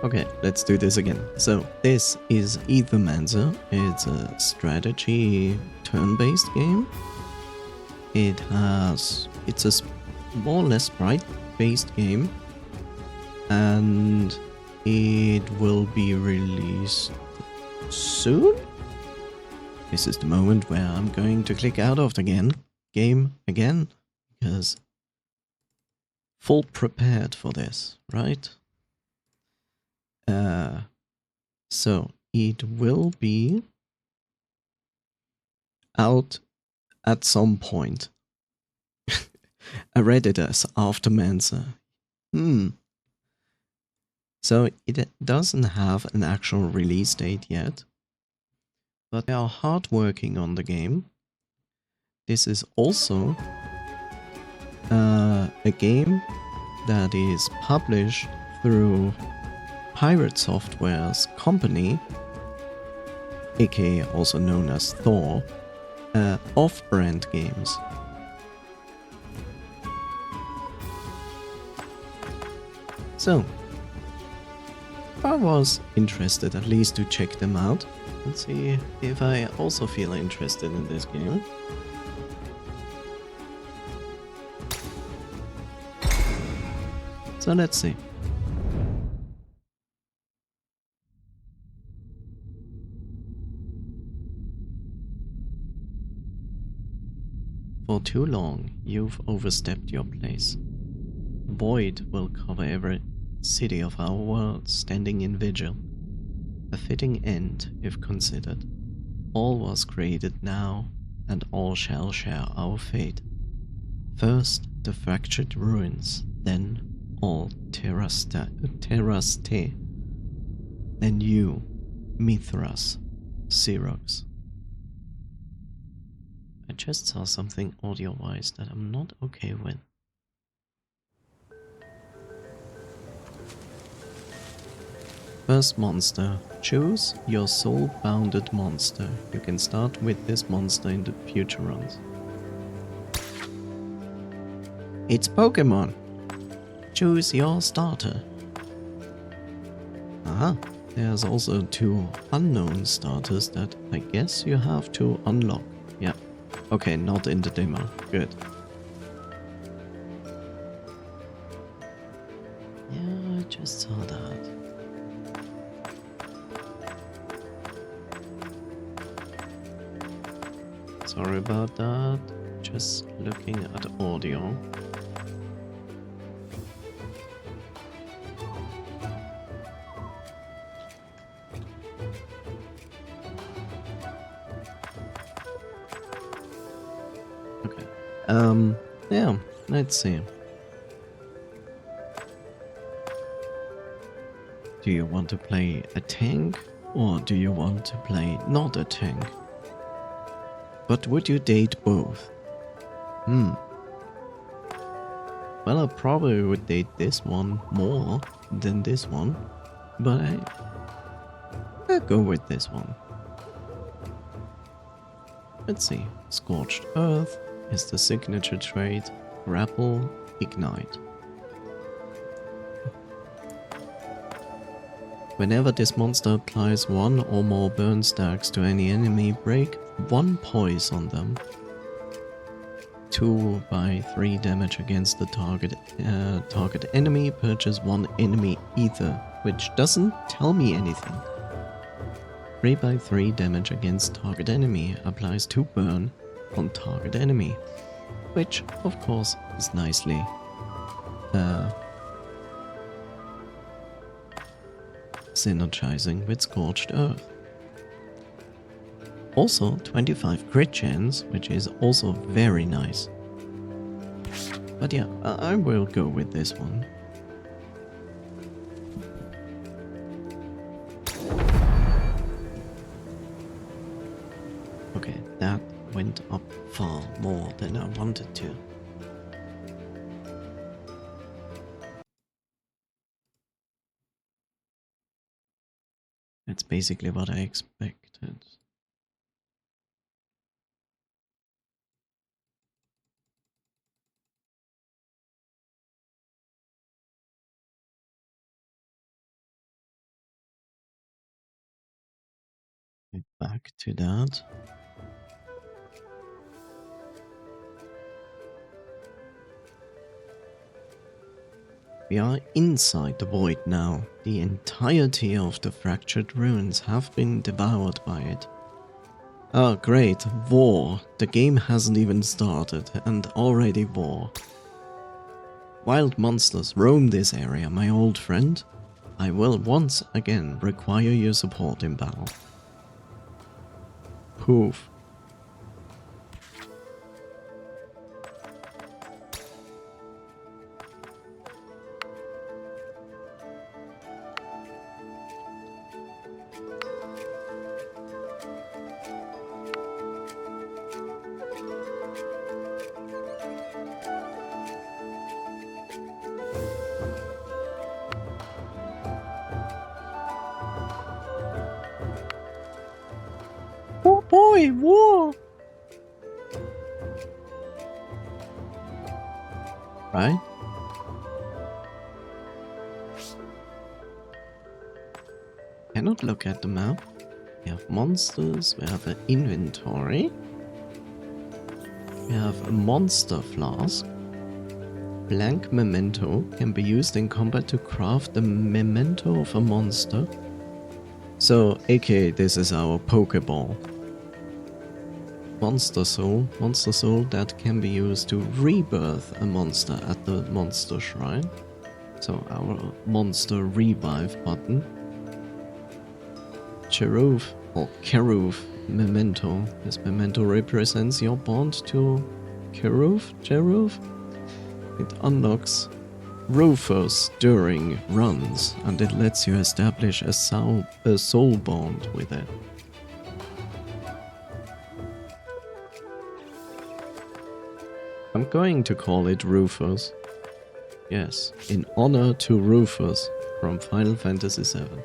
Okay, let's do this again. So, this is Aethermancer. It's a strategy turn-based game. It's a more or less sprite-based game. And it will be released soon? This is the moment where I'm going to click out of the game again, because full prepared for this, right? So it will be out at some point. I read it as Aftermancer. So it doesn't have an actual release date yet, but they are hard working on the game. This is also a game that is published through Pirate Software's company, aka also known as Thor, off-brand games. So, I was interested at least to check them out and see if I also feel interested in this game. So let's see. For too long, you've overstepped your place. Void will cover every city of our world, standing in vigil. A fitting end, if considered. All was created now, and all shall share our fate. First, the fractured ruins, then all Terraste, then you, Mithras, Xerox. I just saw something audio-wise that I'm not okay with. First monster. Choose your soul-bounded monster. You can start with this monster in the future runs. It's Pokémon! Choose your starter. Aha, there's also 2 unknown starters that I guess you have to unlock. Yeah. Okay, not in the demo. Good. Yeah, I just saw that. Sorry about that. Just looking at audio. Okay. Yeah, let's see. Do you want to play a tank, or do you want to play not a tank? But would you date both? Well, I probably would date this one more than this one, but I'll go with this one. Let's see. Scorched Earth is the signature trait. Grapple, Ignite. Whenever this monster applies 1 or more burn stacks to any enemy, break 1 poise on them. 2 by 3 damage against the target enemy. Purchase 1 enemy ether, which doesn't tell me anything. 3 by 3 damage against target enemy. Applies 2 burn on target enemy, which of course is nicely synergizing with Scorched Earth. Also 25 crit chance, which is also very nice. But yeah, I will go with this one. Okay, that went up far more than I wanted to. That's basically what I expected. Get back to that. We are inside the void now. The entirety of the fractured ruins have been devoured by it. Oh great, war. The game hasn't even started and already war. Wild monsters roam this area, my old friend. I will once again require your support in battle. Poof. Oh boy, war! Right? Cannot look at the map. We have monsters, we have an inventory. We have a monster flask. Blank memento can be used in combat to craft the memento of a monster. So, aka this is our Pokeball. Monster soul that can be used to rebirth a monster at the monster shrine. So our monster revive button. Cheroof or Keroof memento. This memento represents your bond to Cheroof. It unlocks Rufus during runs, and it lets you establish a soul bond with it. I'm going to call it Rufus. Yes, in honor to Rufus from Final Fantasy VII.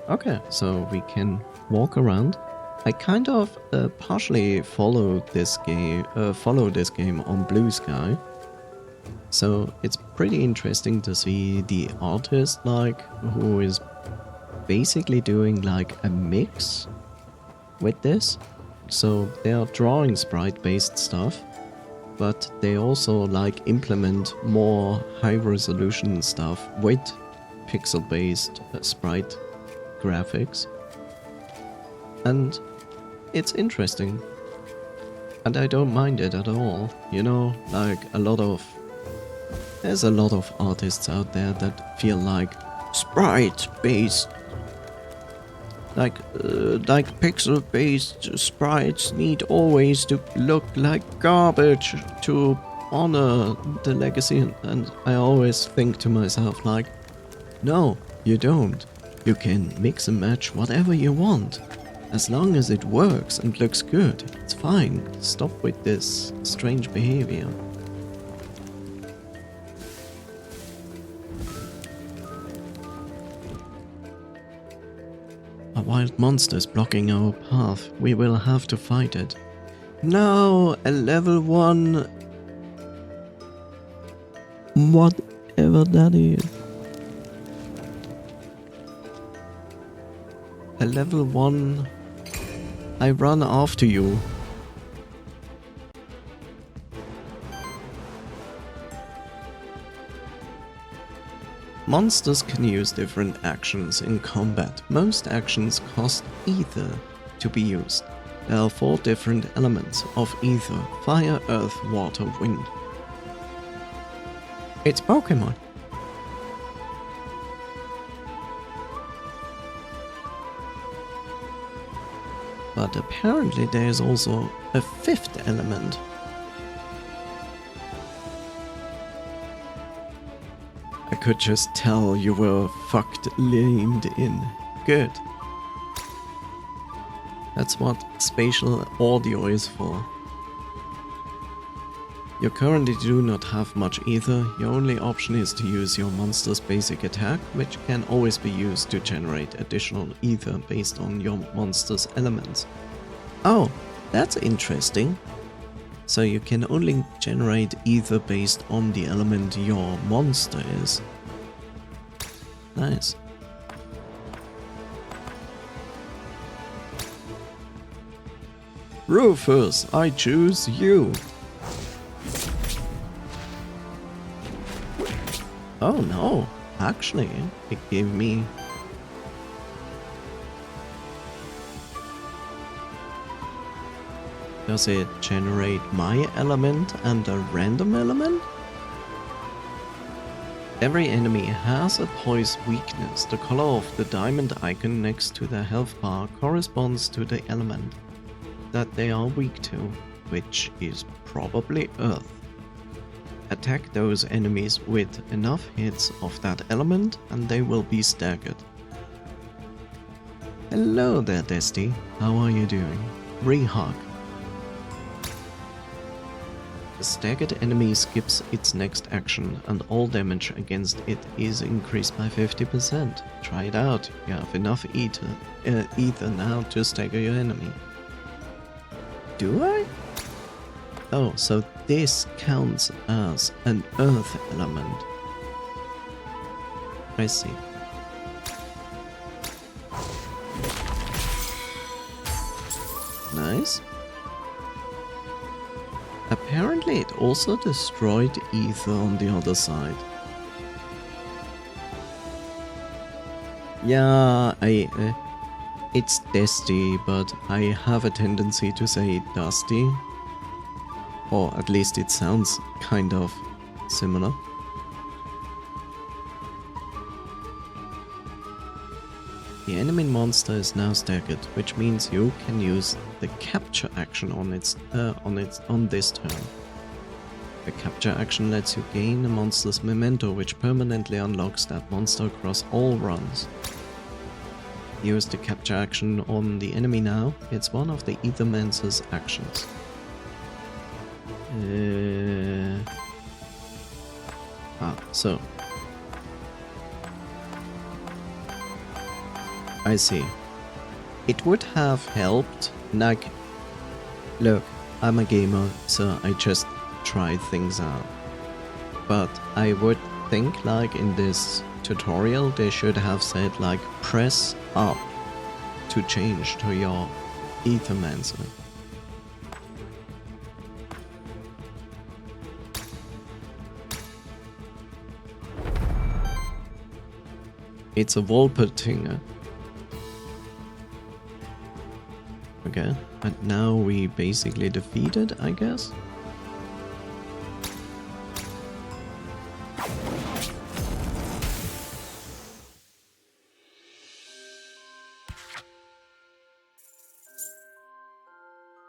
Okay, so we can walk around. I kind of partially follow this game on Blue Sky. So it's pretty interesting to see the artist who is basically doing like a mix with this. So they are drawing sprite-based stuff, but they also implement more high-resolution stuff with pixel-based sprite graphics. And it's interesting. And I don't mind it at all. You know, there's a lot of artists out there that feel like sprite-based, like pixel-based sprites need always to look like garbage to honor the legacy, and I always think to myself no, you don't. You can mix and match whatever you want. As long as it works and looks good, it's fine. Stop with this strange behavior. A wild monster is blocking our path. We will have to fight it. No, a level 1... whatever that is. A level 1... I run after you. Monsters can use different actions in combat. Most actions cost ether to be used. There are 4 different elements of ether: fire, earth, water, wind. It's Pokémon. But apparently there is also a 5th element. I could just tell you were fucked leaned in. Good. That's what spatial audio is for. You currently do not have much ether. Your only option is to use your monster's basic attack, which can always be used to generate additional ether based on your monster's elements. Oh, that's interesting. So you can only generate ether based on the element your monster is. Nice. Rufus, I choose you. Oh no, actually, it gave me... Does it generate my element and a random element? Every enemy has a poise weakness. The color of the diamond icon next to the health bar corresponds to the element that they are weak to, which is probably earth. Attack those enemies with enough hits of that element and they will be staggered. Hello there, Desti. How are you doing? Rehug. The staggered enemy skips its next action and all damage against it is increased by 50%. Try it out. You have enough ether now to stagger your enemy. Do I? Oh, so this counts as an earth element. I see. Nice. Apparently it also destroyed ether on the other side. Yeah, it's Dusty, but I have a tendency to say Dusty. Or at least it sounds kind of similar. The enemy monster is now staggered, which means you can use the capture action on this turn. The capture action lets you gain a monster's memento, which permanently unlocks that monster across all runs. Use the capture action on the enemy now. It's one of the Aethermancer's actions. So I see. It would have helped, like, look, I'm a gamer, so I just try things out. But I would think, like, in this tutorial, they should have said, like, press up to change to your Aethermancer. It's a Wolpertinger. Okay, and now we basically defeated, I guess?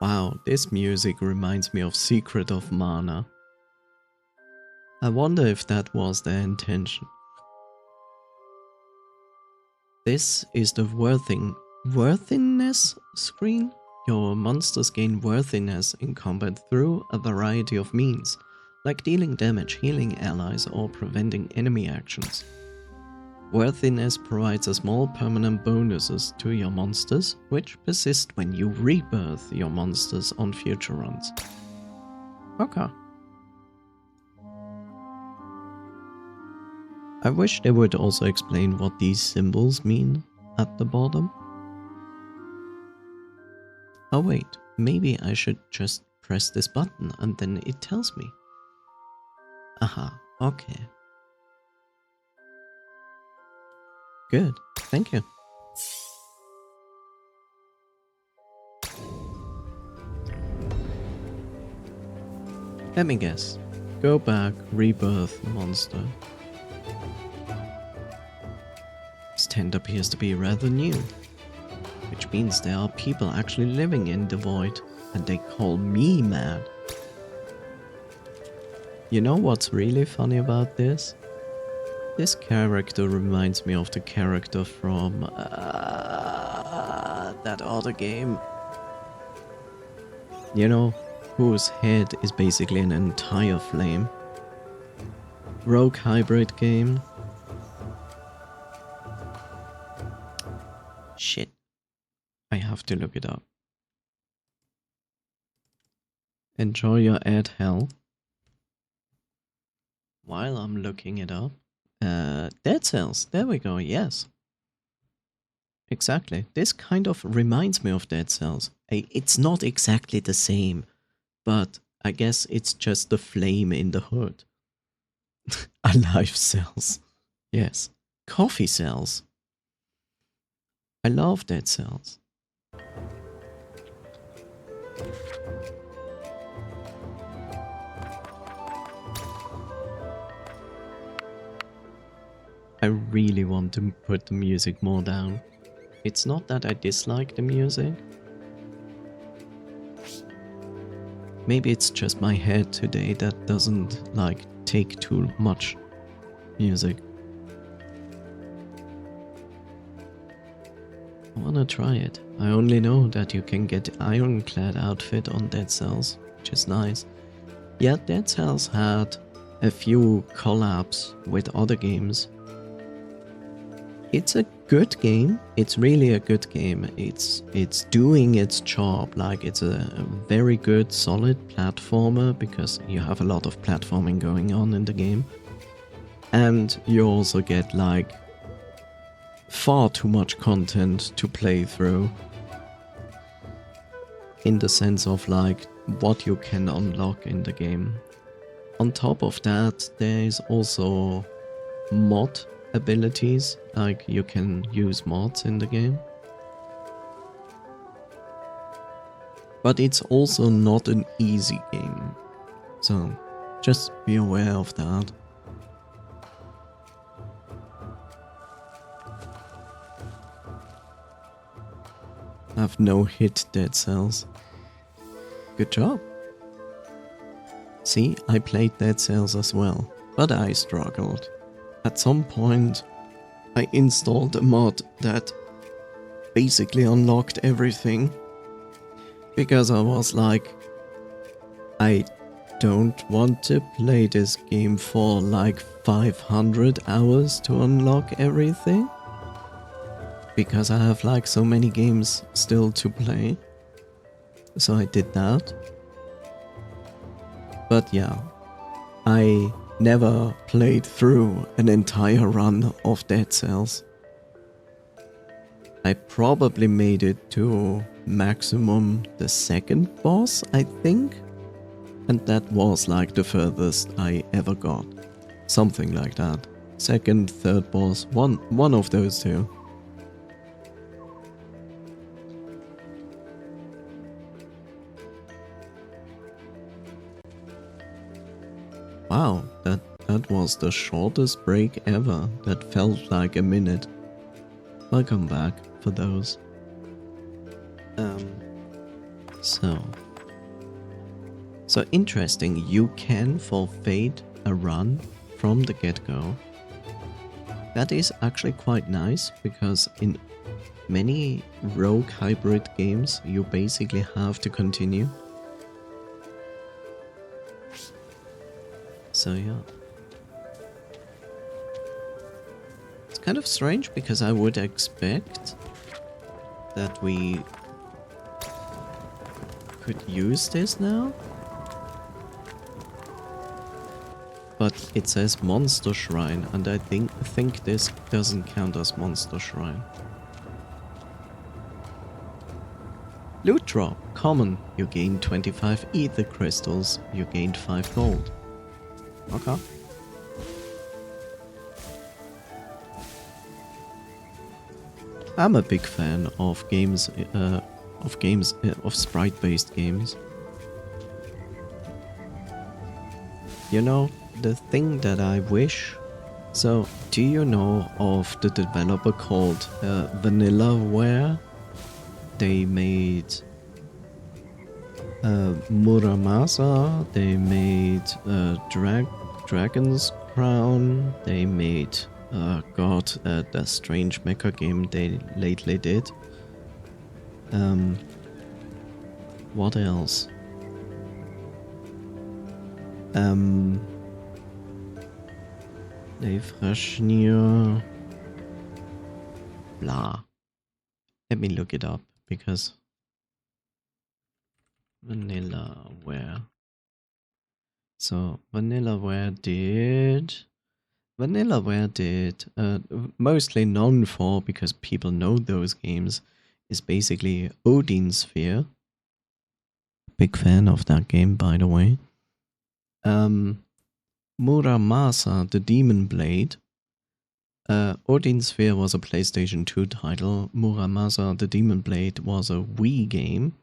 Wow, this music reminds me of Secret of Mana. I wonder if that was their intention. This is the worthiness screen. Your monsters gain worthiness in combat through a variety of means, like dealing damage, healing allies, or preventing enemy actions. Worthiness provides a small permanent bonuses to your monsters, which persist when you rebirth your monsters on future runs. Okay. I wish they would also explain what these symbols mean at the bottom. Oh wait, maybe I should just press this button and then it tells me. Aha, okay. Good, thank you. Let me guess. Go back, rebirth monster. This tent appears to be rather new, which means there are people actually living in the void, and they call me mad. You know what's really funny about this? This character reminds me of the character from that other game. You know, whose head is basically an entire flame. Rogue hybrid game. Shit. I have to look it up. Enjoy your ad hell. While I'm looking it up. Dead Cells. There we go, yes. Exactly. This kind of reminds me of Dead Cells. It's not exactly the same, but I guess it's just the flame in the hood. Alive cells. Yes. Coffee cells. I love Dead Cells. I really want to put the music more down. It's not that I dislike the music. Maybe it's just my head today that doesn't like take too much music. I wanna try it. I only know that you can get Ironclad outfit on Dead Cells, which is nice. Yeah, Dead Cells had a few collabs with other games. It's a good game. It's really a good game. It's doing its job. Like, it's a very good, solid platformer because you have a lot of platforming going on in the game. And you also get like far too much content to play through. In the sense of like what you can unlock in the game. On top of that, there is also mod abilities, like you can use mods in the game. But it's also not an easy game, so just be aware of that. I've no hit Dead Cells. Good job. See, I played Dead Cells as well, but I struggled. At some point, I installed a mod that basically unlocked everything. Because I was like, I don't want to play this game for like 500 hours to unlock everything. Because I have like so many games still to play. So I did that. But yeah, I never played through an entire run of Dead Cells. I probably made it to maximum the second boss, I think. And that was like the furthest I ever got. Something like that. Second, third boss, one of those two. Wow, that was the shortest break ever. That felt like a minute. Welcome back for those. So interesting, you can forfeit a run from the get-go. That is actually quite nice, because in many rogue hybrid games you basically have to continue. So yeah. It's kind of strange because I would expect that we could use this now. But it says Monster Shrine, and I think this doesn't count as Monster Shrine. Loot drop. Common. You gain 25 ether crystals. You gained 5 gold. Okay. I'm a big fan of games, of sprite-based games. You know, the thing that I wish... So, do you know of the developer called VanillaWare? They made Muramasa, they made Dragon's Crown, they made the strange mecha game they lately did. What else? Refreshnier. Blah. Let me look it up, because VanillaWare. So VanillaWare did Vanillaware did, mostly known for, because people know those games, is basically Odin Sphere. Big fan of that game, by the way. Muramasa, the Demon Blade. Odin Sphere was a PlayStation 2 title. Muramasa, the Demon Blade was a Wii game.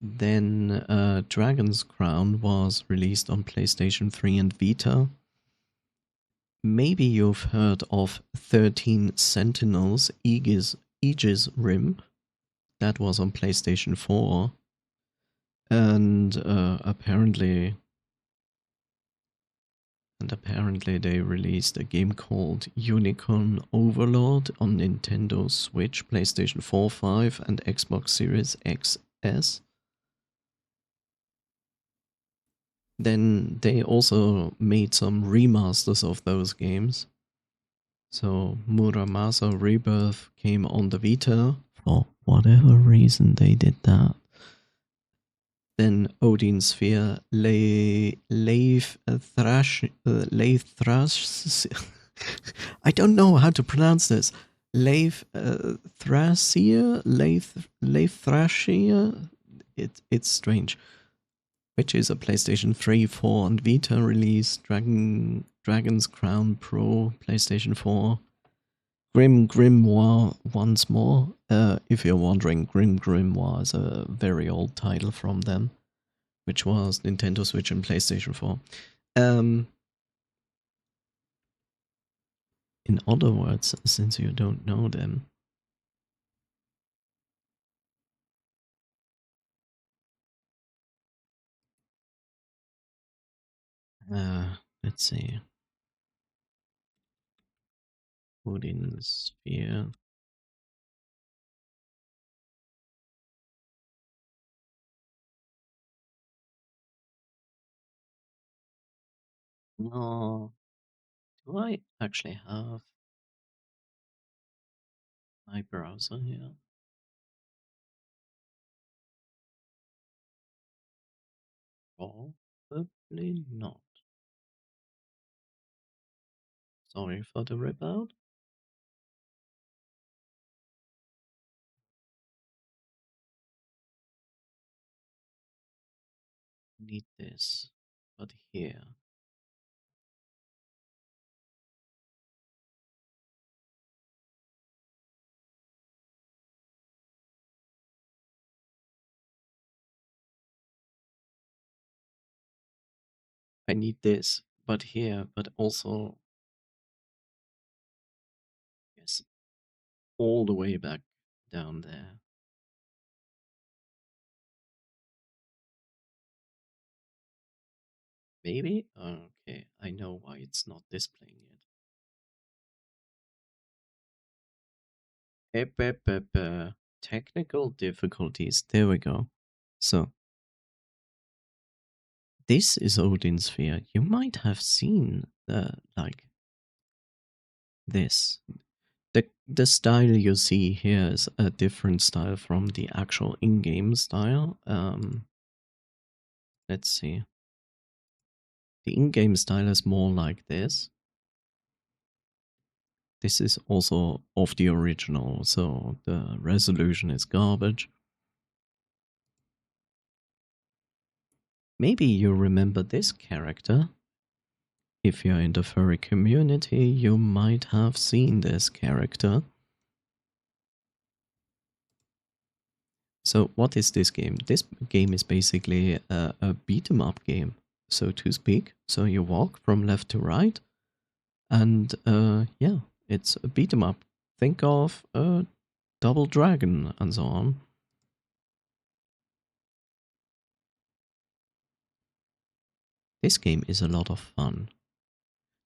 Then Dragon's Crown was released on PlayStation 3 and Vita. Maybe you've heard of 13 Sentinels Aegis Rim. That was on PlayStation 4. And apparently they released a game called Unicorn Overlord on Nintendo Switch, PlayStation 4, 5, and Xbox Series XS. Then they also made some remasters of those games. So Muramasa Rebirth came on the Vita. For whatever reason they did that. Then Odin Sphere, Leif Thrash, I don't know how to pronounce this. Leif Thrasier, Leif Thrasier. It's strange. Which is a PlayStation 3, 4, and Vita release. Dragon's Crown Pro, PlayStation 4. Grim Grimoire once more. If you're wondering, Grim Grimoire is a very old title from them, which was Nintendo Switch and PlayStation 4. In other words, since you don't know them, let's see. Odin Sphere. No, do I actually have my browser here? Probably not. Sorry for the rip out. Need this, but here. I need this, but here, but also, yes, all the way back down there. Maybe? Okay, I know why it's not displaying it. Technical difficulties. There we go. So, this is Odin Sphere. You might have seen, like, this. The style you see here is a different style from the actual in-game style. Let's see. The in-game style is more like this. This is also of the original, so the resolution is garbage. Maybe you remember this character. If you're in the furry community, you might have seen this character. So what is this game? This game is basically a beat 'em up game, so to speak. So you walk from left to right, and yeah, it's a beat 'em up. Think of a Double Dragon and so on. This game is a lot of fun.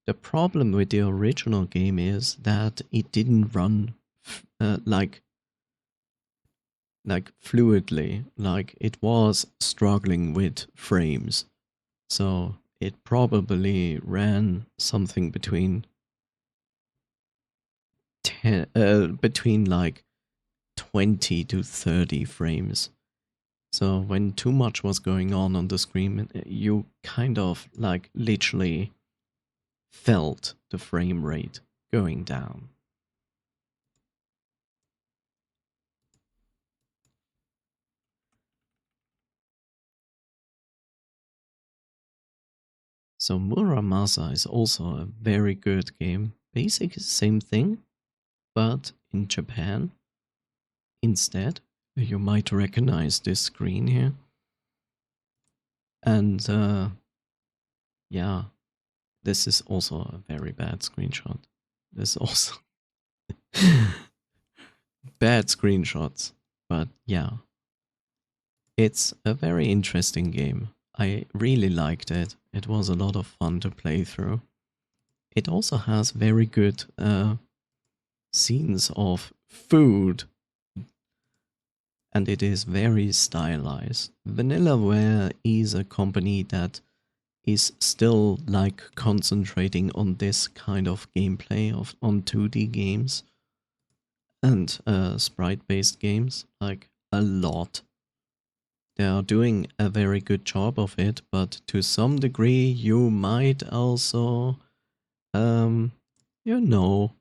The problem with the original game is that it didn't run like fluidly, like it was struggling with frames. So it probably ran something between between like 20 to 30 frames. So when too much was going on the screen, you kind of like literally felt the frame rate going down. So Muramasa is also a very good game. Basically same thing, but in Japan instead. You might recognize this screen here. And yeah, this is also a very bad screenshot. This also bad screenshots, but yeah. It's a very interesting game. I really liked it. It was a lot of fun to play through. It also has very good scenes of food, and it is very stylized. Vanillaware is a company that is still like concentrating on this kind of gameplay on 2D games and sprite-based games, like a lot. They are doing a very good job of it, but to some degree you might also, you know,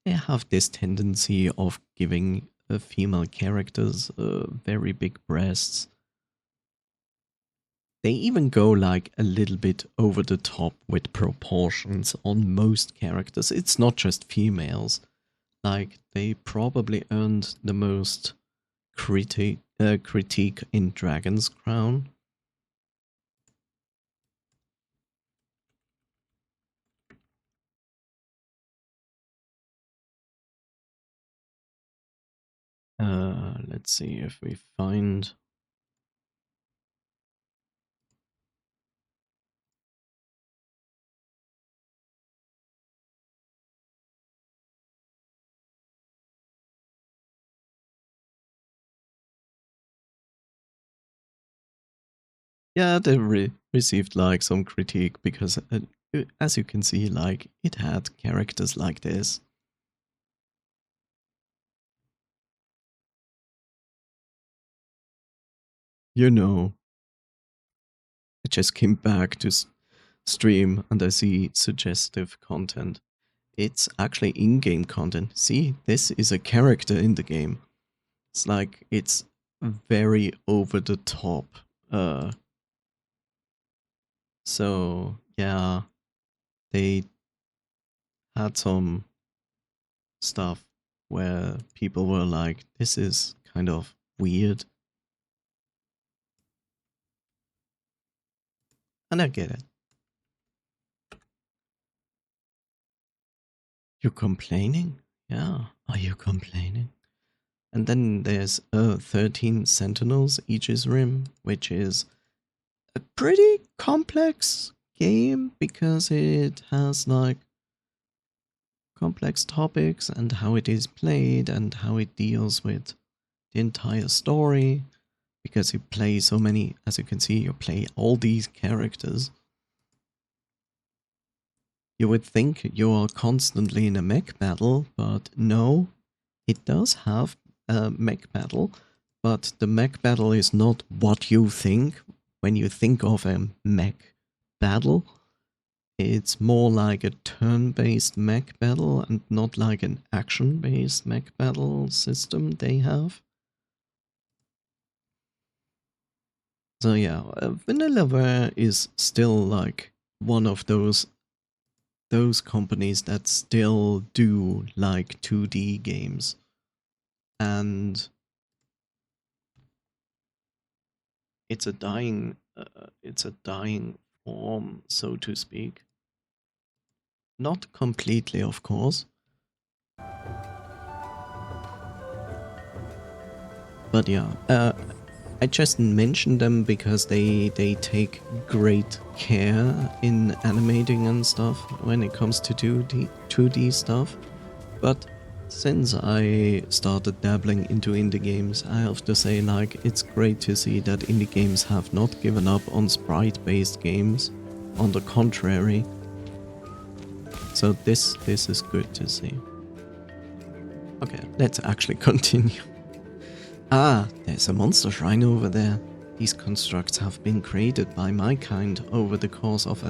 they have this tendency of giving female characters very big breasts. They even go like a little bit over the top with proportions on most characters. It's not just females. Like, they probably earned the most critique in Dragon's Crown. Let's see if we find... Yeah, they received like some critique because, as you can see, like, it had characters like this. You know, I just came back to stream and I see suggestive content. It's actually in-game content. See, this is a character in the game. It's like, it's very over the top. So yeah, they had some stuff where people were like, this is kind of weird. And I get it. You're complaining? Yeah, are you complaining? And then there's 13 Sentinels Aegis Rim, which is a pretty complex game because it has like complex topics and how it is played and how it deals with the entire story. Because you play so many, as you can see, you play all these characters. You would think you are constantly in a mech battle, but no, it does have a mech battle, but the mech battle is not what you think when you think of a mech battle. It's more like a turn-based mech battle and not like an action-based mech battle system they have. So yeah, Vanillaware is still like one of those companies that still do like 2D games. And it's a dying form, so to speak. Not completely, of course. But yeah, I just mentioned them because they take great care in animating and stuff when it comes to 2D stuff. But since I started dabbling into indie games, I have to say, like, it's great to see that indie games have not given up on sprite-based games. On the contrary. So this is good to see. Okay, let's actually continue. Ah, there's a monster shrine over there. These constructs have been created by my kind over the course of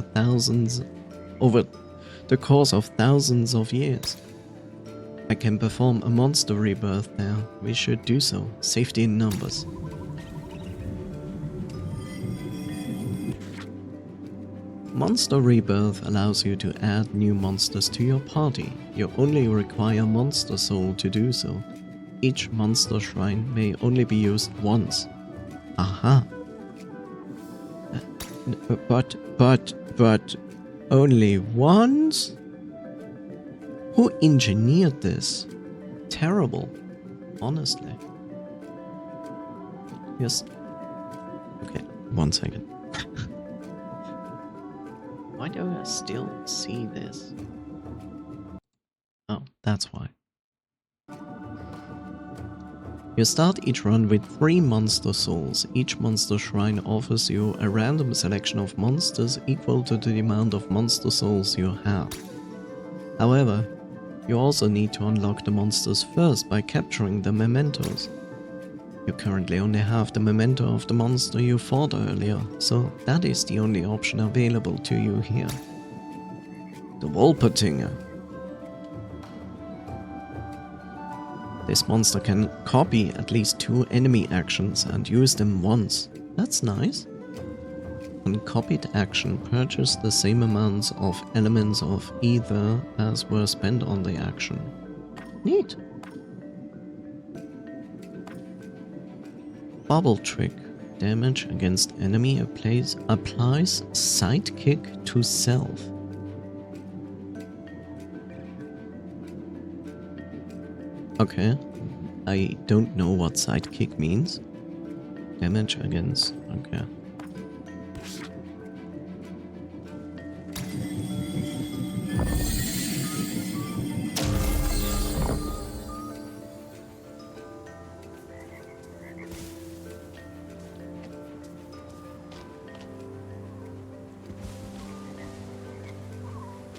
over the course of thousands of years. I can perform a monster rebirth there. We should do so. Safety in numbers. Monster Rebirth allows you to add new monsters to your party. You only require Monster Soul to do so. Each monster shrine may only be used once. Aha. But only once? Who engineered this? Terrible, honestly. Yes. Okay, 1 second. Why do I still see this? Oh, that's why. You start each run with 3 monster souls. Each monster shrine offers you a random selection of monsters equal to the amount of monster souls you have. However, you also need to unlock the monsters first by capturing the mementos. You currently only have the memento of the monster you fought earlier, so that is the only option available to you here. The Wolpertinger. This monster can copy at least 2 enemy actions and use them once. That's nice. Uncopied action purchase the same amounts of elements of either as were spent on the action. Neat. Bubble Trick. Damage against enemy applies sidekick to self. Okay. I don't know what sidekick means. Damage against... okay.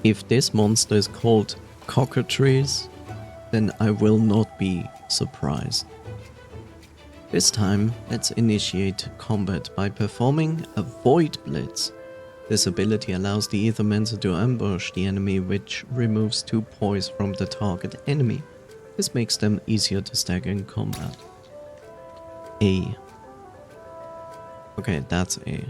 If this monster is called Cockatrice, then I will not be surprised. This time, let's initiate combat by performing a Void Blitz. This ability allows the Aethermancer to ambush the enemy, which removes 2 poise from the target enemy. This makes them easier to stagger in combat. A. Okay, that's A.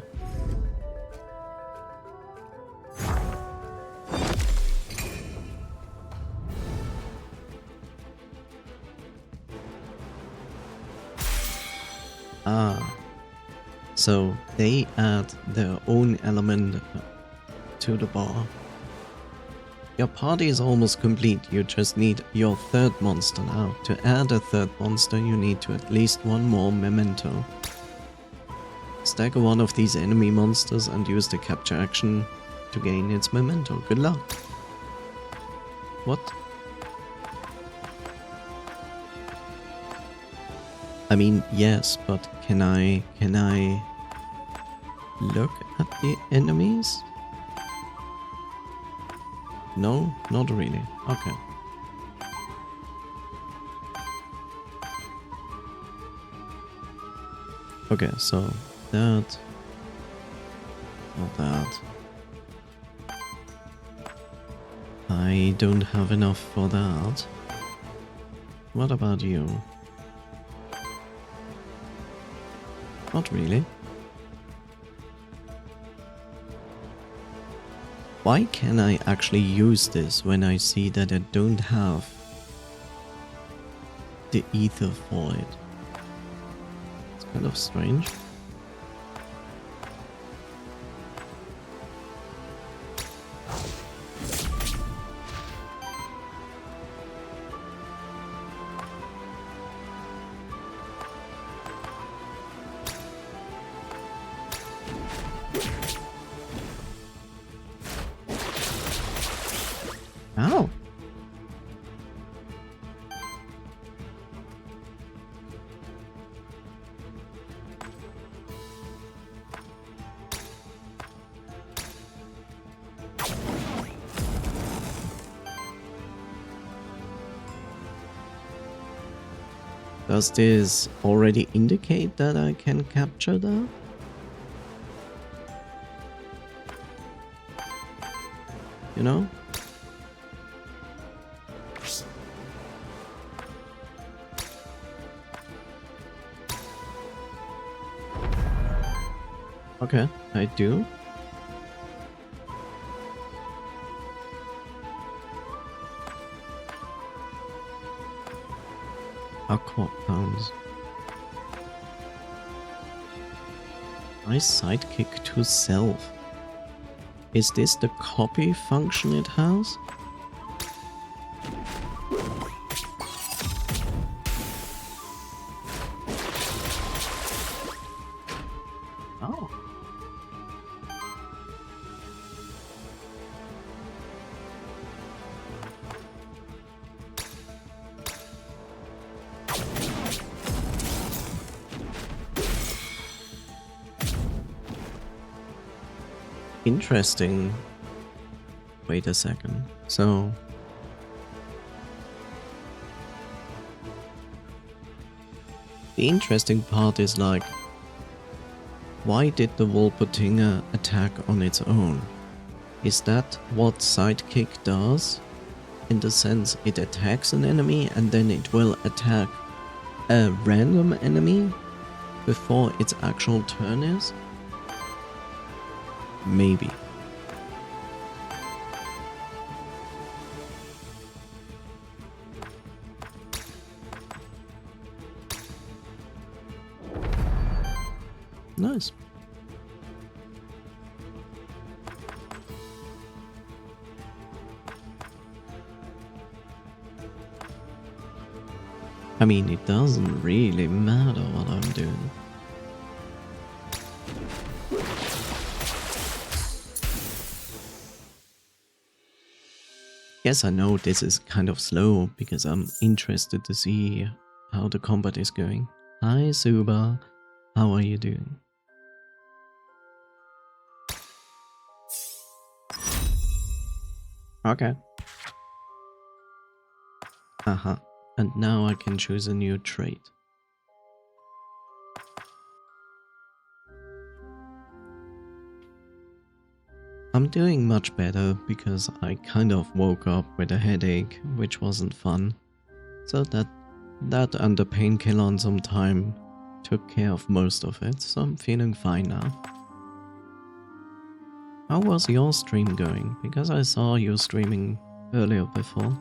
Ah, so they add their own element to the bar. Your party is almost complete, you just need your 3rd monster now. To add a 3rd monster, you need to at least 1 more memento. Stagger one of these enemy monsters and use the capture action to gain its memento. Good luck. What? I mean, yes, but can I look at the enemies? No, not really. Okay. Okay, so that, not that. I don't have enough for that. What about you? Not really. Why can I actually use this when I see that I don't have the ether for it? It's kind of strange. Ow. Does this already indicate that I can capture that? You know? Okay, I do. Aqua pounds. My sidekick to self. Is this the copy function it has? Oh. Interesting. Wait a second. So the interesting part is like, why did the Wolpertinger attack on its own? Is that what Sidekick does? In the sense it attacks an enemy and then it will attack a random enemy before its actual turn is? Maybe. Nice. I mean, it doesn't really matter what I'm doing. Yes, I know this is kind of slow because I'm interested to see how the combat is going. Hi, Suba. How are you doing? Okay. Uh-huh. And now I can choose a new trait. I'm doing much better because I kind of woke up with a headache, which wasn't fun. So that and the painkiller on some time took care of most of it, so I'm feeling fine now. How was your stream going? Because I saw you streaming earlier before.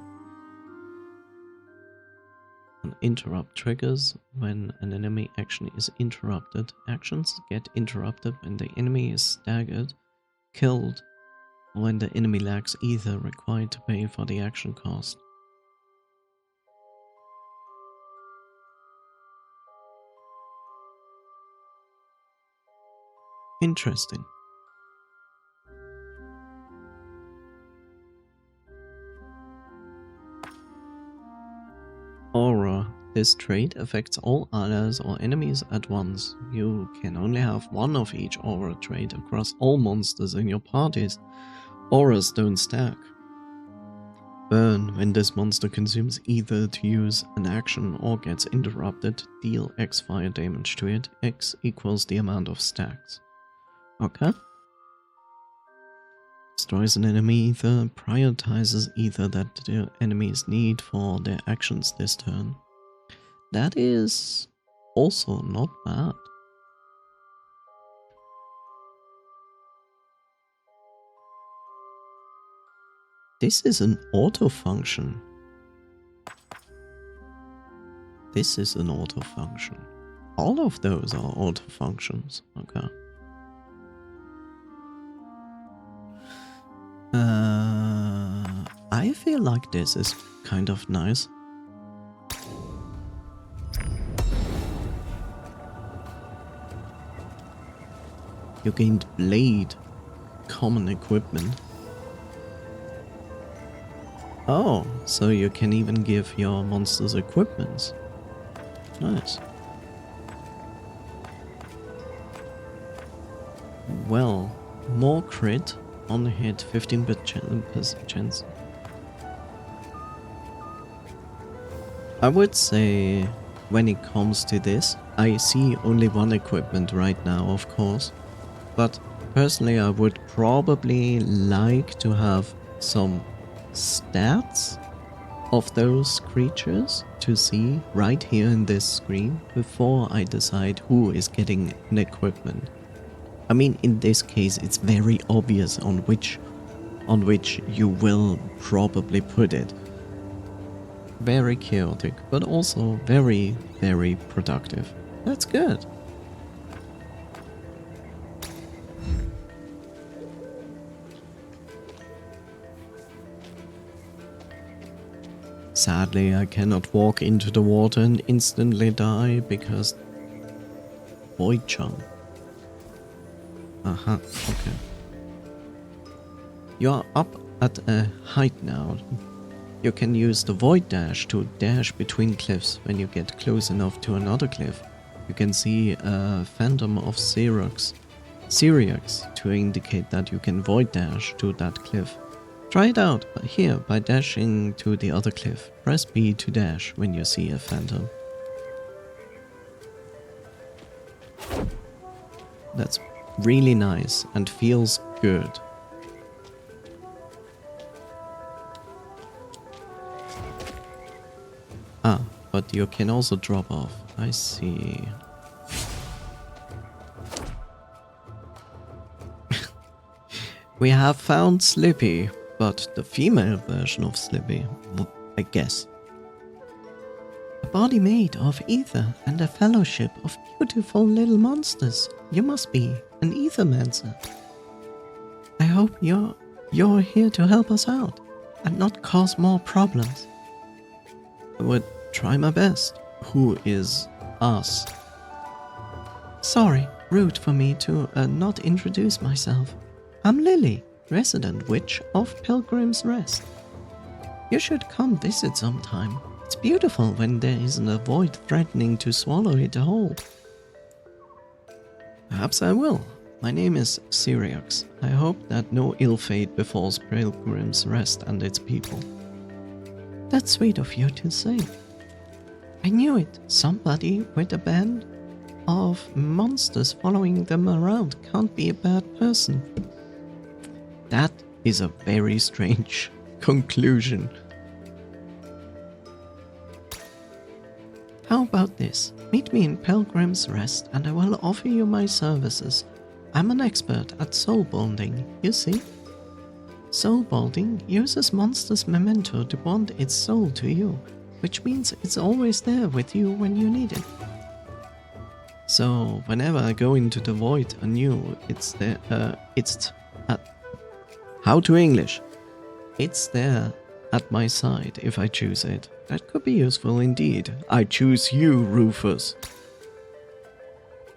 An interrupt triggers when an enemy action is interrupted. Actions get interrupted when the enemy is staggered, killed, or when the enemy lacks ether required to pay for the action cost. Interesting. Aura. This trait affects all allies or enemies at once. You can only have one of each aura trait across all monsters in your parties. Auras don't stack. Burn. When this monster consumes ether to use an action or gets interrupted, deal X fire damage to it. X equals the amount of stacks. Okay. Destroys an enemy ether, prioritizes ether that the enemies need for their actions this turn. That is also not bad. This is an auto function. This is an auto function. All of those are auto functions. Okay. I feel like this is kind of nice. You gained Blade, common equipment. Oh, so you can even give your monsters equipments. Nice. Well, more crit on hit, 15% chance. I would say when it comes to this, I see only one equipment right now, of course. But personally, I would probably like to have some stats of those creatures to see right here in this screen before I decide who is getting an equipment. I mean, in this case, it's very obvious on which you will probably put it. Very chaotic, but also very, very productive. That's good. Sadly, I cannot walk into the water and instantly die because void chunk. Okay. You are up at a height now. You can use the void dash to dash between cliffs. When you get close enough to another cliff, you can see a phantom of Syriax to indicate that you can void dash to that cliff. Try it out here by dashing to the other cliff. Press B to dash when you see a phantom. That's really nice and feels good. Ah, but you can also drop off. I see. We have found Slippy, but the female version of Slippy, I guess. A body made of ether and a fellowship of beautiful little monsters. You must be an Aethermancer. I hope you're here to help us out and not cause more problems. I would try my best. Who is us? Sorry, rude for me to not introduce myself. I'm Lily, resident witch of Pilgrim's Rest. You should come visit sometime. It's beautiful when there isn't a void threatening to swallow it whole. Perhaps I will. My name is Syriax. I hope that no ill fate befalls Pilgrim's Rest and its people. That's sweet of you to say. I knew it. Somebody with a band of monsters following them around can't be a bad person. That is a very strange conclusion. How about this? Meet me in Pilgrim's Rest and I will offer you my services. I'm an expert at soul bonding, you see? Soul bonding uses monster's memento to bond its soul to you, which means it's always there with you when you need it. So whenever I go into the void anew, it's there, how to English? It's there at my side if I choose it. That could be useful indeed. I choose you, Rufus.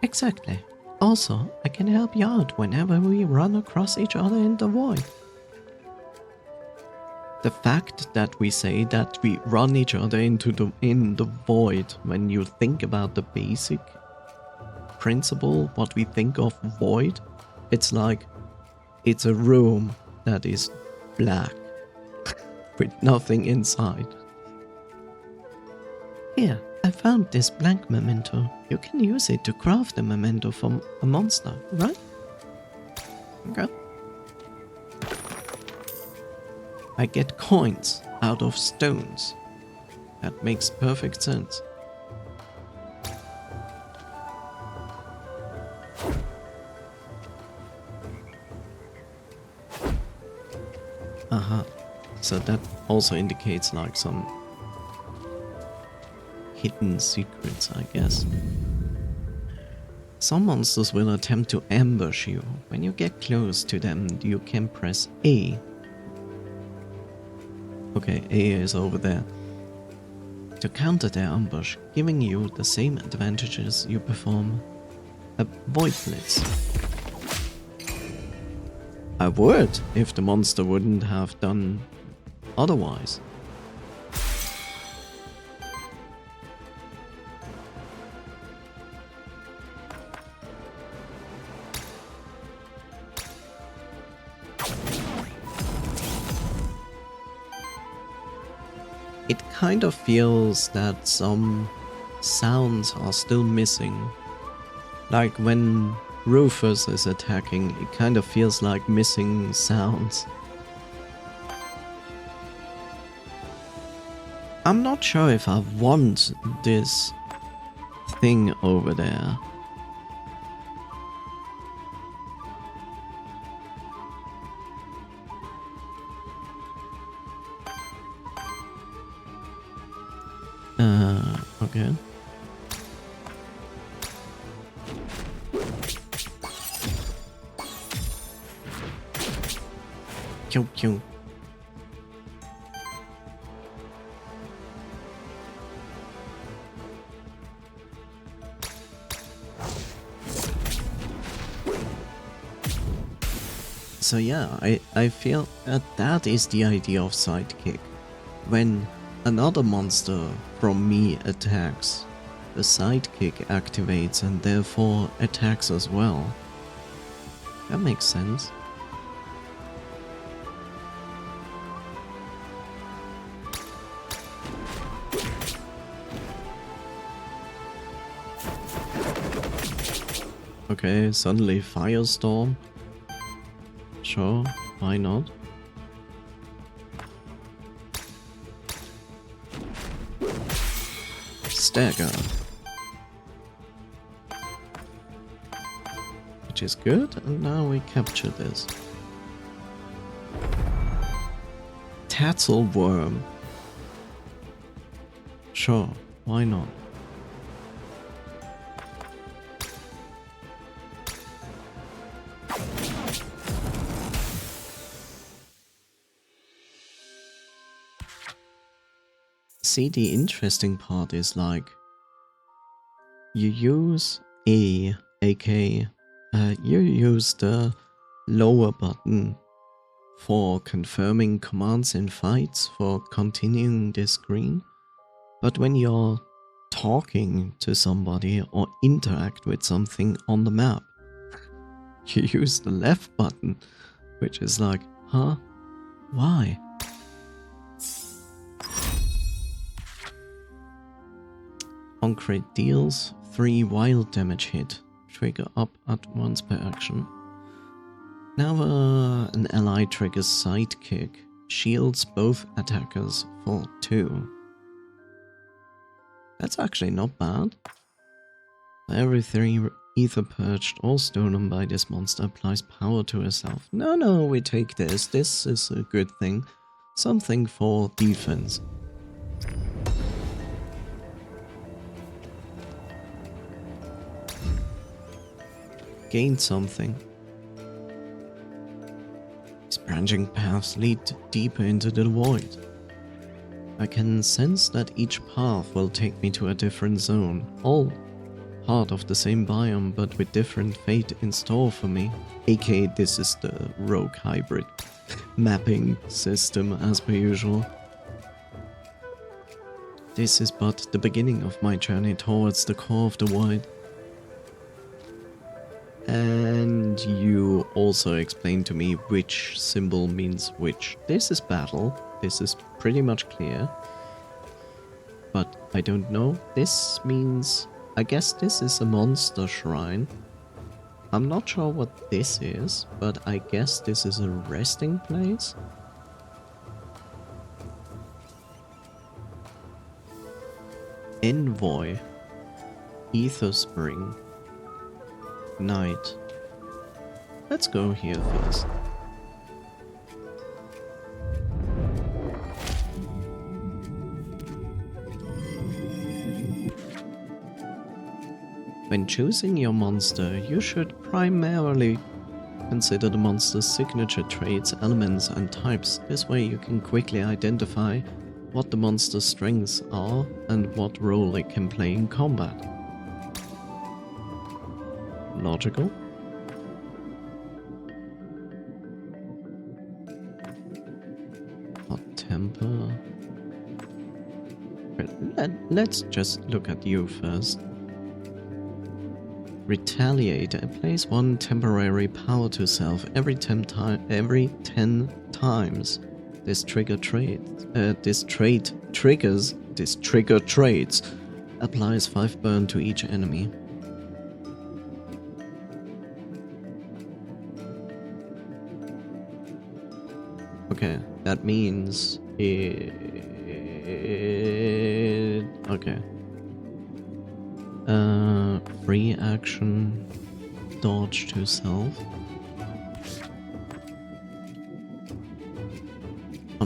Exactly. Also, I can help you out whenever we run across each other in the void. The fact that we say that we run each other in the void, when you think about the basic principle, what we think of void, it's like it's a room that is black with nothing inside. Here, I found this blank memento. You can use it to craft a memento from a monster, right? Okay. I get coins out of stones. That makes perfect sense. So that also indicates like some hidden secrets, I guess. Some monsters will attempt to ambush you. When you get close to them, you can press A. Okay, A is over there. To counter their ambush, giving you the same advantages you perform a void blitz. I would, if the monster wouldn't have done otherwise. It kind of feels that some sounds are still missing. Like when Rufus is attacking, it kind of feels like missing sounds. I'm not sure if I want this thing over there. Okay. Pew pew. So yeah, I feel that is the idea of sidekick. When another monster from me attacks, the sidekick activates and therefore attacks as well. That makes sense. Okay, suddenly Firestorm. Sure, why not? Stagger. Which is good, and now we capture this. Tatzelworm. Sure, why not? See, the interesting part is like you use AK, you use the lower button for confirming commands in fights for continuing this screen, but when you're talking to somebody or interact with something on the map, you use the left button, which is like, huh? Why? Concrete deals 3 wild damage hit, trigger up at once per action. Now an ally triggers sidekick, shields both attackers for 2. That's actually not bad. Every 3 ether purged or stolen by this monster applies power to herself. No, we take this. This is a good thing. Something for defense. Gain something. These branching paths lead deeper into the void. I can sense that each path will take me to a different zone, all part of the same biome but with different fate in store for me. aka this is the rogue hybrid mapping system as per usual. This is but the beginning of my journey towards the core of the void. And you also explained to me which symbol means which. This is battle, this is pretty much clear. But I don't know, this means, I guess this is a monster shrine. I'm not sure what this is, but I guess this is a resting place? Envoy. Ether Spring. Night. Let's go here first. When choosing your monster, you should primarily consider the monster's signature traits, elements, and types. This way you can quickly identify what the monster's strengths are and what role it can play in combat. Logical. Hot temper. Let's just look at you first. Retaliate. Applies 1 temporary power to self every 10 times. This trigger traits. Applies 5 burn to each enemy. Okay, that means it... Okay. Free action, dodge to self.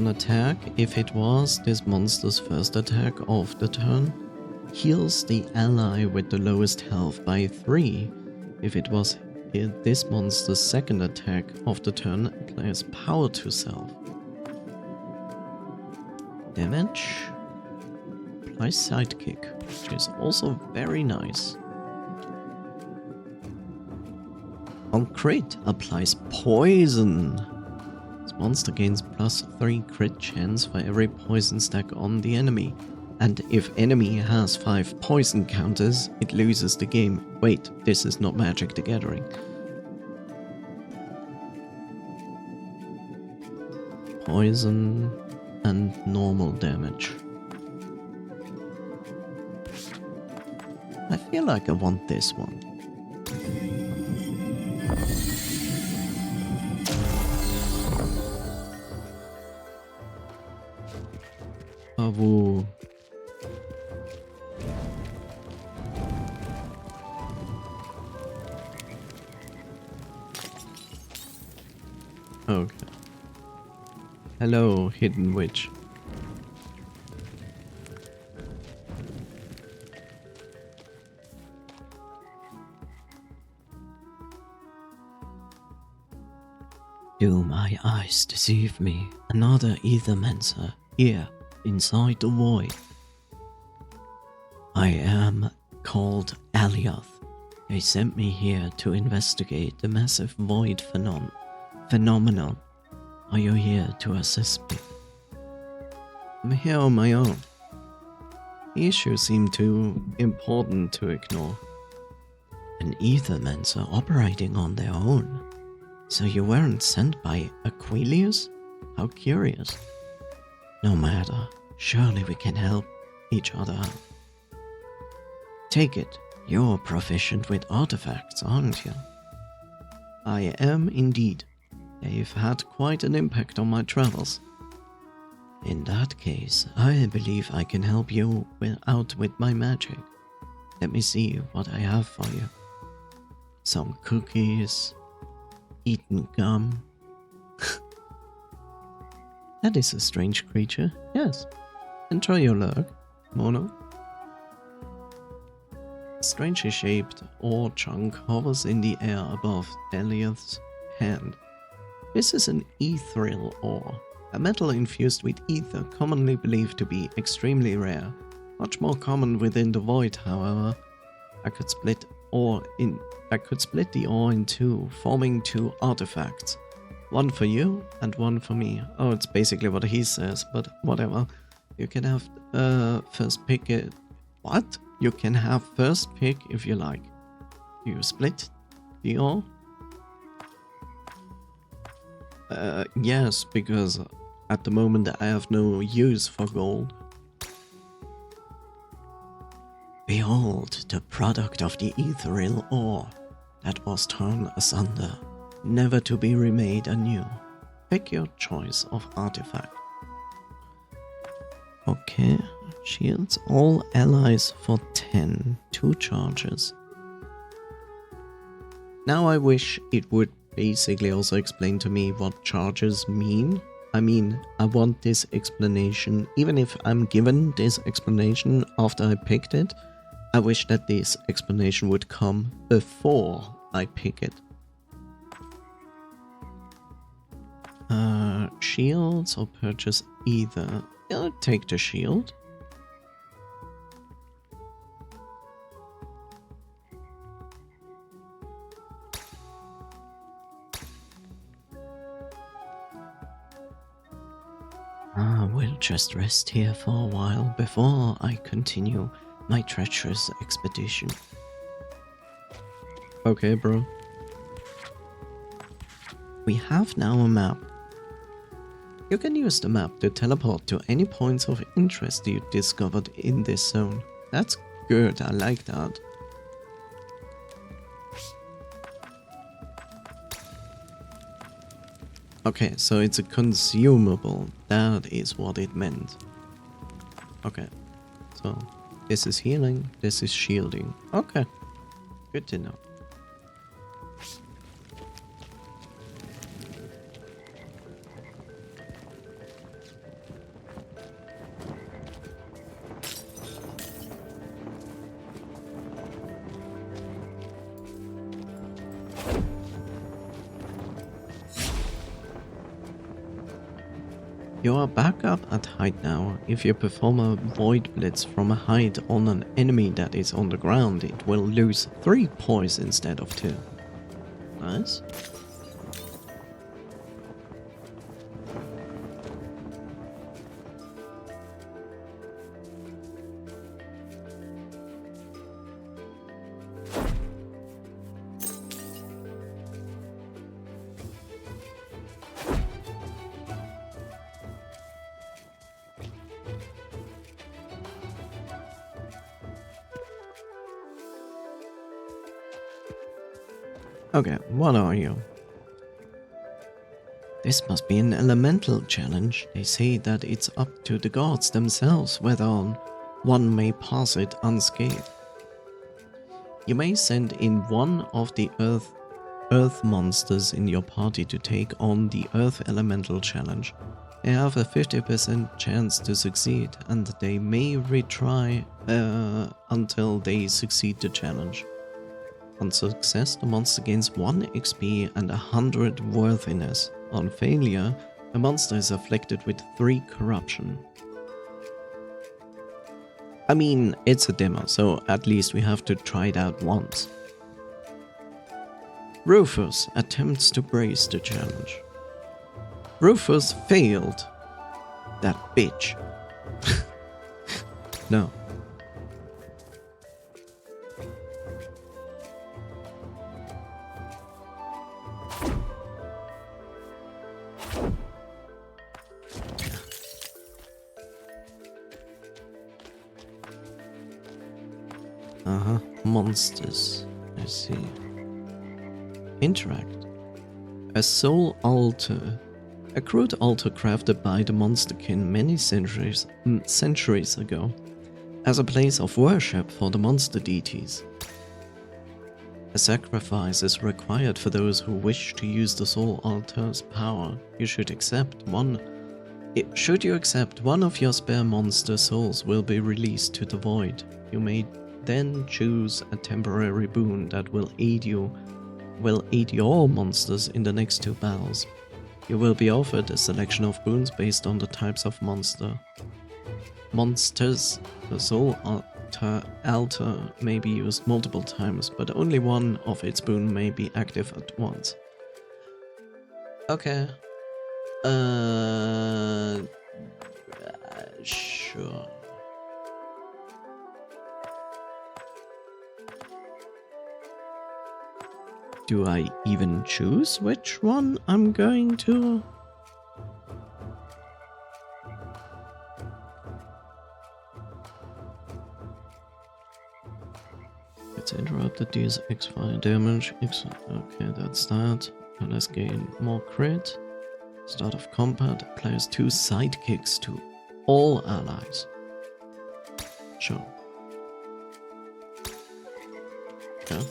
one attack, if it was this monster's first attack of the turn, heals the ally with the lowest health by 3. If it was this monster's second attack of the turn, applies power to self. Damage. Applies sidekick, which is also very nice. On crit, applies poison. This monster gains +3 crit chance for every poison stack on the enemy. And if enemy has 5 poison counters, it loses the game. Wait, this is not Magic the Gathering. Poison and normal damage. I feel like I want this one. Bravo. Okay. Hello, hidden witch. Do my eyes deceive me? Another Aethermancer here inside the void. I am called Alioth. They sent me here to investigate the massive void phenomenon. Are you here to assist me? I'm here on my own. The issue seemed too important to ignore. An Aethermancer operating on their own. So you weren't sent by Aquilius? How curious. No matter, surely we can help each other out. Take it, you're proficient with artifacts, aren't you? I am indeed. They've had quite an impact on my travels. In that case, I believe I can help you out with my magic. Let me see what I have for you. Some cookies, eaten gum. That is a strange creature, yes. Enjoy your lurk, Mono. A strangely shaped ore chunk hovers in the air above Alioth's hand. This is an ethereal ore, a metal infused with ether commonly believed to be extremely rare. Much more common within the void, however. I could split the ore in two, forming 2 artifacts. One for you and one for me. Oh, it's basically what he says, but whatever. You can have first pick it. What? You can have first pick if you like. You split the ore? Yes, because at the moment I have no use for gold. Behold, the product of the ethereal ore that was torn asunder, never to be remade anew. Pick your choice of artifact. Okay, shields all allies for 10, 2 charges. Now I wish it would basically also explain to me what charges mean. I mean, I want this explanation, even if I'm given this explanation after I picked it, I wish that this explanation would come before I pick it. Shields or purchase either. I'll take the shield. We'll just rest here for a while before I continue my treacherous expedition. Okay, bro. We have now a map. You can use the map to teleport to any points of interest you discovered in this zone. That's good, I like that. Okay, so it's a consumable. That is what it meant. Okay, so this is healing, this is shielding. Okay, good to know. You are back up at height now. If you perform a Void Blitz from a height on an enemy that is on the ground, it will lose 3 poise instead of 2. Nice. Okay, what are you? This must be an elemental challenge. They say that it's up to the gods themselves whether one may pass it unscathed. You may send in one of the earth monsters in your party to take on the Earth Elemental Challenge. They have a 50% chance to succeed, and they may retry until they succeed the challenge. On success, the monster gains 1 XP and 100 worthiness. On failure, the monster is afflicted with 3 corruption. I mean, it's a demo, so at least we have to try it out once. Rufus attempts to brace the challenge. Rufus failed. That bitch. No. Monsters. I see. Interact. A soul altar. A crude altar crafted by the monsterkin many centuries ago, as a place of worship for the monster deities. A sacrifice is required for those who wish to use the soul altar's power. Should you accept, one of your spare monster souls will be released to the void. You may then choose a temporary boon that will aid your monsters in the next 2 battles. You will be offered a selection of boons based on the types of monsters. The soul altar may be used multiple times, but only one of its boon may be active at once. Okay. Sure. Do I even choose which one I'm going to? It's interrupted, deals X fire damage. Okay, that's that. And let's gain more crit. Start of combat applies 2 sidekicks to all allies. Sure. Yeah.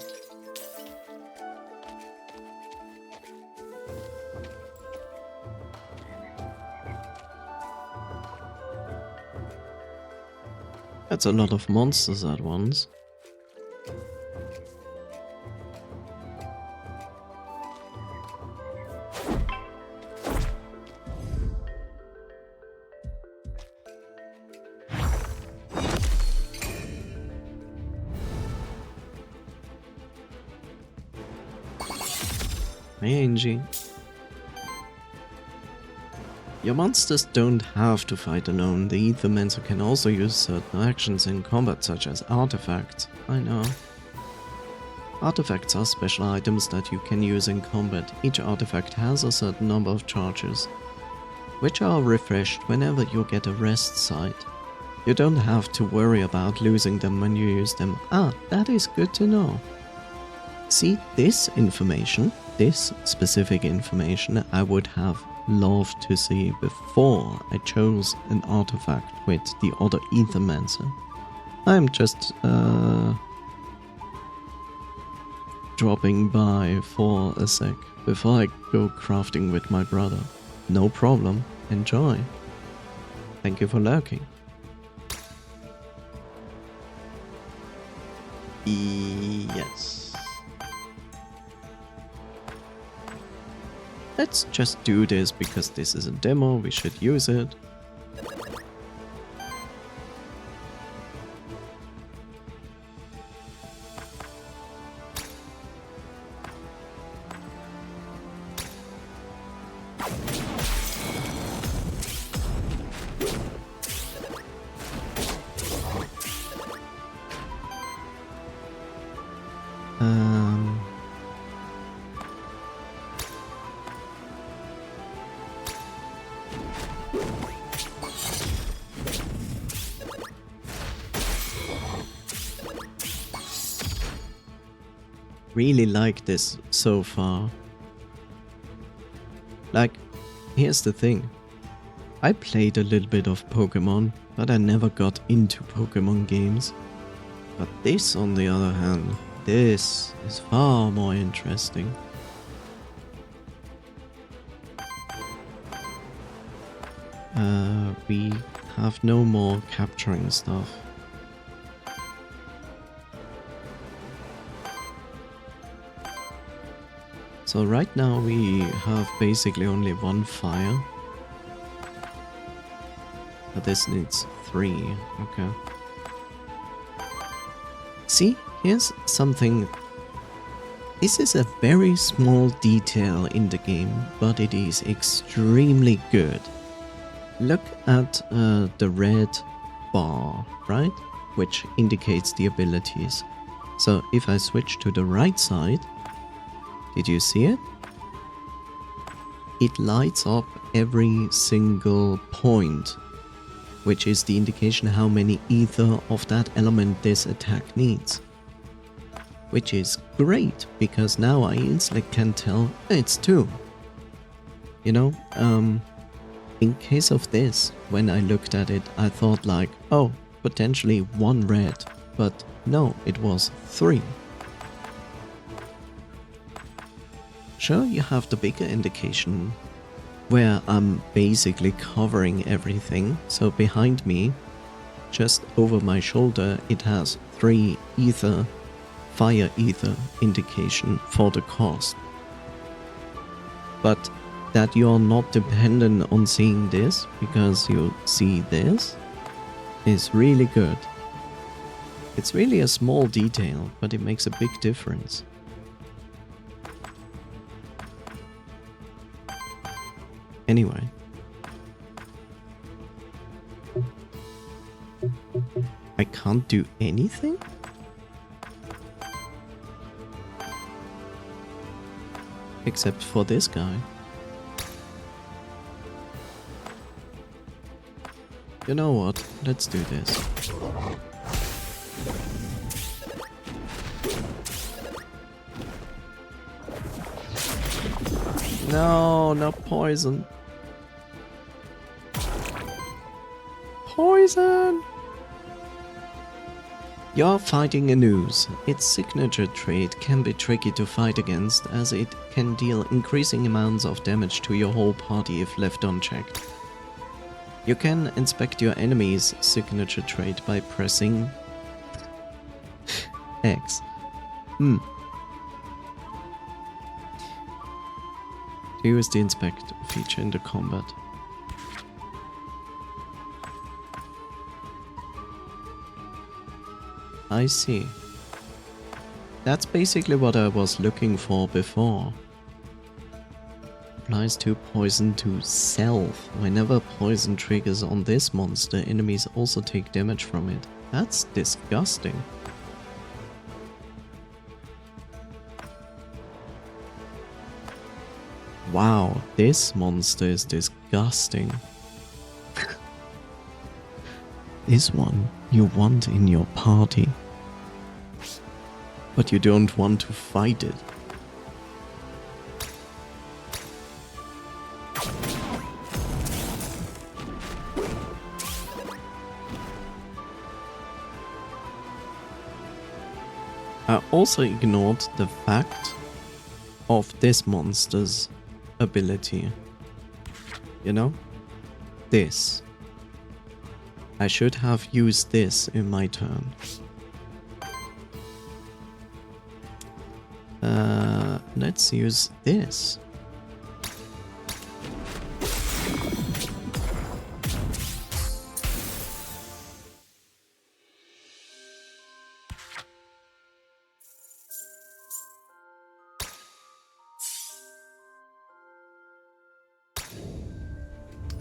That's a lot of monsters at once. Hey, Angie. Your monsters don't have to fight alone. The Aethermancer can also use certain actions in combat, such as artifacts. I know. Artifacts are special items that you can use in combat. Each artifact has a certain number of charges, which are refreshed whenever you get a rest site. You don't have to worry about losing them when you use them. Ah, that is good to know. See, this specific information, I would have loved to see before I chose an artifact with the other Aethermancer. I'm just dropping by for a sec before I go crafting with my brother. No problem, enjoy. Thank you for lurking. Yes. let's just do this because this is a demo, we should use it. Really like this so far. Like, here's the thing. I played a little bit of Pokémon, but I never got into Pokémon games. But this, on the other hand, this is far more interesting. We have no more capturing stuff. So right now we have basically only one fire. But this needs 3, okay. See, here's something. This is a very small detail in the game, but it is extremely good. Look at the red bar, right? Which indicates the abilities. So if I switch to the right side, did you see it? It lights up every single point, which is the indication how many ether of that element this attack needs. Which is great, because now I instantly can tell it's 2. You know, in case of this, when I looked at it, I thought like, oh, potentially 1 red, but no, it was 3. Sure, you have the bigger indication where I'm basically covering everything. So behind me, just over my shoulder, it has 3 ether, fire ether indication for the cost. But that you're not dependent on seeing this because you see this is really good. It's really a small detail, but it makes a big difference. Anyway. I can't do anything? Except for this guy. You know what? Let's do this. No, not poison. Poison! You're fighting a noose. Its signature trait can be tricky to fight against, as it can deal increasing amounts of damage to your whole party if left unchecked. You can inspect your enemy's signature trait by pressing X. To use the inspect feature in the combat. I see. That's basically what I was looking for before. Applies to poison to self. Whenever poison triggers on this monster, enemies also take damage from it. That's disgusting. Wow, this monster is disgusting. This one you want in your party. But you don't want to fight it. I also ignored the fact of this monster's ability. You know? This. I should have used this in my turn. Let's use this.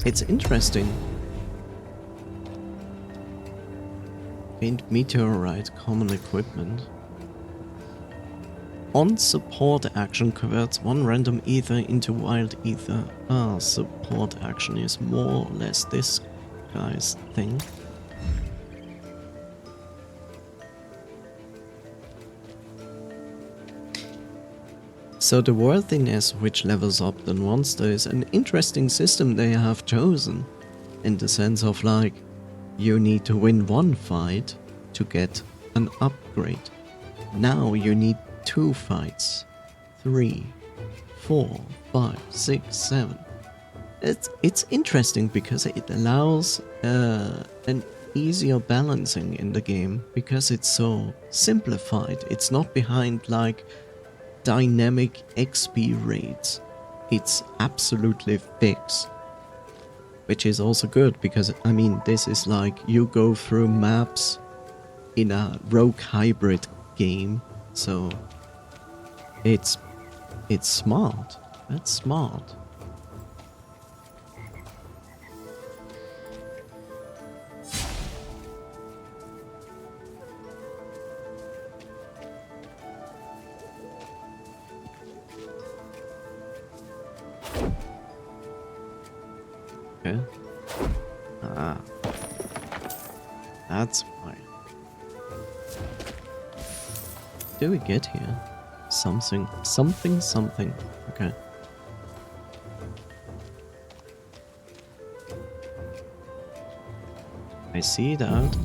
It's interesting. Gained meteorite, common equipment. On support action converts one random ether into wild ether. Ah, support action is more or less this guy's thing. So the worthiness which levels up the monster is an interesting system they have chosen. In the sense of like, you need to win one fight to get an upgrade. Now you need 2 fights. 3, 4, 5, 6, 7. It's interesting because it allows an easier balancing in the game because it's so simplified. It's not behind like dynamic XP rates. It's absolutely fixed. Which is also good because, I mean, this is like you go through maps in a rogue hybrid game, so it's smart. That's smart. Okay. Ah. That's why. Do we get here? Something. Okay. I see that.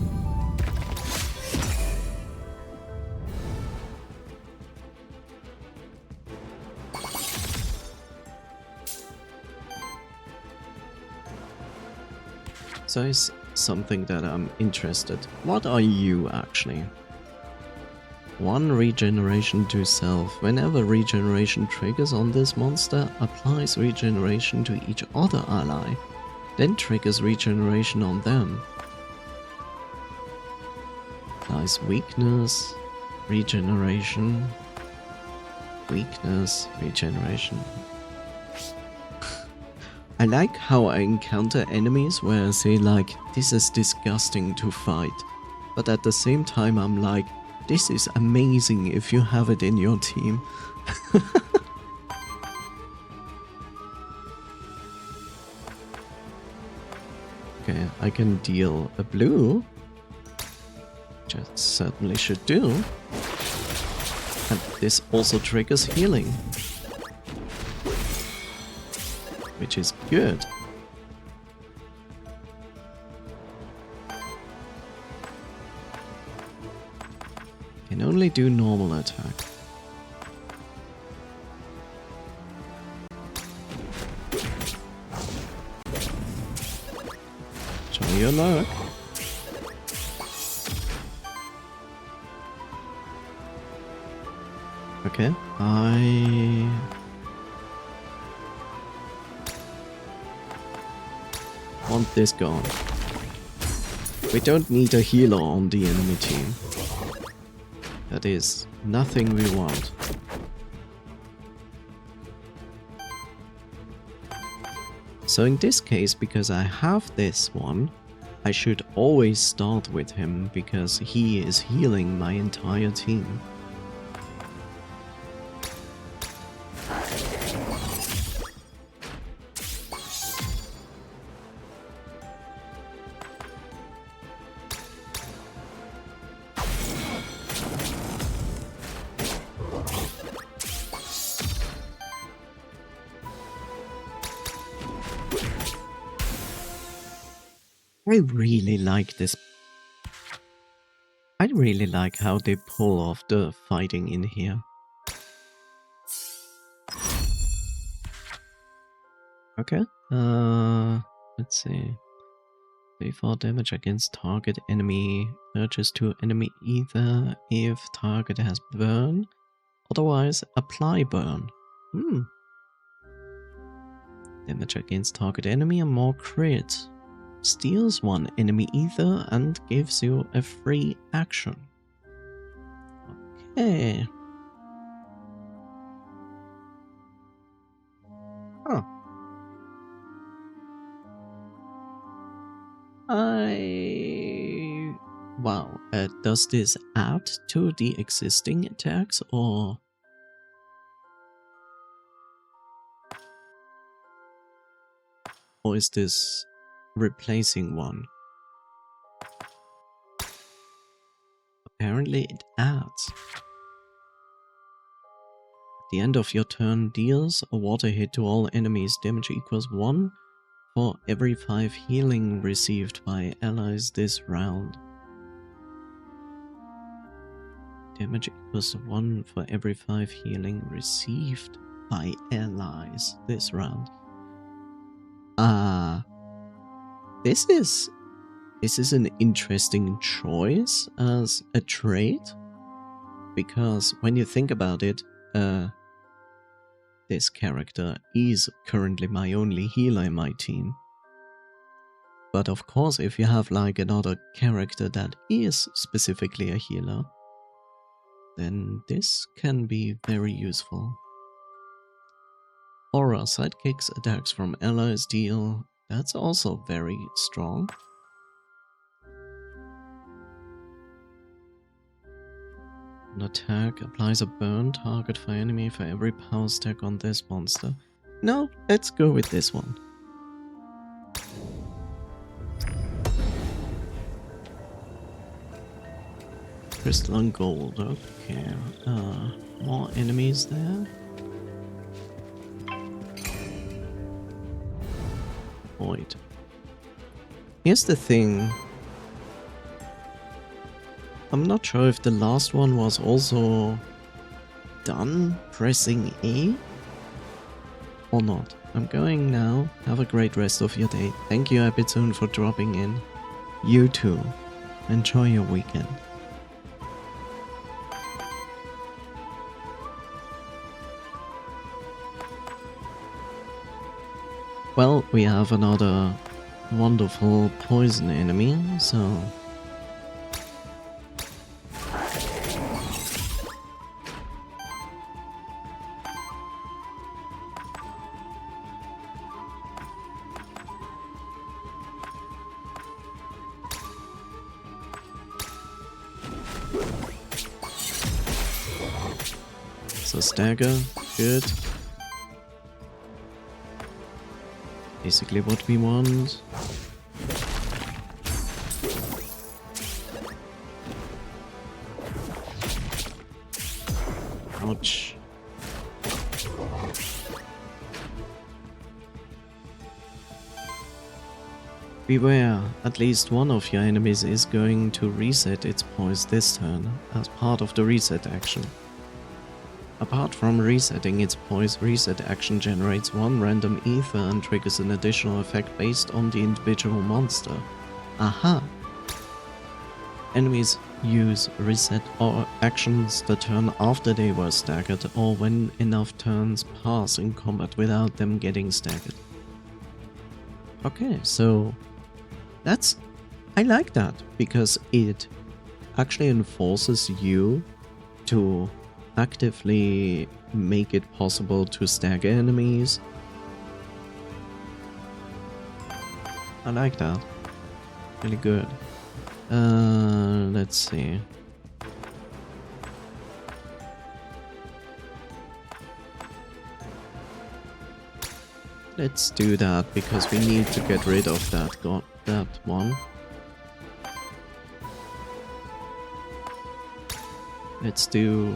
So it's something that I'm interested. What are you actually? 1 regeneration to self. Whenever regeneration triggers on this monster, applies regeneration to each other ally, then triggers regeneration on them. Applies weakness, regeneration, weakness, regeneration. I like how I encounter enemies where I say like, this is disgusting to fight, but at the same time I'm like, this is amazing if you have it in your team. Okay, I can deal a blue, which I certainly should do. And this also triggers healing, which is good. Can only do normal attack. Try your luck. Okay, I want this gone. We don't need a healer on the enemy team. That is nothing we want. So in this case, because I have this one, I should always start with him because he is healing my entire team. I really like this. I really like how they pull off the fighting in here. Okay. Let's see. Default damage against target enemy. Purchase to enemy ether if target has burn. Otherwise, apply burn. Damage against target enemy and more crit. Steals 1 enemy ether and gives you a free action. Okay. Huh. Wow, does this add to the existing attacks, or is this replacing one? Apparently it adds. At the end of your turn, deals a water hit to all enemies. Damage equals 1 for every 5 healing received by allies this round. Damage equals 1 for every 5 healing received by allies this round. This is an interesting choice as a trait, because when you think about it, this character is currently my only healer in my team. But of course, if you have like another character that is specifically a healer, then this can be very useful. Aura sidekicks attacks from allies deal. That's also very strong. An attack applies a burn target for enemy for every power stack on this monster. No, let's go with this one. Crystal and gold, okay. More enemies there. Void. Here's the thing. I'm not sure if the last one was also done pressing A or not. I'm going now. Have a great rest of your day. Thank you, Abitsun, for dropping in. You too. Enjoy your weekend. Well, we have another wonderful poison enemy, so... So stagger, good. Basically what we want. Ouch. Beware, at least one of your enemies is going to reset its poise this turn as part of the reset action. Apart from resetting its poise, reset action generates one random ether and triggers an additional effect based on the individual monster. Aha! Enemies use reset or actions the turn after they were staggered, or when enough turns pass in combat without them getting staggered. Okay, so I like that, because it actually enforces you to actively make it possible to stagger enemies. I like that. Really good. Let's see. Let's do that, because we need to get rid of that one. Let's do...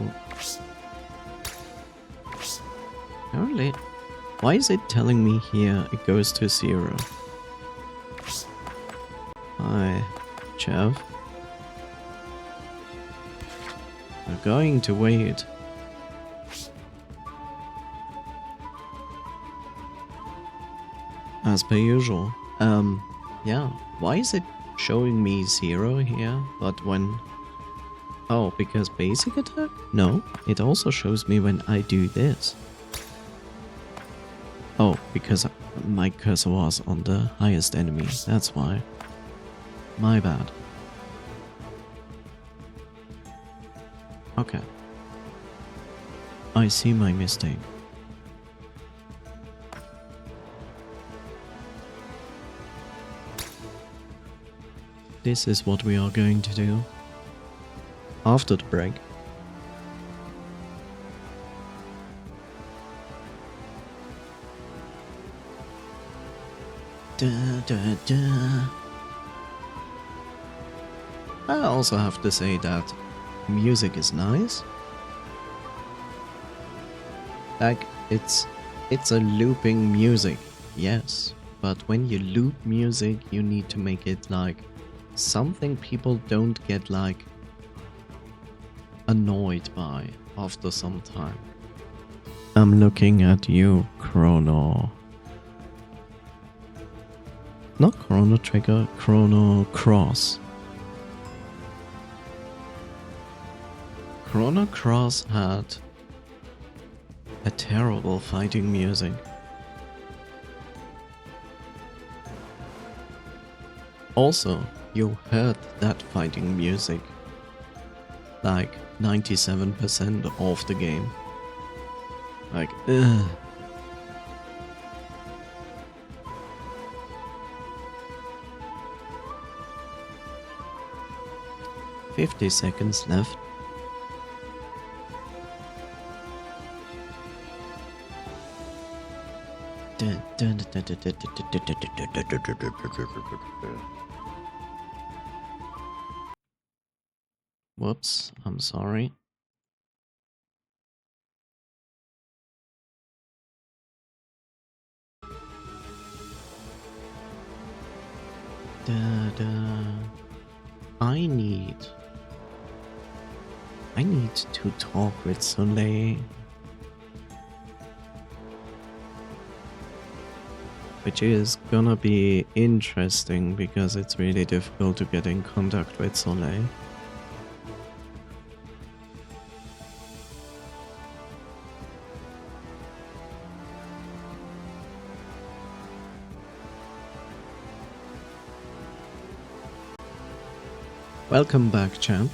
Apparently, why is it telling me here it goes to 0? Hi, Chev. We're going to wait. As per usual. Yeah, why is it showing me 0 here, but when... Oh, because basic attack? No, it also shows me when I do this. Oh, because my cursor was on the highest enemy, that's why. My bad. Okay. I see my mistake. this is what we are going to do after the break. Da, da, da. I also have to say that music is nice. Like, it's a looping music, yes. But when you loop music, you need to make it like something people don't get like annoyed by after some time. I'm looking at you, Chrono. Not Chrono Trigger, Chrono Cross. Chrono Cross had a terrible fighting music. Also, you heard that fighting music like 97% of the game. Like, ugh. "50 seconds left." Whoops, I'm sorry. I need to talk with Soleil. Which is gonna be interesting because it's really difficult to get in contact with Soleil. Welcome back, champ.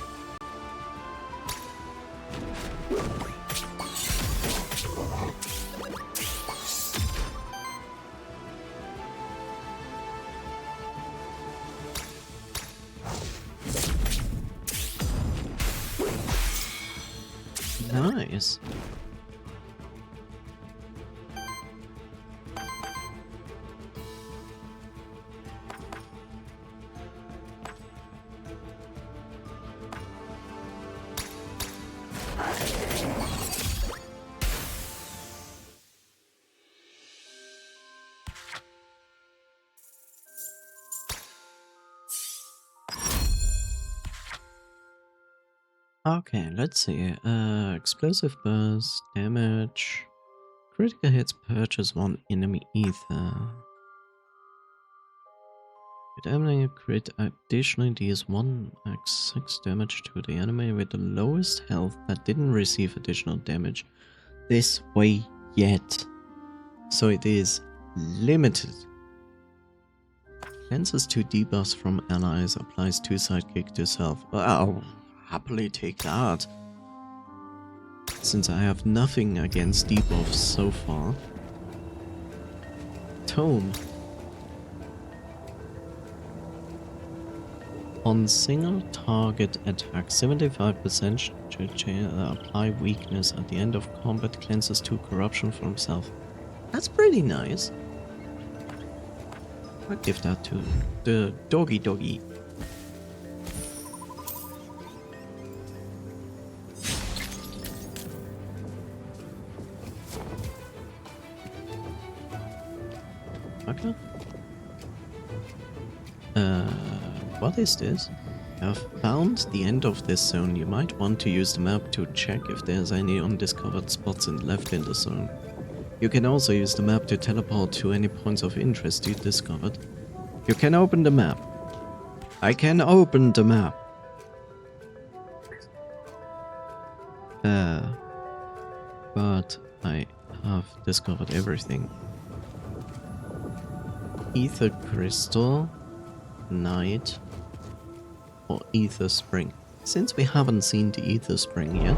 Nice. Okay, let's see. Explosive burst, damage, critical hits, purchase one enemy ether. With crit additionally deals 1x6 damage to the enemy with the lowest health that didn't receive additional damage this way yet. So it is limited. Cleanses 2 debuffs from allies, applies 2 sidekick to self. I'll happily take that, since I have nothing against debuffs so far. Tome. On single target attack, 75% apply weakness at the end of combat, cleanses 2 corruption from self. That's pretty nice. I'll give that to the doggy. Okay. What is this? You have found the end of this zone. You might want to use the map to check if there's any undiscovered spots left in the zone. You can also use the map to teleport to any points of interest you discovered. You can open the map. I can open the map. But I have discovered everything. Ether Crystal, Night, or Ether Spring. Since we haven't seen the Ether Spring yet,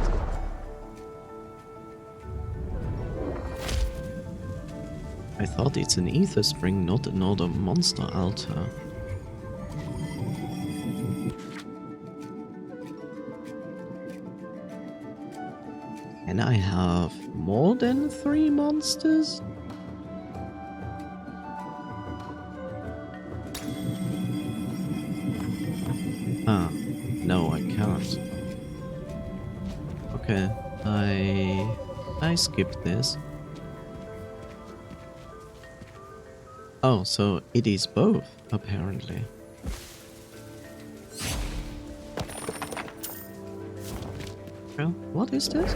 I thought it's an Ether Spring, not another monster altar. And I have more than 3 monsters? Ah, no, I can't. Okay, I skipped this. Oh, so it is both, apparently. Well, what is this?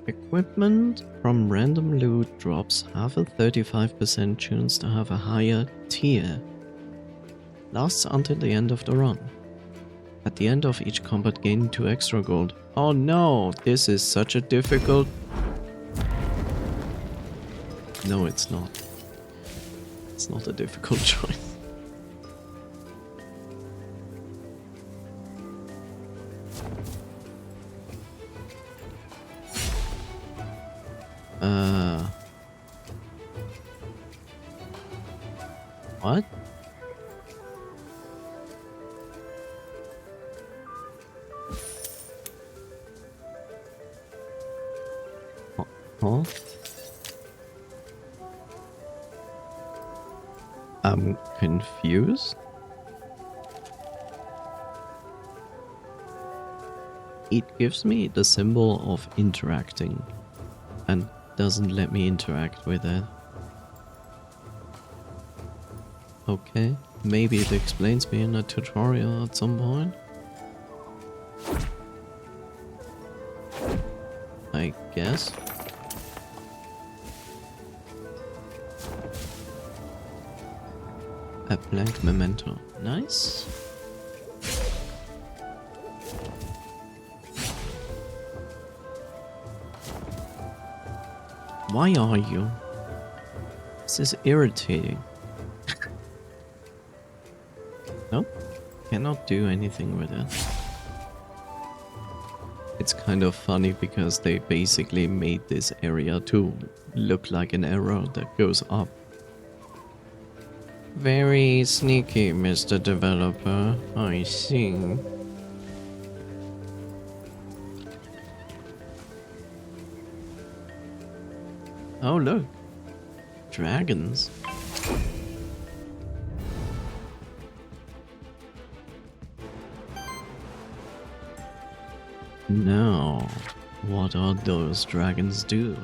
Equipment from random loot drops have a 35% chance to have a higher tier. Lasts until the end of the run. At the end of each combat, gain 2 extra gold. Oh no, this is such a difficult... No, it's not. It's not a difficult choice. What? Huh? I'm confused. It gives me the symbol of interacting and doesn't let me interact with it. Okay, maybe it explains me in a tutorial at some point. I guess. A blank memento. Nice. Why are you? This is irritating. Nope. Cannot do anything with it. It's kind of funny because they basically made this area to look like an arrow that goes up. Very sneaky, Mr. Developer. I see. Oh look. Dragons. Now, what are those dragons do?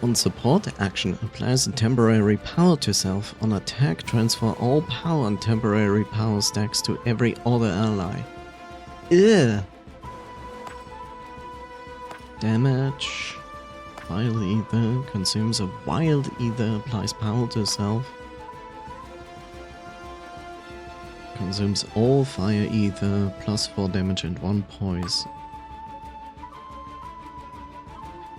On support action, applies a temporary power to self. On attack, transfer all power and temporary power stacks to every other ally. Ugh. Damage. Wild Ether consumes a Wild Ether, applies power to self. Consumes all Fire Ether, plus 4 damage and 1 poison.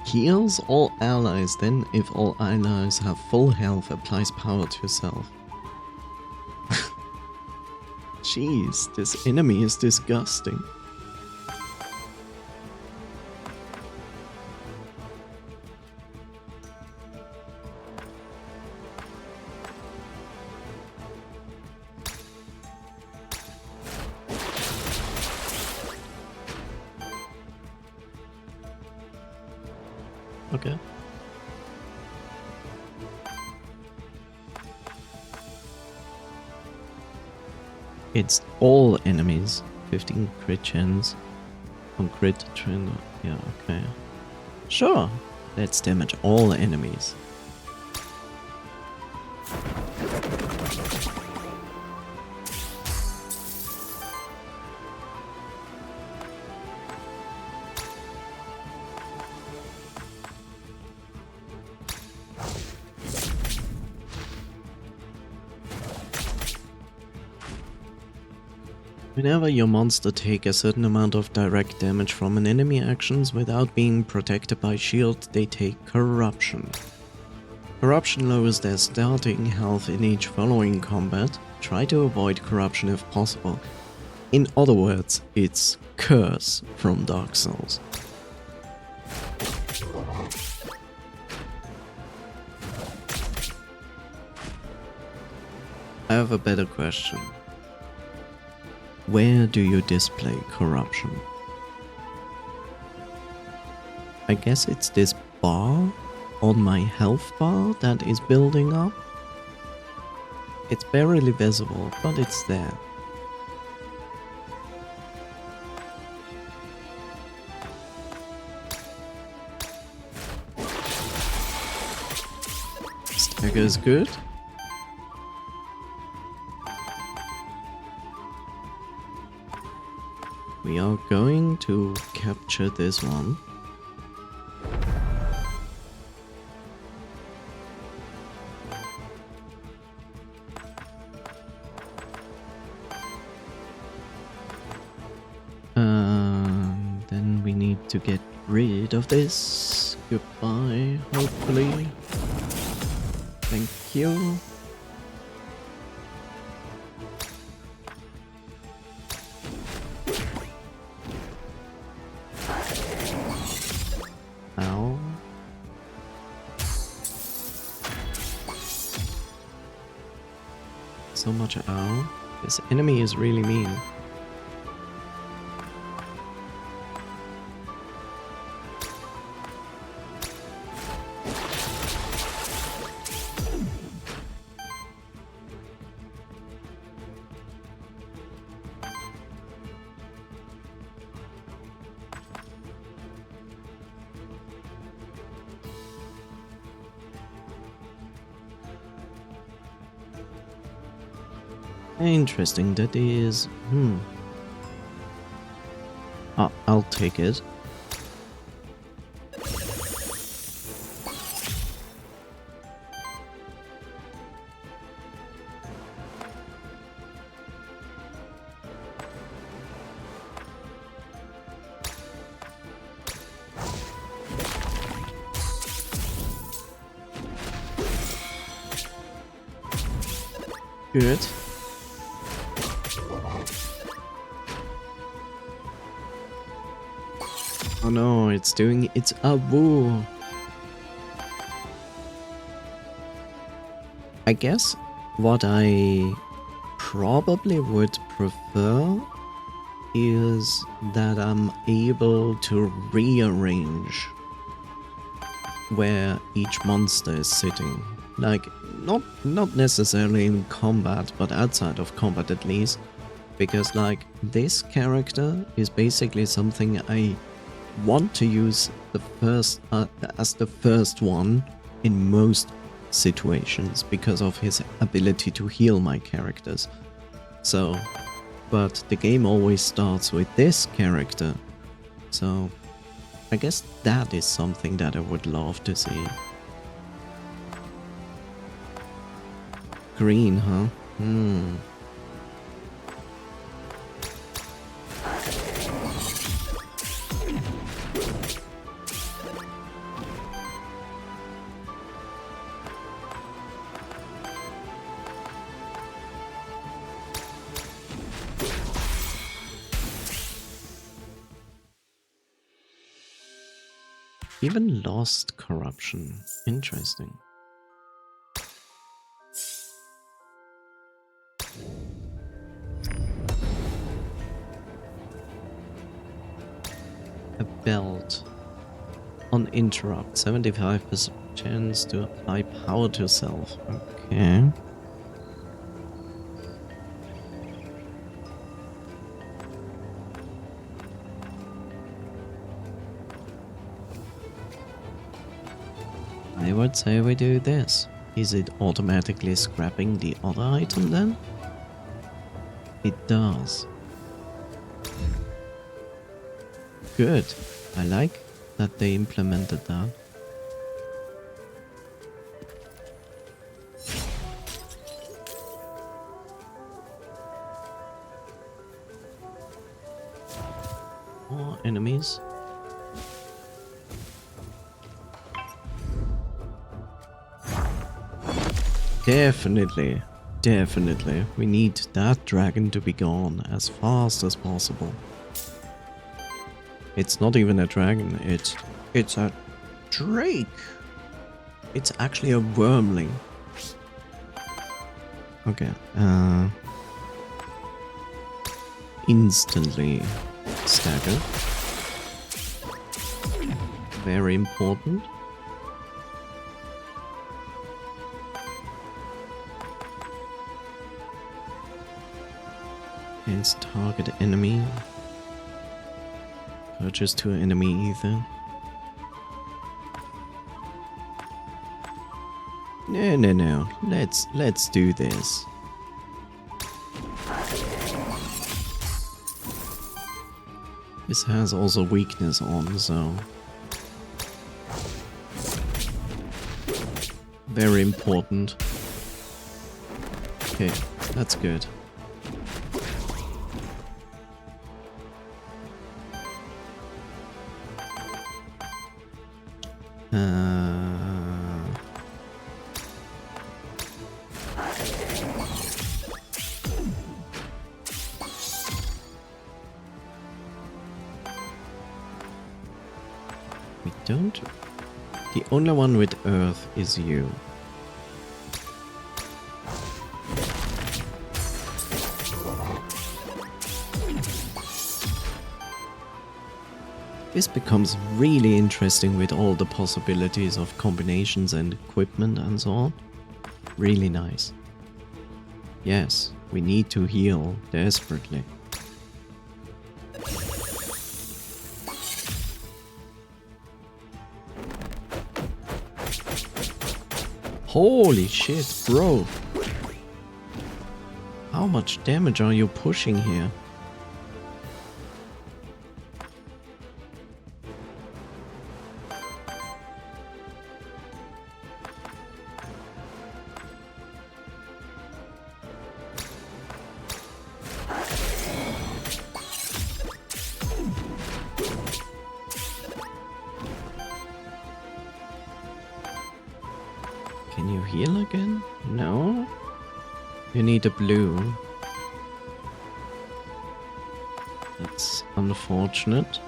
Heals all allies, then if all allies have full health, applies power to self. Jeez, this enemy is disgusting. Okay. It's all enemies. 15 crit chance. On crit trend. Yeah, okay. Sure. Let's damage all enemies. Whenever your monster take a certain amount of direct damage from an enemy actions without being protected by shield, they take Corruption. Corruption lowers their starting health in each following combat. Try to avoid Corruption if possible. In other words, it's Curse from Dark Souls. I have a better question. Where do you display corruption? I guess it's this bar on my health bar that is building up. It's barely visible, but it's there. Stagger is good. We are going to capture this one. Then we need to get rid of this. Goodbye, hopefully. Thank you. Ow. So much ow. This enemy is really mean. Interesting, that is... I'll take it. Good. Oh no, it's doing it's a woo. I guess what I probably would prefer is that I'm able to rearrange where each monster is sitting. Like, not necessarily in combat, but outside of combat at least. Because like, this character is basically something I want to use as the first one in most situations because of his ability to heal my characters. So, but the game always starts with this character. So, I guess that is something that I would love to see. Green, huh? Even lost corruption. Interesting. A belt. On interrupt. 75% chance to apply power to self. Okay. I would say we do this. Is it automatically scrapping the other item then? It does. Good. I like that they implemented that. More enemies. Definitely, definitely. We need that dragon to be gone as fast as possible. It's not even a dragon, it's a drake. It's actually a wormling. Okay, instantly staggered. Very important. Against target enemy. Purchase 2 enemy ether. No. Let's do this. This has also weakness on, so very important. Okay, that's good. We don't. The only one with Earth is you. This becomes really interesting with all the possibilities of combinations and equipment and so on. Really nice. Yes, we need to heal desperately. Holy shit, bro! How much damage are you pushing here? Can you heal again? No? You need a blue. That's unfortunate.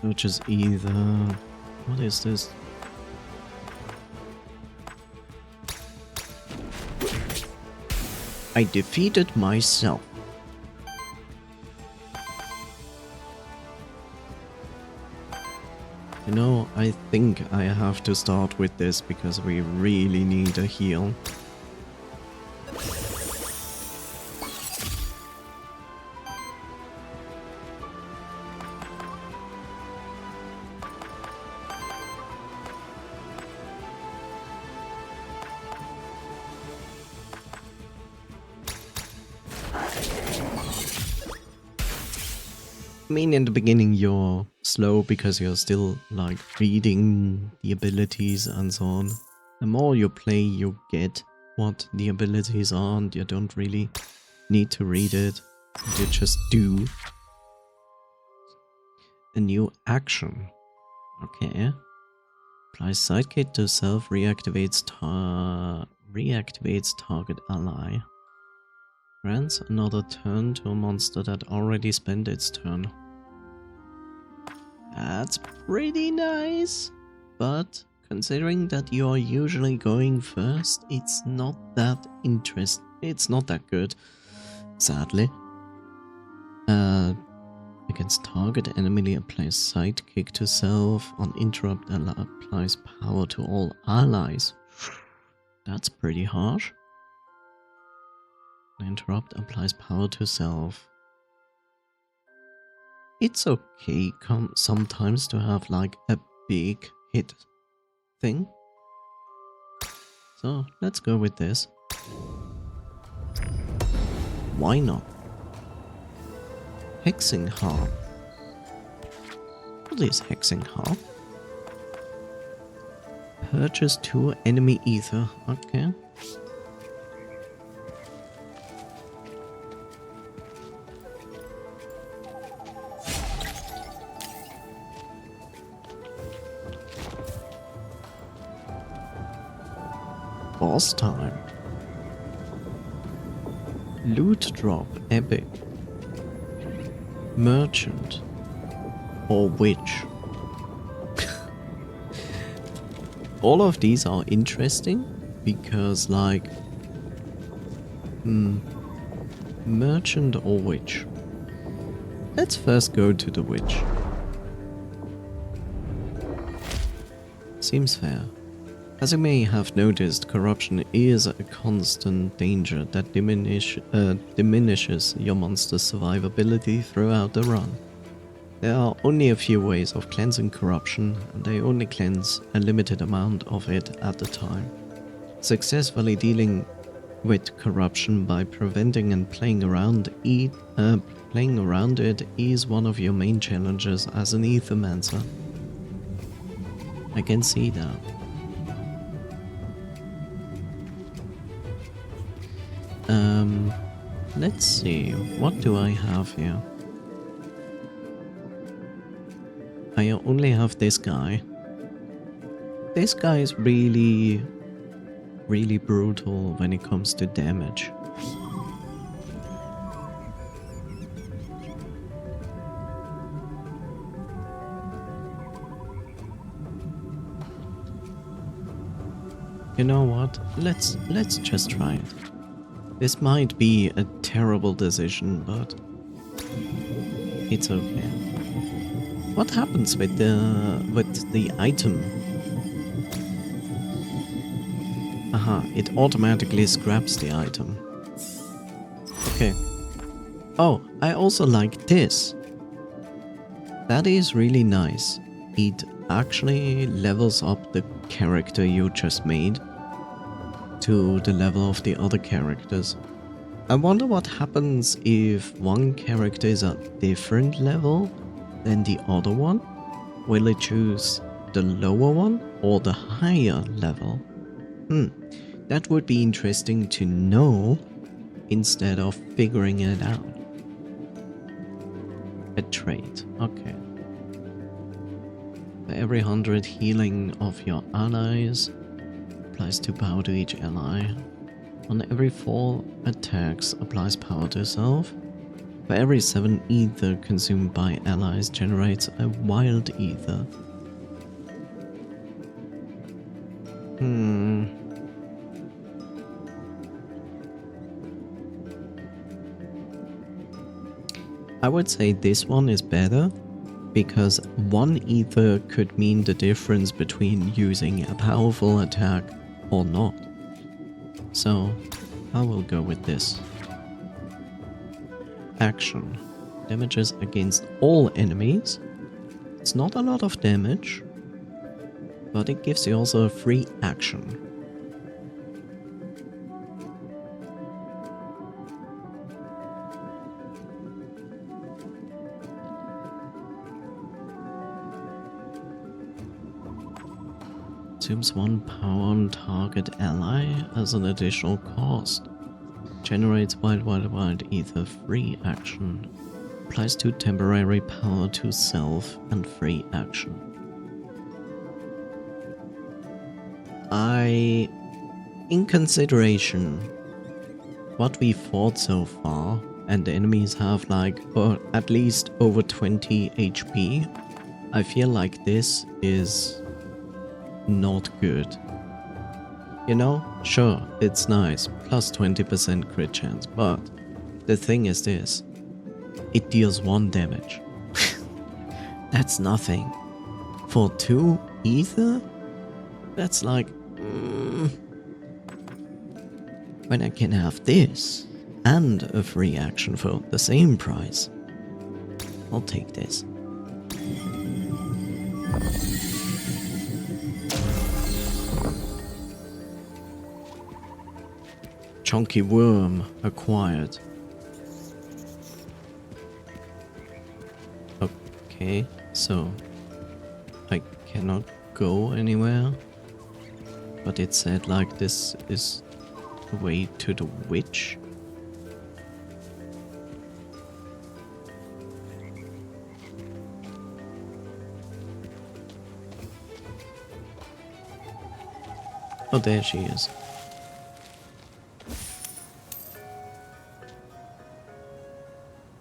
Which is either... What is this? I defeated myself. You know, I think I have to start with this because we really need a heal. I mean, in the beginning you're slow because you're still like reading the abilities and so on. The more you play, you get what the abilities are and you don't really need to read it. You just do. A new action. Okay. Apply sidekick to self, reactivates target ally. Grants another turn to a monster that already spent its turn. That's pretty nice, but considering that you are usually going first, it's not that it's not that good, sadly. Against target enemy applies sidekick to self, on interrupt applies power to all allies. That's pretty harsh. Interrupt applies power to self. It's okay sometimes to have like a big hit thing. So let's go with this. Why not? Hexing Harp. What is Hexing Harp? Purchase 2 enemy ether. Okay. boss time. Loot drop, epic. Merchant. Or witch. All of these are interesting because, like, merchant or witch. Let's first go to the witch. Seems fair. As you may have noticed, corruption is a constant danger that diminishes your monster's survivability throughout the run. There are only a few ways of cleansing corruption, and they only cleanse a limited amount of it at a time. Successfully dealing with corruption by preventing and playing around it is one of your main challenges as an Aethermancer. I can see that. Let's see, what do I have here? I only have this guy. This guy is really brutal when it comes to damage. You know what? Let's just try it. This might be a terrible decision, but it's okay. What happens with the item? Aha, it automatically scraps the item. Okay. Oh, I also like this. That is really nice. It actually levels up the character you just made to the level of the other characters. I wonder what happens if one character is at different level than the other one. Will it choose the lower one or the higher level? That would be interesting to know instead of figuring it out. A trait, okay. For every 100 healing of your allies, applies 2 power to each ally. On every 4 attacks, applies power to self. For every 7 ether consumed by allies, generates a wild ether. I would say this one is better, because 1 ether could mean the difference between using a powerful attack or not. So, I will go with this. Action. Damages against all enemies. It's not a lot of damage, but it gives you also a free action. Consumes 1 power on target ally as an additional cost. Generates wild ether free action. Applies 2 temporary power to self and free action. In consideration what we fought so far, and the enemies have like at least over 20 HP, I feel like this is not good. You know, sure, it's nice, plus 20% crit chance, but the thing is this, it deals 1 damage. That's nothing. For 2 ether? That's like... when I can have this, and a free action for the same price. I'll take this. Chunky worm acquired. Okay, so I cannot go anywhere, but it said like this is the way to the witch. Oh, there she is.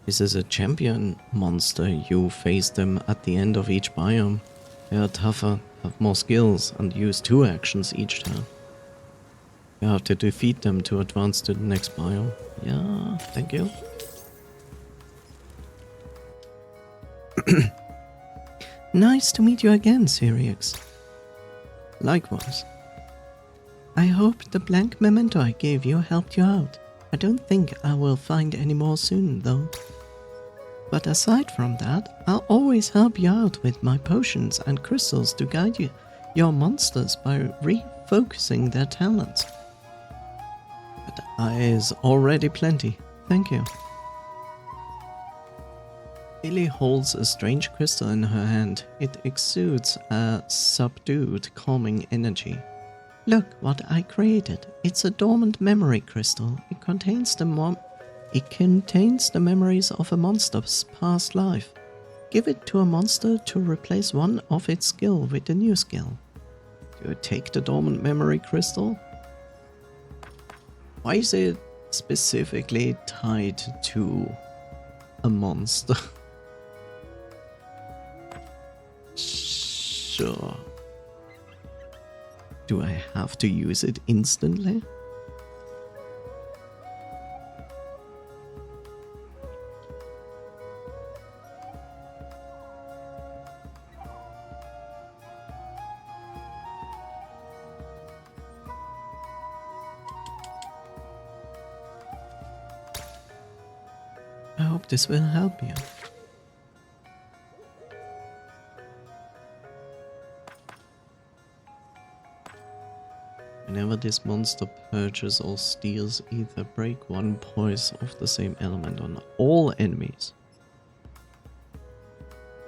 This is a champion monster. You face them at the end of each biome. They are tougher, have more skills, and use 2 actions each turn. You have to defeat them to advance to the next biome. Yeah, thank you. Nice to meet you again, Sirius. Likewise. I hope the blank memento I gave you helped you out. I don't think I will find any more soon, though. But aside from that, I'll always help you out with my potions and crystals to guide your monsters by refocusing their talents. But is already plenty. Thank you. Lily holds a strange crystal in her hand. It exudes a subdued, calming energy. Look what I created. It's a dormant memory crystal. It contains the memories of a monster's past life. Give it to a monster to replace one of its skill with a new skill. Do you take the dormant memory crystal? Why is it specifically tied to a monster? Sure. Do I have to use it instantly? I hope this will help you. Whenever this monster purges or steals ether, break 1 poise of the same element on all enemies.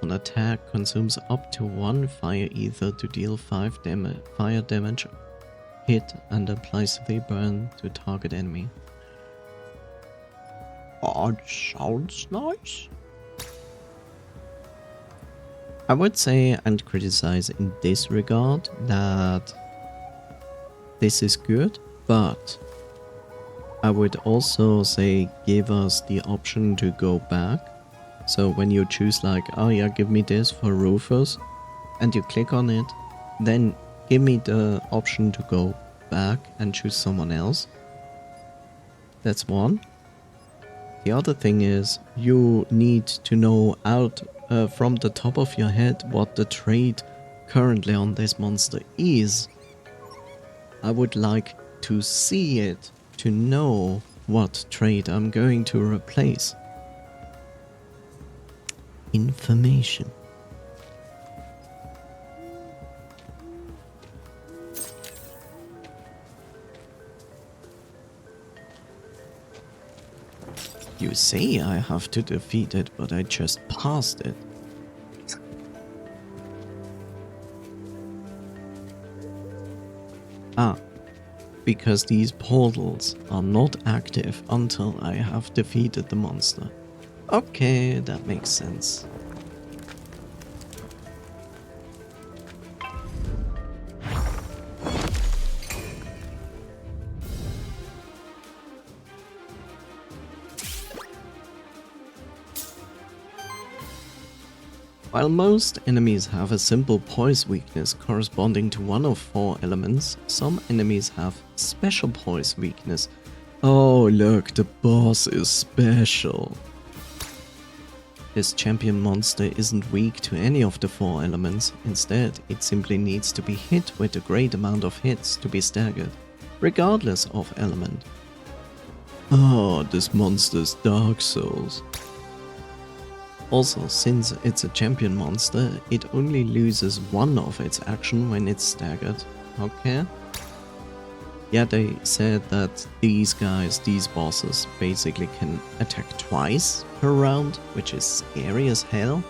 An attack consumes up to 1 fire ether to deal 5 fire damage, hit, and applies 3 burn to target enemy. Oh, it sounds nice. I would say and criticize in this regard that this is good, but I would also say give us the option to go back. So when you choose like, oh yeah, give me this for Rufus, and you click on it, then give me the option to go back and choose someone else. That's one. The other thing is you need to know out from the top of your head what the trait currently on this monster is. I would like to see it to know what trait I'm going to replace. Information. You say I have to defeat it, but I just passed it. Because these portals are not active until I have defeated the monster. Okay, that makes sense. While most enemies have a simple poise weakness corresponding to one of 4 elements, some enemies have special poise weakness. Oh look, the boss is special. This champion monster isn't weak to any of the 4 elements, instead it simply needs to be hit with a great amount of hits to be staggered, regardless of element. Oh, this monster's Dark Souls. Also, since it's a champion monster, it only loses 1 of its action when it's staggered. Okay. Yeah, they said that these bosses, basically can attack twice per round, which is scary as hell.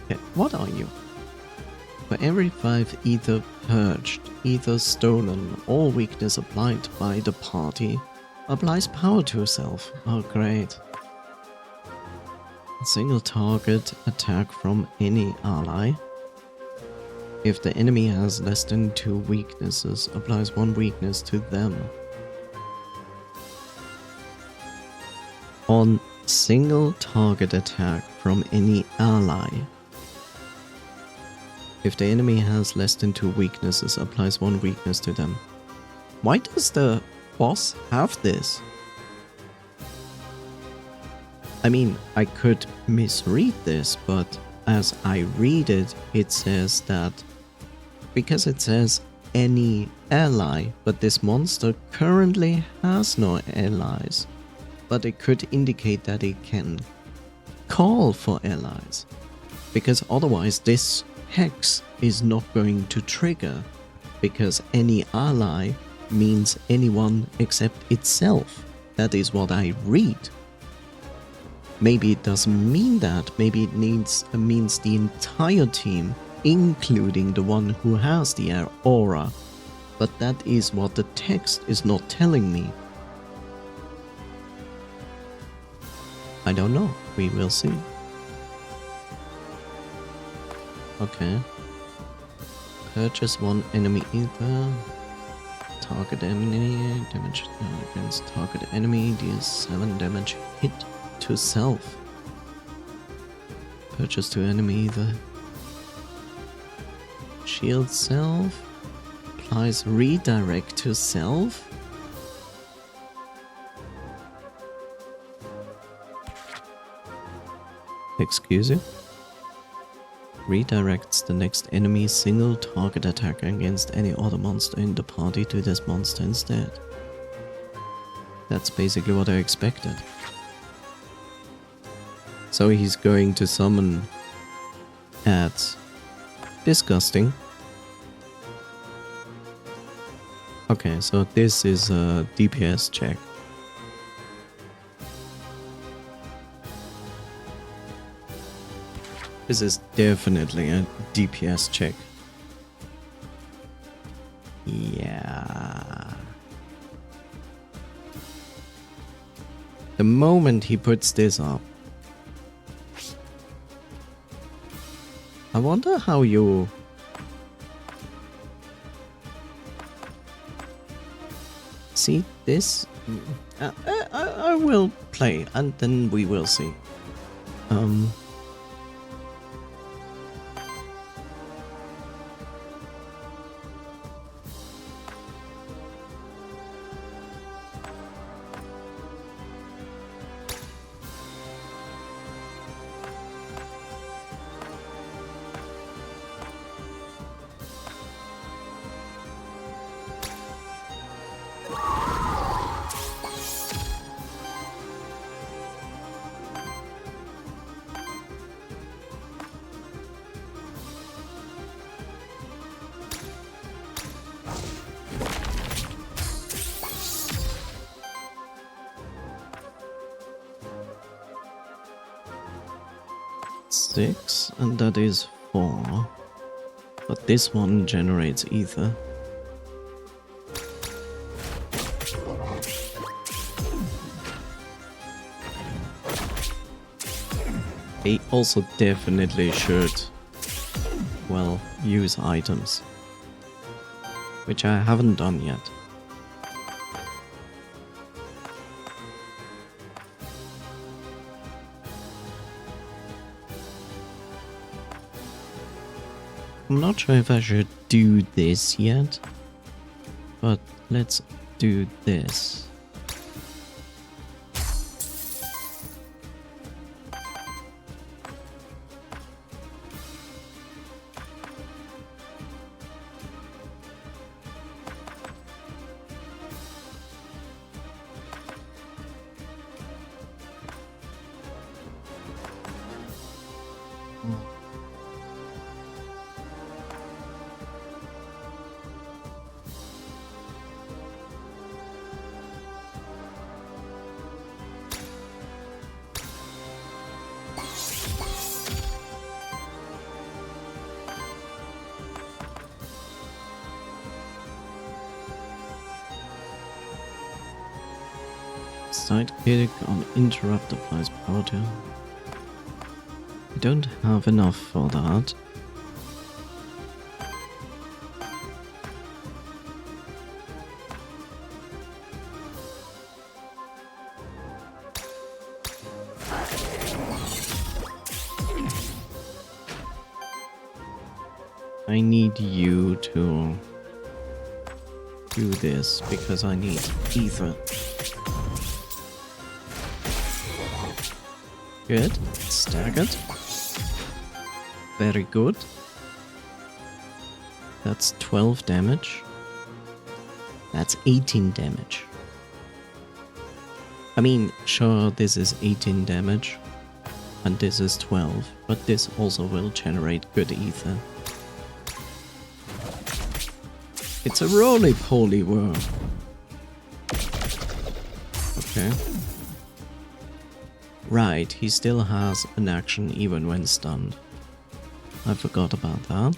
Okay, what are you? For every 5 ether purged, ether stolen, or weakness applied by the party, applies power to yourself. Oh great. Single target attack from any ally. If the enemy has less than 2 weaknesses, applies 1 weakness to them. On single target attack from any ally. If the enemy has less than 2 weaknesses, applies 1 weakness to them. Why does the boss have this? I mean, I could misread this, but as I read it, it says that because it says any ally, but this monster currently has no allies, but it could indicate that it can call for allies, because otherwise this hex is not going to trigger, because any ally means anyone except itself. That is what I read. Maybe it doesn't mean that, maybe it means the entire team, including the one who has the aura, but that is what the text is not telling me. I don't know, we will see. Okay. Purchase 1 enemy ether. Target enemy, damage against target enemy, deals 7 damage hit to self. Purchase 2 enemy ether. Shield self. Applies redirect to self. Excuse you? Redirects the next enemy's single target attack against any other monster in the party to this monster instead. That's basically what I expected. So he's going to summon at disgusting. Okay, so this is a DPS check. This is definitely a DPS check. Yeah. The moment he puts this up, I wonder how you... See this? I will play and then we will see. Six, and that is 4. But this one generates ether. They also definitely should, well, use items. Which I haven't done yet. I'm not sure if I should do this yet, but let's do this. Sidekick on interrupt applies power to. I don't have enough for that. I need you to do this because I need ether. Good. Staggered. Very good. That's 12 damage. That's 18 damage. I mean, sure, this is 18 damage. And this is 12. But this also will generate good ether. It's a roly-poly worm. Okay. Right, he still has an action even when stunned. I forgot about that.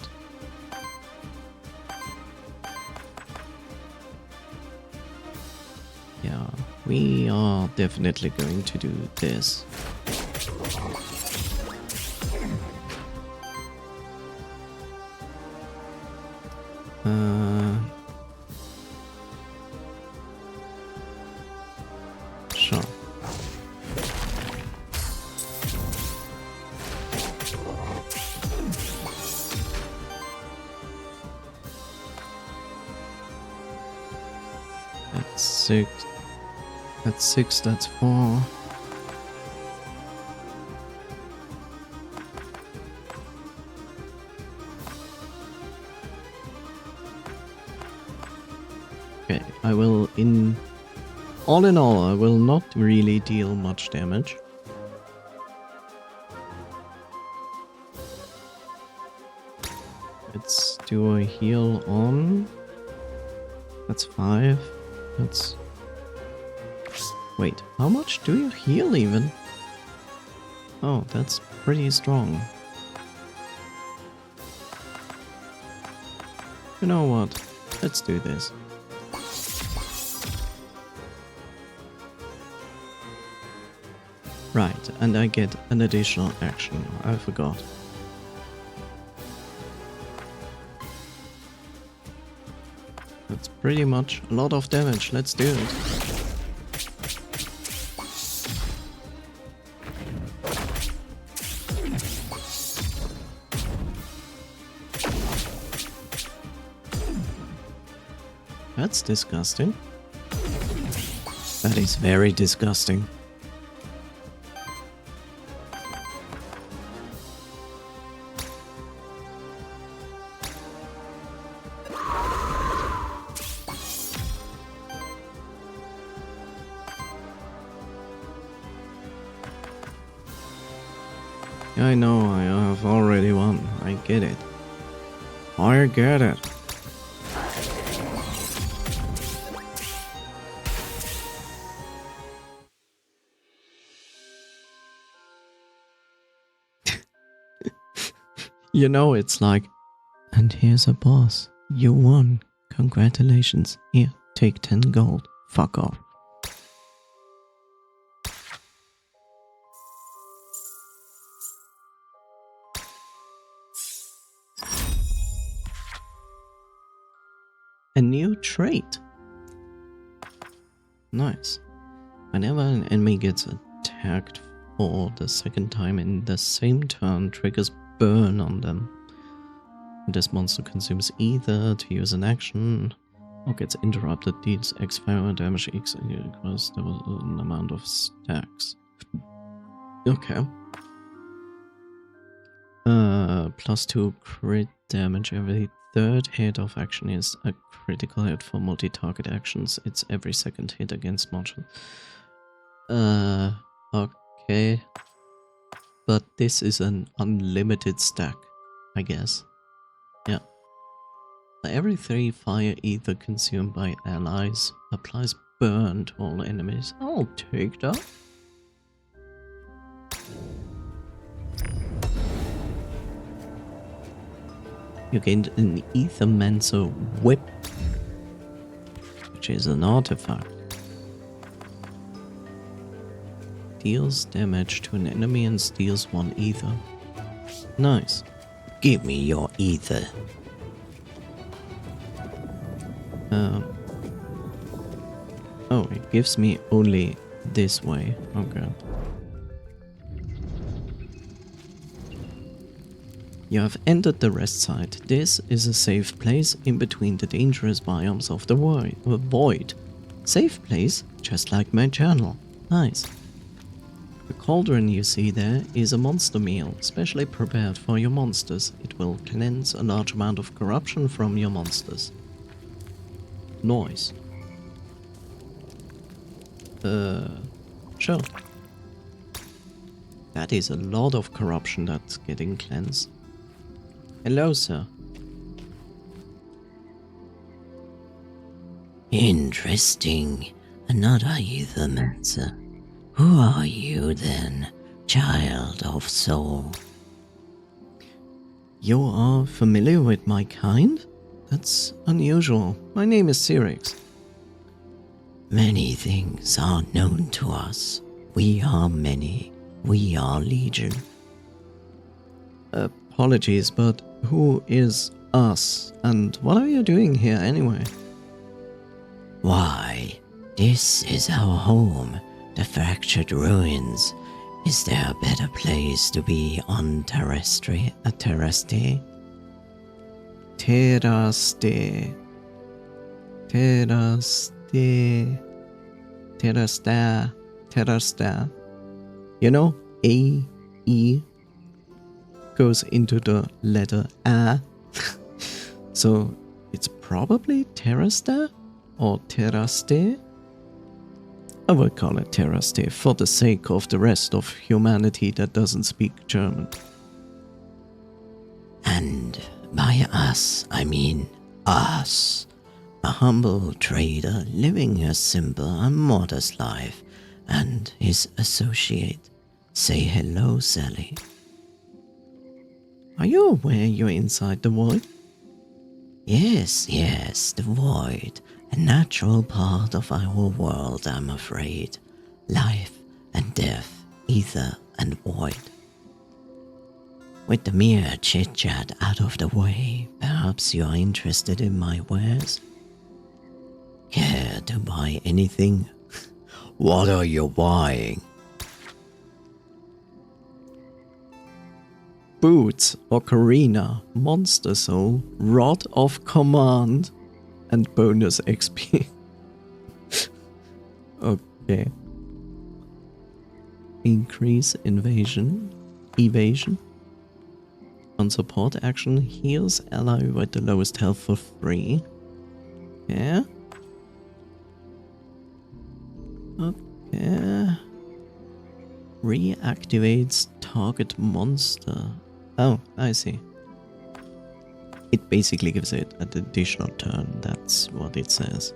Yeah, we are definitely going to do this. Sure. That's 6. That's 6, that's 4. Okay, I will all in all, I will not really deal much damage. Let's do a heal on. That's 5. That's... Wait, how much do you heal even? Oh, that's pretty strong. You know what? Let's do this. Right, and I get an additional action. I forgot. That's pretty much a lot of damage. Let's do it. That's disgusting. That is very disgusting. I know, I have already won. I get it. I get it. You know, it's like, and here's a boss. You won. Congratulations. Here, take 10 gold. Fuck off. A new trait. Nice. Whenever an enemy gets attacked for the second time in the same turn, triggers burn on them. This monster consumes either to use an action or gets interrupted, deals X fire damage X equals an amount of stacks. Okay. +2 crit damage every third hit of action is a critical hit for multi-target actions. It's every second hit against martial. Okay. But this is an unlimited stack, I guess. Yeah. Every 3 fire ether consumed by allies applies burn to all enemies. I'll take that. You gained an Aethermancer whip, which is an artifact. Deals damage to an enemy and steals 1 ether. Nice. Give me your ether. Oh, it gives me only this way. Okay. You have entered the rest site. This is a safe place in between the dangerous biomes of the void. Safe place, just like my channel. Nice. The cauldron you see there is a monster meal, specially prepared for your monsters. It will cleanse a large amount of corruption from your monsters. Nice. Sure. That is a lot of corruption that's getting cleansed. Hello, sir. Interesting. Another Aethermancer. Who are you then, child of soul? You are familiar with my kind? That's unusual. My name is Cyrix. Many things are known to us. We are many. We are legion. Apologies, but who is us? And what are you doing here anyway? Why, this is our home, the fractured ruins. Is there a better place to be on Terrestre? Terraste. You know, A, E goes into the letter A. So it's probably Terraste or Terraste. I will call it Terraste for the sake of the rest of humanity that doesn't speak German. And by us, I mean us. A humble trader living a simple and modest life, and his associate. Say hello, Sally. Are you aware you're inside the void? Yes, the void. A natural part of our world, I'm afraid. Life and death, ether and void. With the mere chit-chat out of the way, perhaps you are interested in my wares? Care to buy anything? What are you buying? Boots, Ocarina, Monster Soul, Rod of Command, and bonus XP. Okay. Increase evasion. On support action, heals ally with the lowest health for free. Yeah. Okay. Reactivates target monster. Oh, I see. It basically gives it an additional turn, that's what it says.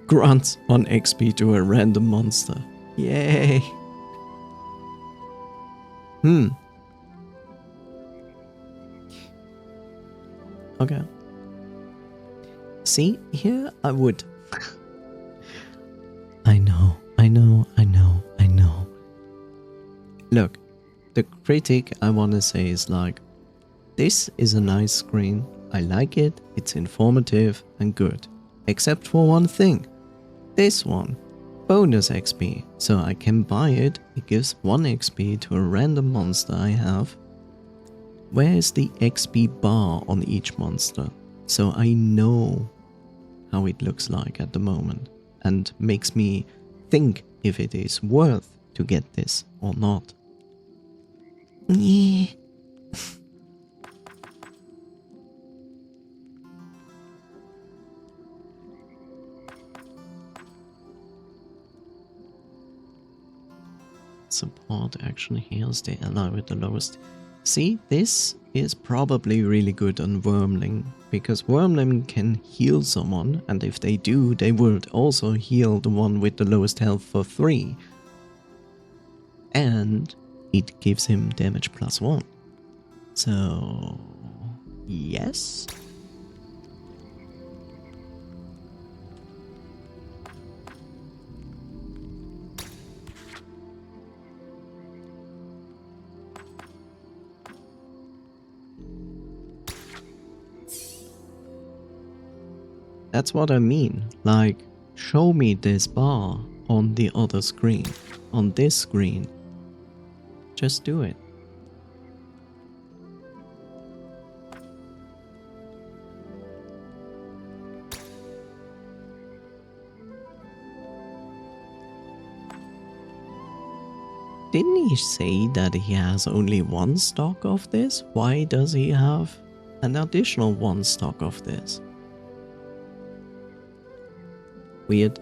Grants 1 XP to a random monster. Yay! Okay. See, here I would... I know. Look, the critic I want to say is like, this is a nice screen, I like it, it's informative and good. Except for one thing. This one. Bonus XP. So I can buy it, it gives 1 XP to a random monster I have. Where is the XP bar on each monster? So I know how it looks like at the moment. And makes me think if it is worth to get this or not. Yeah. Support action heals the ally with the lowest. See, this is probably really good on Wormling, because Wormling can heal someone, and if they do, they would also heal the one with the lowest health for 3. And it gives him damage +1. So, yes? That's what I mean. Like, show me this bar on the other screen. On this screen. Just do it. Didn't he say that he has only one stock of this? Why does he have an additional one stock of this? Weird.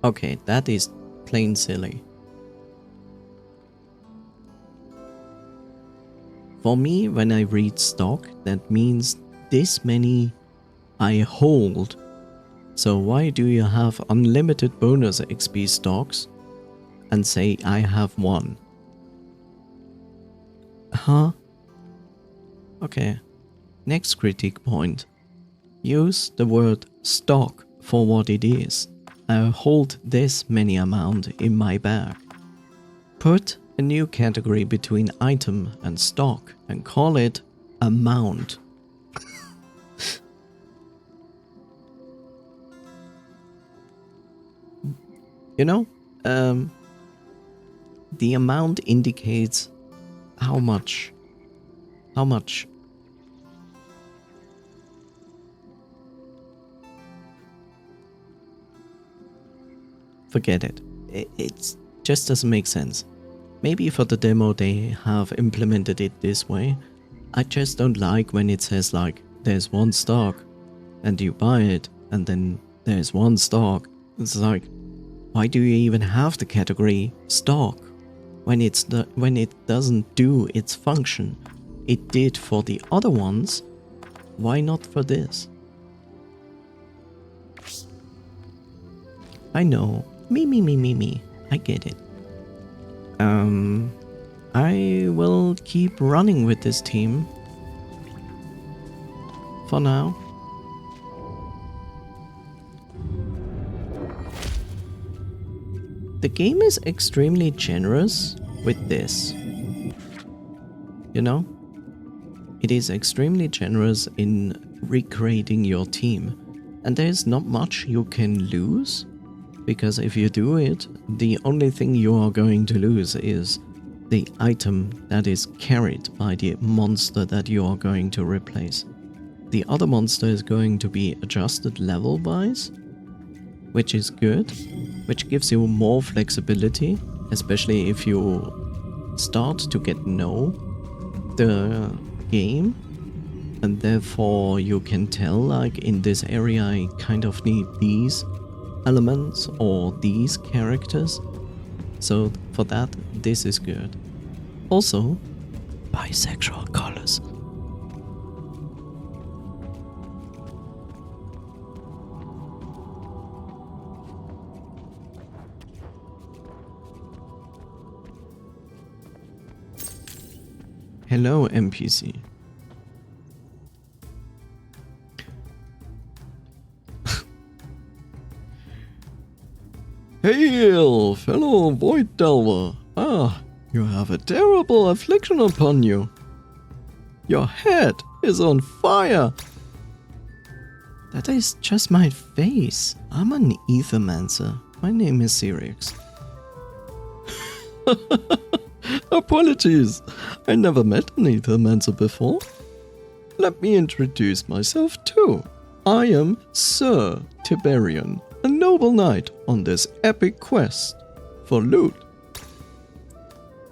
Okay, that is plain silly. For me, when I read stock, that means this many I hold. So why do you have unlimited bonus XP stocks and say I have one? Huh? Okay. Next critique point. Use the word stock for what it is. I hold this many amount in my bag. Put a new category between item and stock and call it amount. You know, the amount indicates how much. Forget it. It just doesn't make sense. Maybe for the demo they have implemented it this way. I just don't like when it says like, there's one stock, and you buy it, and then there's one stock. It's like, why do you even have the category stock when when it doesn't do its function? It did for the other ones. Why not for this? I know. Me. I get it. I will keep running with this team. For now. The game is extremely generous with this. You know? It is extremely generous in recreating your team. And there's not much you can lose. Because if you do it, the only thing you are going to lose is the item that is carried by the monster that you are going to replace. The other monster is going to be adjusted level-wise, which is good, which gives you more flexibility, especially if you start to get know the game, and therefore you can tell, like, in this area I kind of need these elements or these characters. So for that, this is good. Also, bisexual colors. Hello, NPC. Hail, fellow Void Delver. Ah, you have a terrible affliction upon you. Your head is on fire. That is just my face. I'm an Aethermancer. My name is Sirix. Apologies. I never met an Aethermancer before. Let me introduce myself too. I am Sir Tiberian, a noble knight on this epic quest for loot.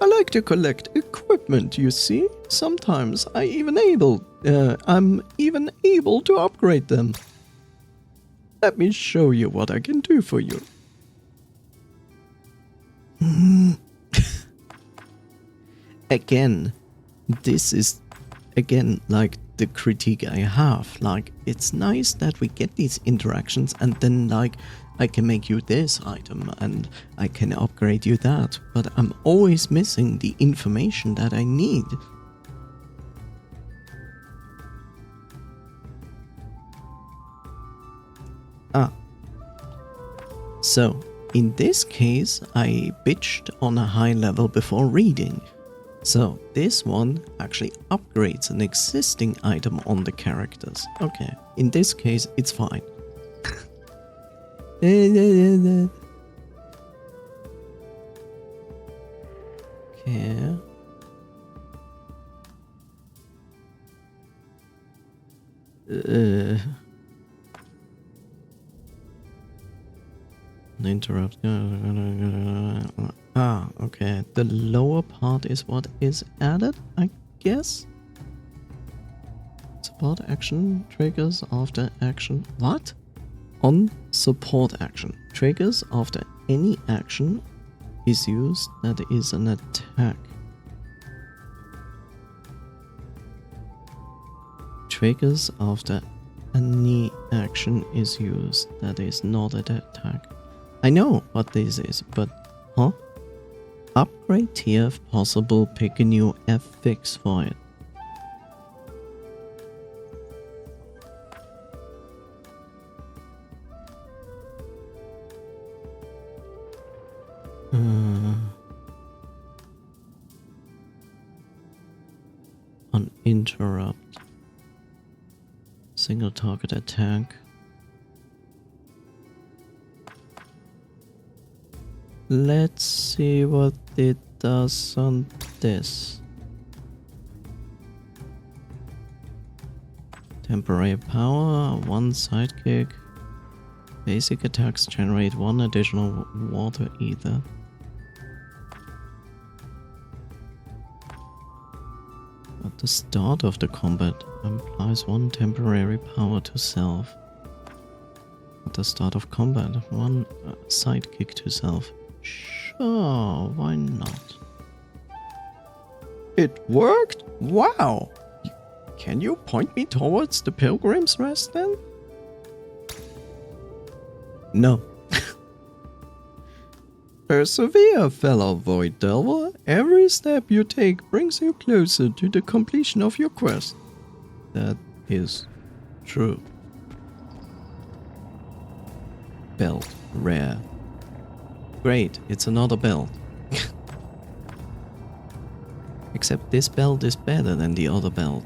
I like to collect equipment, you see. Sometimes I'm even able to upgrade them. Let me show you what I can do for you. Again, this is like the critique I have. Like, it's nice that we get these interactions and then, like, I can make you this item and I can upgrade you that, but I'm always missing the information that I need. So, in this case, I bitched on a high level before reading. So this one actually upgrades an existing item on the characters. Okay, in this case, it's fine. Okay. Interrupt. Ah, okay. The lower part is what is added, I guess. Support action triggers after action. What? On support action. Triggers after any action is used that is an attack. Triggers after any action is used that is not an attack. I know what this is, but huh? Upgrade tier if possible, pick a new affix for it. On interrupt. Single target attack. Let's see what it does on this. Temporary power, 1 sidekick. Basic attacks generate 1 additional water ether. At the start of the combat, applies 1 temporary power to self. At the start of combat, 1 sidekick to self. Sure, why not? It worked? Wow! Can you point me towards the Pilgrim's Rest then? No. Persevere, fellow Void Delver. Every step you take brings you closer to the completion of your quest. That is true. Belt. Rare. Great, it's another belt. Except this belt is better than the other belt.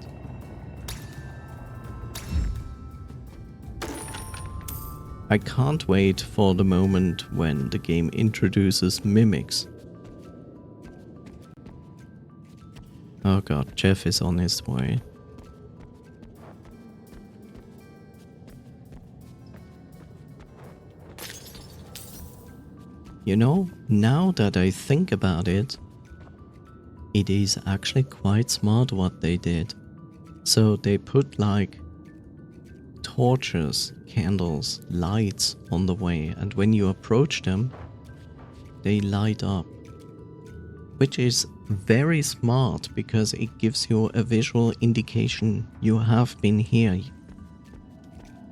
I can't wait for the moment when the game introduces mimics. Oh god, Jeff is on his way. You know, now that I think about it, it is actually quite smart what they did. So they put like torches, candles, lights on the way, and when you approach them, they light up. Which is very smart because it gives you a visual indication you have been here.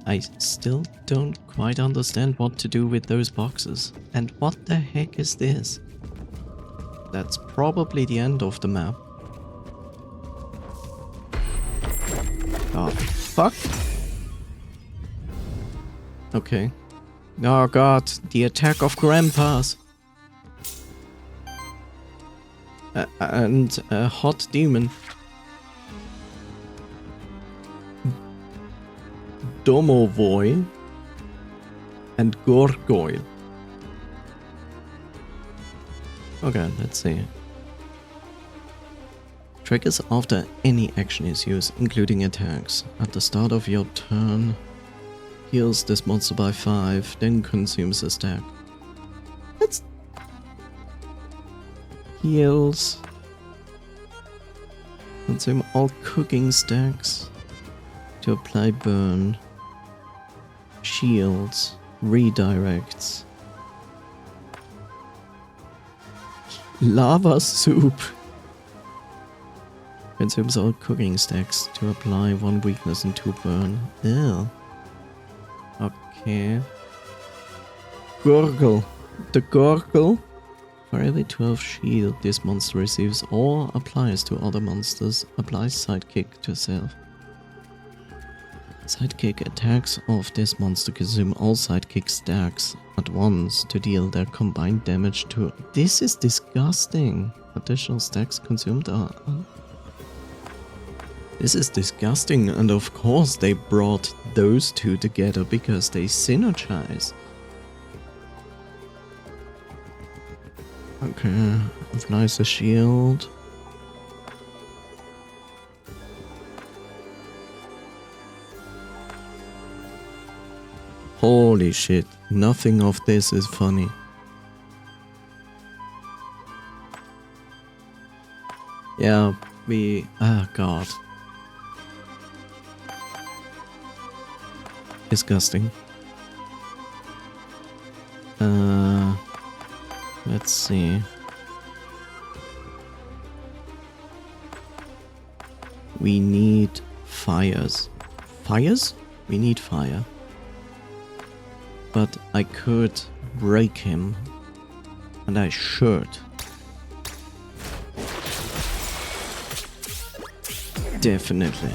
I still don't quite understand what to do with those boxes. And what the heck is this? That's probably the end of the map. Oh, fuck. Okay. Oh god, the attack of grandpas. And a hot demon. Domovoy and Gorgoyle. Okay, let's see. Triggers after any action is used, including attacks. At the start of your turn, heals this monster by 5, then consumes a stack. That's... Heals. Consume all cooking stacks to apply burn. Shields. Redirects. Lava soup. Consumes all cooking stacks to apply 1 weakness and 2 burn. Ew. Okay. Gurgle. The Gurgle. For every 12 shield this monster receives or applies to other monsters, applies sidekick to self. Sidekick attacks of this monster consume all sidekick stacks at once to deal their combined damage to... This is disgusting! Additional stacks consumed are... This is disgusting, and of course they brought those two together because they synergize. Okay, applies a shield. Holy shit, nothing of this is funny. Yeah, ah, god. Disgusting. Let's see. We need fires. Fires? We need fire. But I could break him. And I should. Definitely.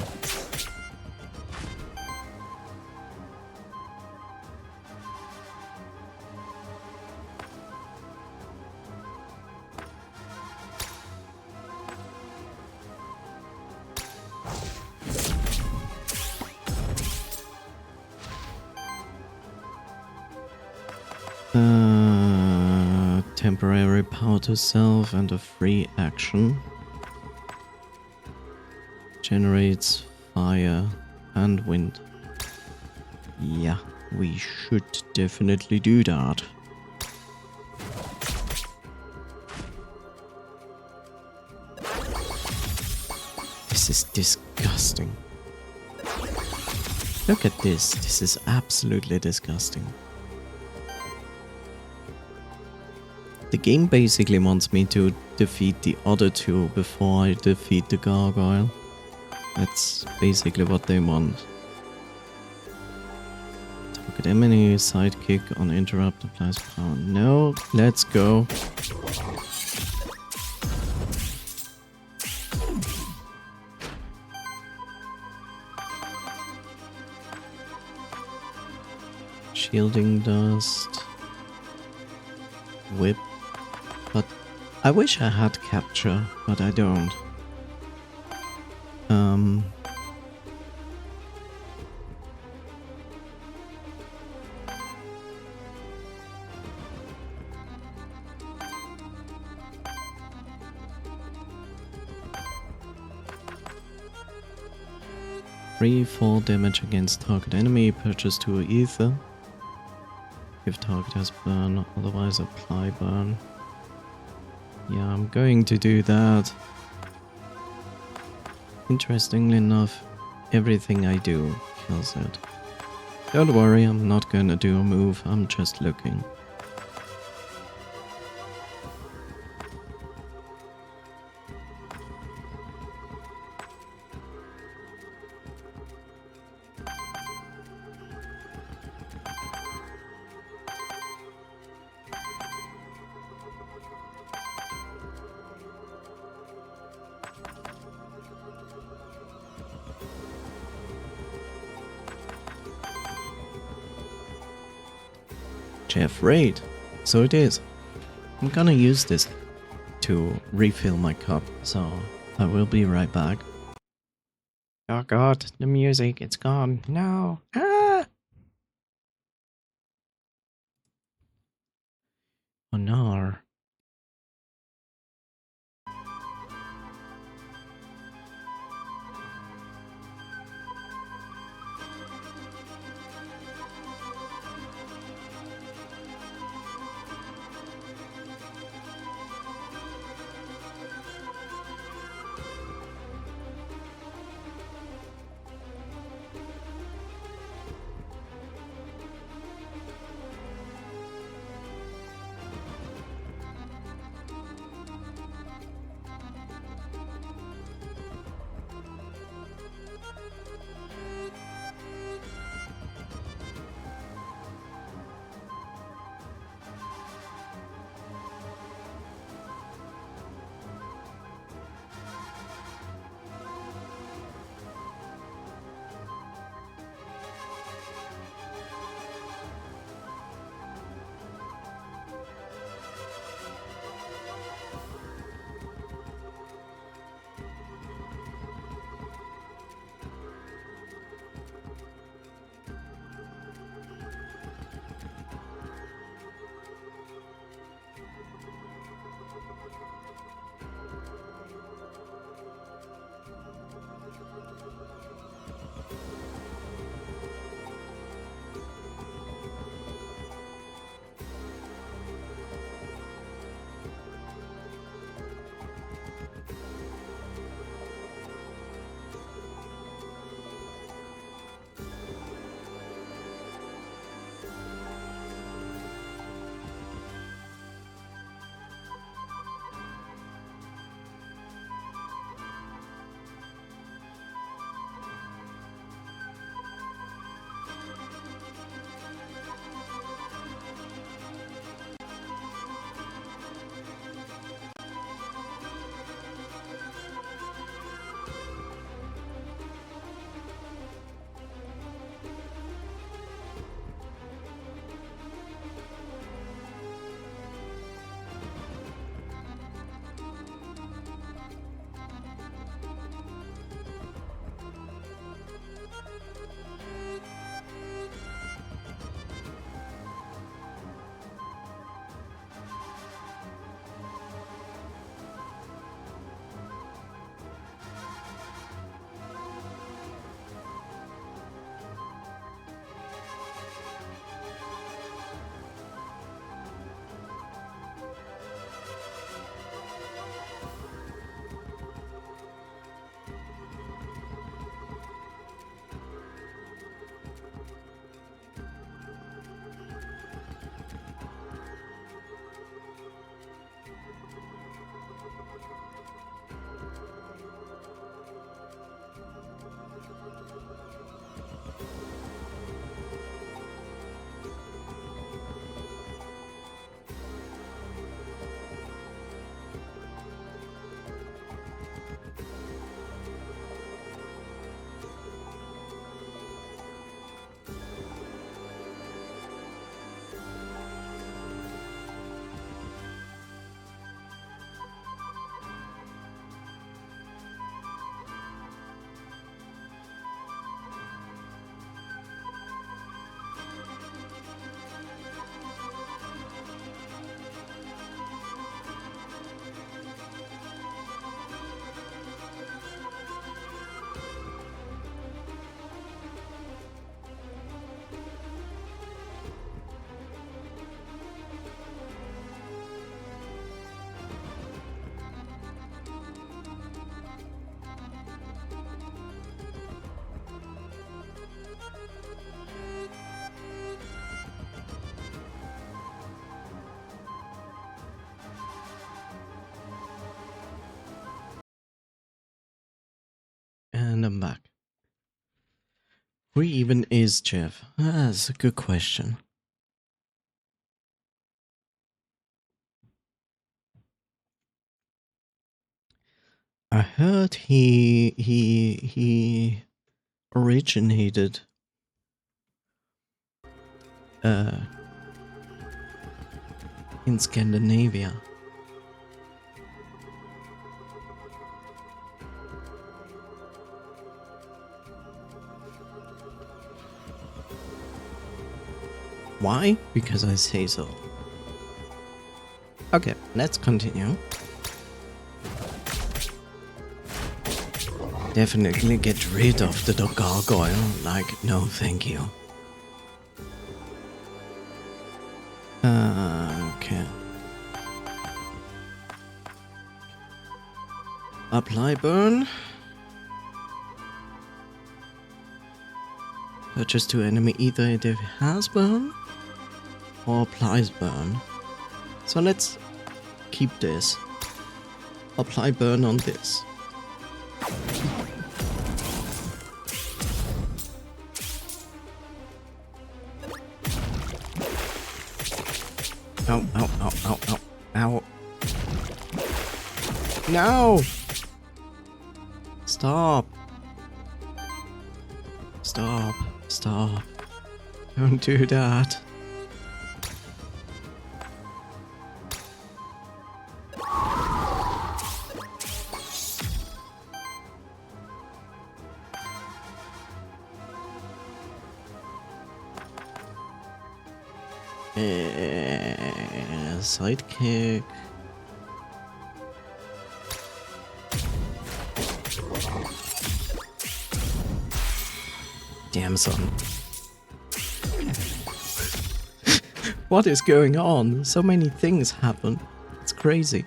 Temporary power to self and a free action. Generates fire and wind. Yeah, we should definitely do that. This is disgusting. Look at this. This is absolutely disgusting. The game basically wants me to defeat the other two before I defeat the gargoyle. That's basically what they want. Target enemy, sidekick on interrupt applies power. No, let's go. Shielding dust. Whip. But I wish I had capture, but I don't. Free fall damage against target enemy, purchase 2 ether. If target has burn, otherwise apply burn. Yeah, I'm going to do that. Interestingly enough, everything I do kills it. Don't worry, I'm not gonna do a move, I'm just looking. Jeff Raid. So it is. I'm gonna use this to refill my cup, so I will be right back. Oh god, the music, it's gone. No. Ah! Oh no. Who even is Jeff? That's a good question. I heard he originated in Scandinavia. Why? Because I say so. Okay, let's continue. Definitely get rid of the gargoyle. Like, no, thank you. Okay. Apply burn. Purchase to enemy either it has burn or applies burn. So let's keep this. Apply burn on this. Ow, ow, ow, ow, ow, ow. No! Stop. Stop. Stop. Don't do that. Sidekick. Damn, son. What is going on? So many things happen. It's crazy.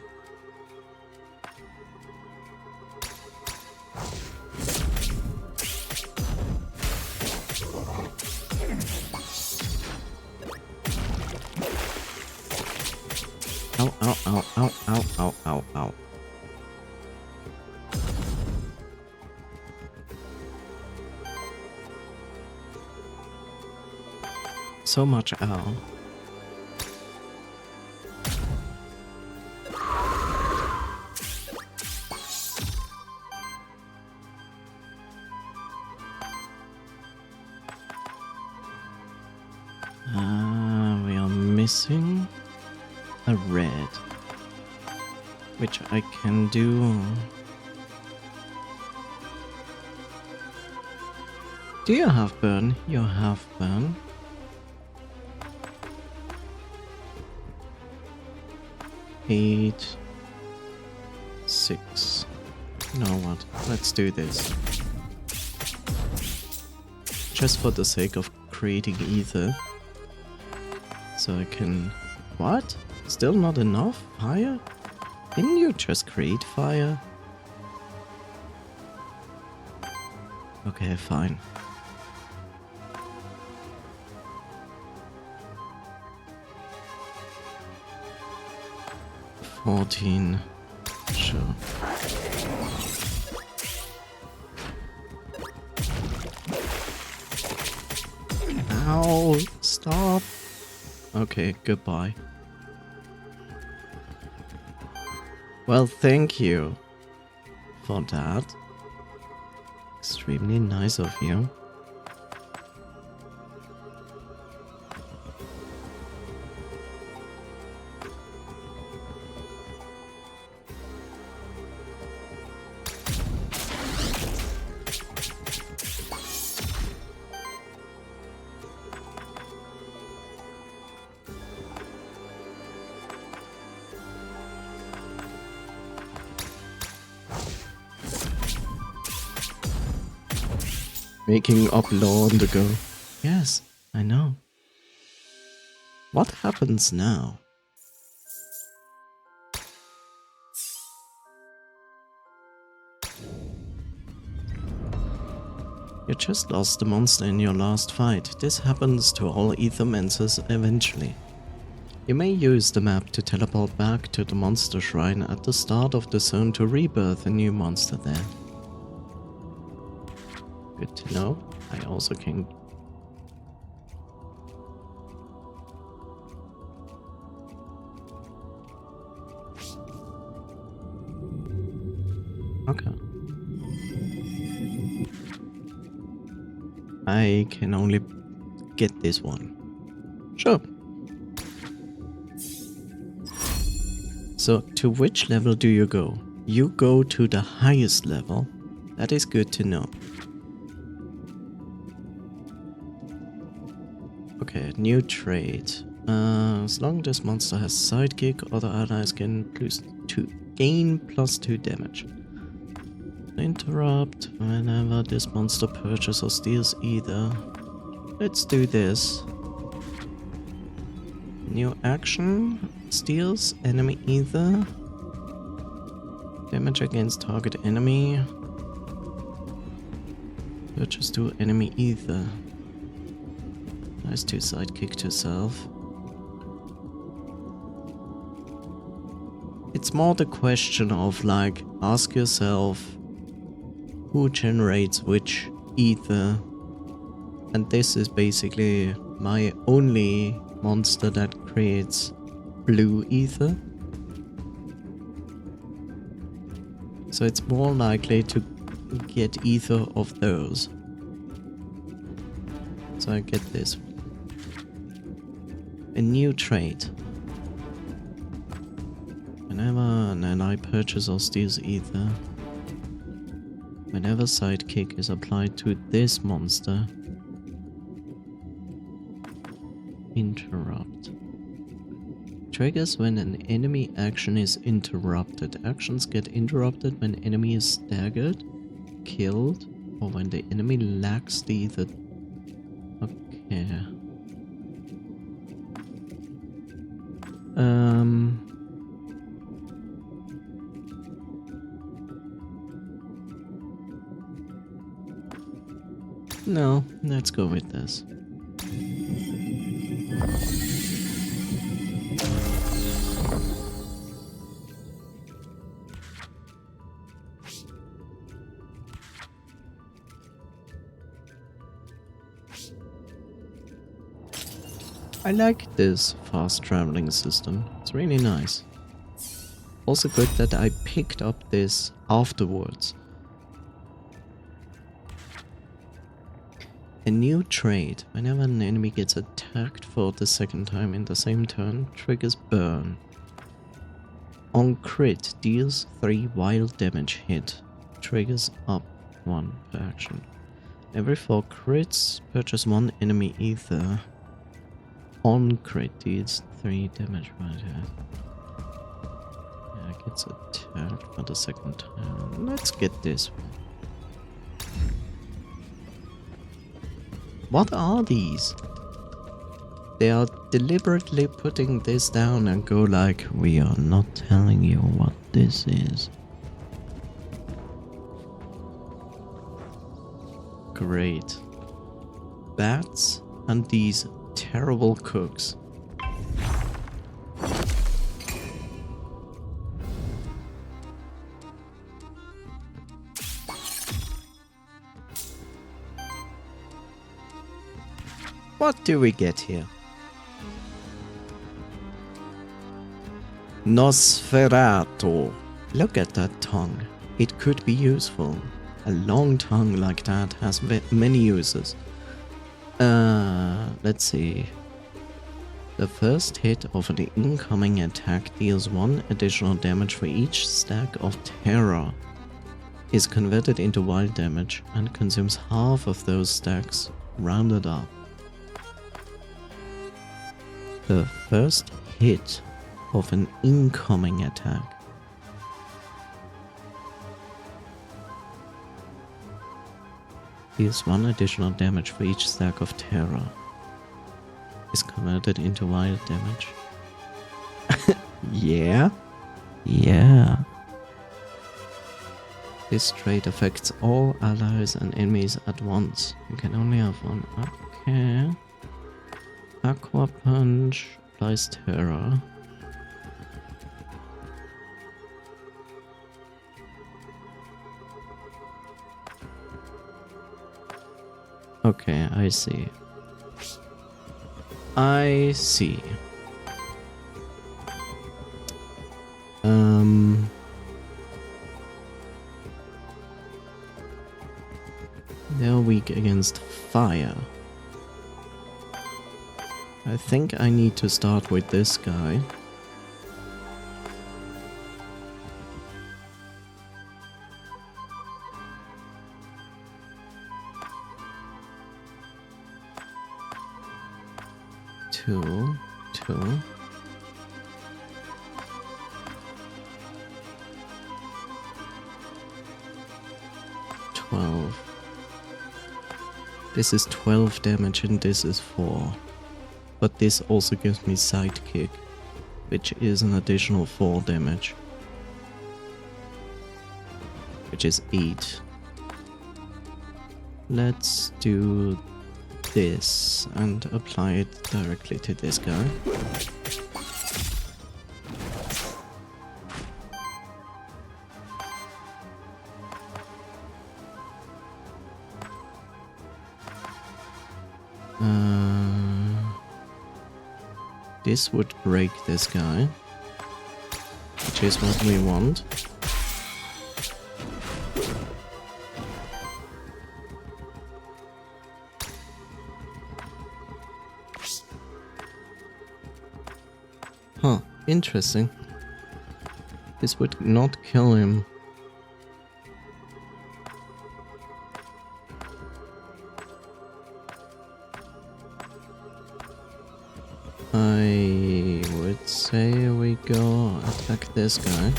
Ow, ow, ow, ow, ow, ow, ow, ow. So much ow. We are missing a red, which I can do. Do you have burn? You have burn. Eight, 6. You know what? Let's do this. Just for the sake of creating ether. So I can... What? Still not enough? Fire? Didn't you just create fire? Okay, fine. $14. Sure. Ow! Stop! Okay, goodbye. Well, thank you for that. Extremely nice of you. Making up law on the go. Yes, I know. What happens now? You just lost the monster in your last fight. This happens to all Aethermancers eventually. You may use the map to teleport back to the monster shrine at the start of the zone to rebirth a new monster there. Good to know. I also can... Okay. I can only get this one. Sure. So, to which level do you go? You go to the highest level. That is good to know. Okay, new trait. As long as this monster has sidekick, other allies can gain +2 damage. Interrupt whenever this monster purchases or steals either. Let's do this. New action. Steals enemy either. Damage against target enemy. Purchase 2 enemy ether. Nice to sidekick to self. It's more the question of like, ask yourself who generates which ether. And this is basically my only monster that creates blue ether. So it's more likely to get either of those. So I get this one. A new trait. Whenever an ally purchases or steals ether, whenever sidekick is applied to this monster, interrupt. Triggers when an enemy action is interrupted. Actions get interrupted when enemy is staggered, killed, or when the enemy lacks the ether. Okay. No, let's go with this. I like this fast traveling system. It's really nice. Also good that I picked up this afterwards. A new trait. Whenever an enemy gets attacked for the second time in the same turn, triggers burn. On crit, deals 3 wild damage hit. Triggers up 1 per action. Every 4 crits, purchase 1 enemy ether. On crit, deals 3 damage right hit. Yeah, gets attacked for the second time. Let's get this one. What are these? They are deliberately putting this down and go like, we are not telling you what this is. Great. Bats and these terrible cooks. What do we get here? Nosferatu. Look at that tongue. It could be useful. A long tongue like that has many uses. Let's see. The first hit of an incoming attack deals 1 additional damage for each stack of terror. Is converted into wild damage and consumes half of those stacks rounded up. The first hit of an incoming attack. Deals 1 additional damage for each stack of terror. Is converted into wild damage. Yeah? Yeah. This trait affects all allies and enemies at once. You can only have one. Okay. Aqua Punch applies terror. Okay, I see. I see. They're weak against fire. I think I need to start with this guy. Two. 12. This is 12 damage and this is 4. But this also gives me sidekick, which is an additional 4 damage. Which is 8. Let's do this and apply it directly to this guy. This would break this guy, which is what we want. Huh, interesting. This would not kill him. I would say we go attack this guy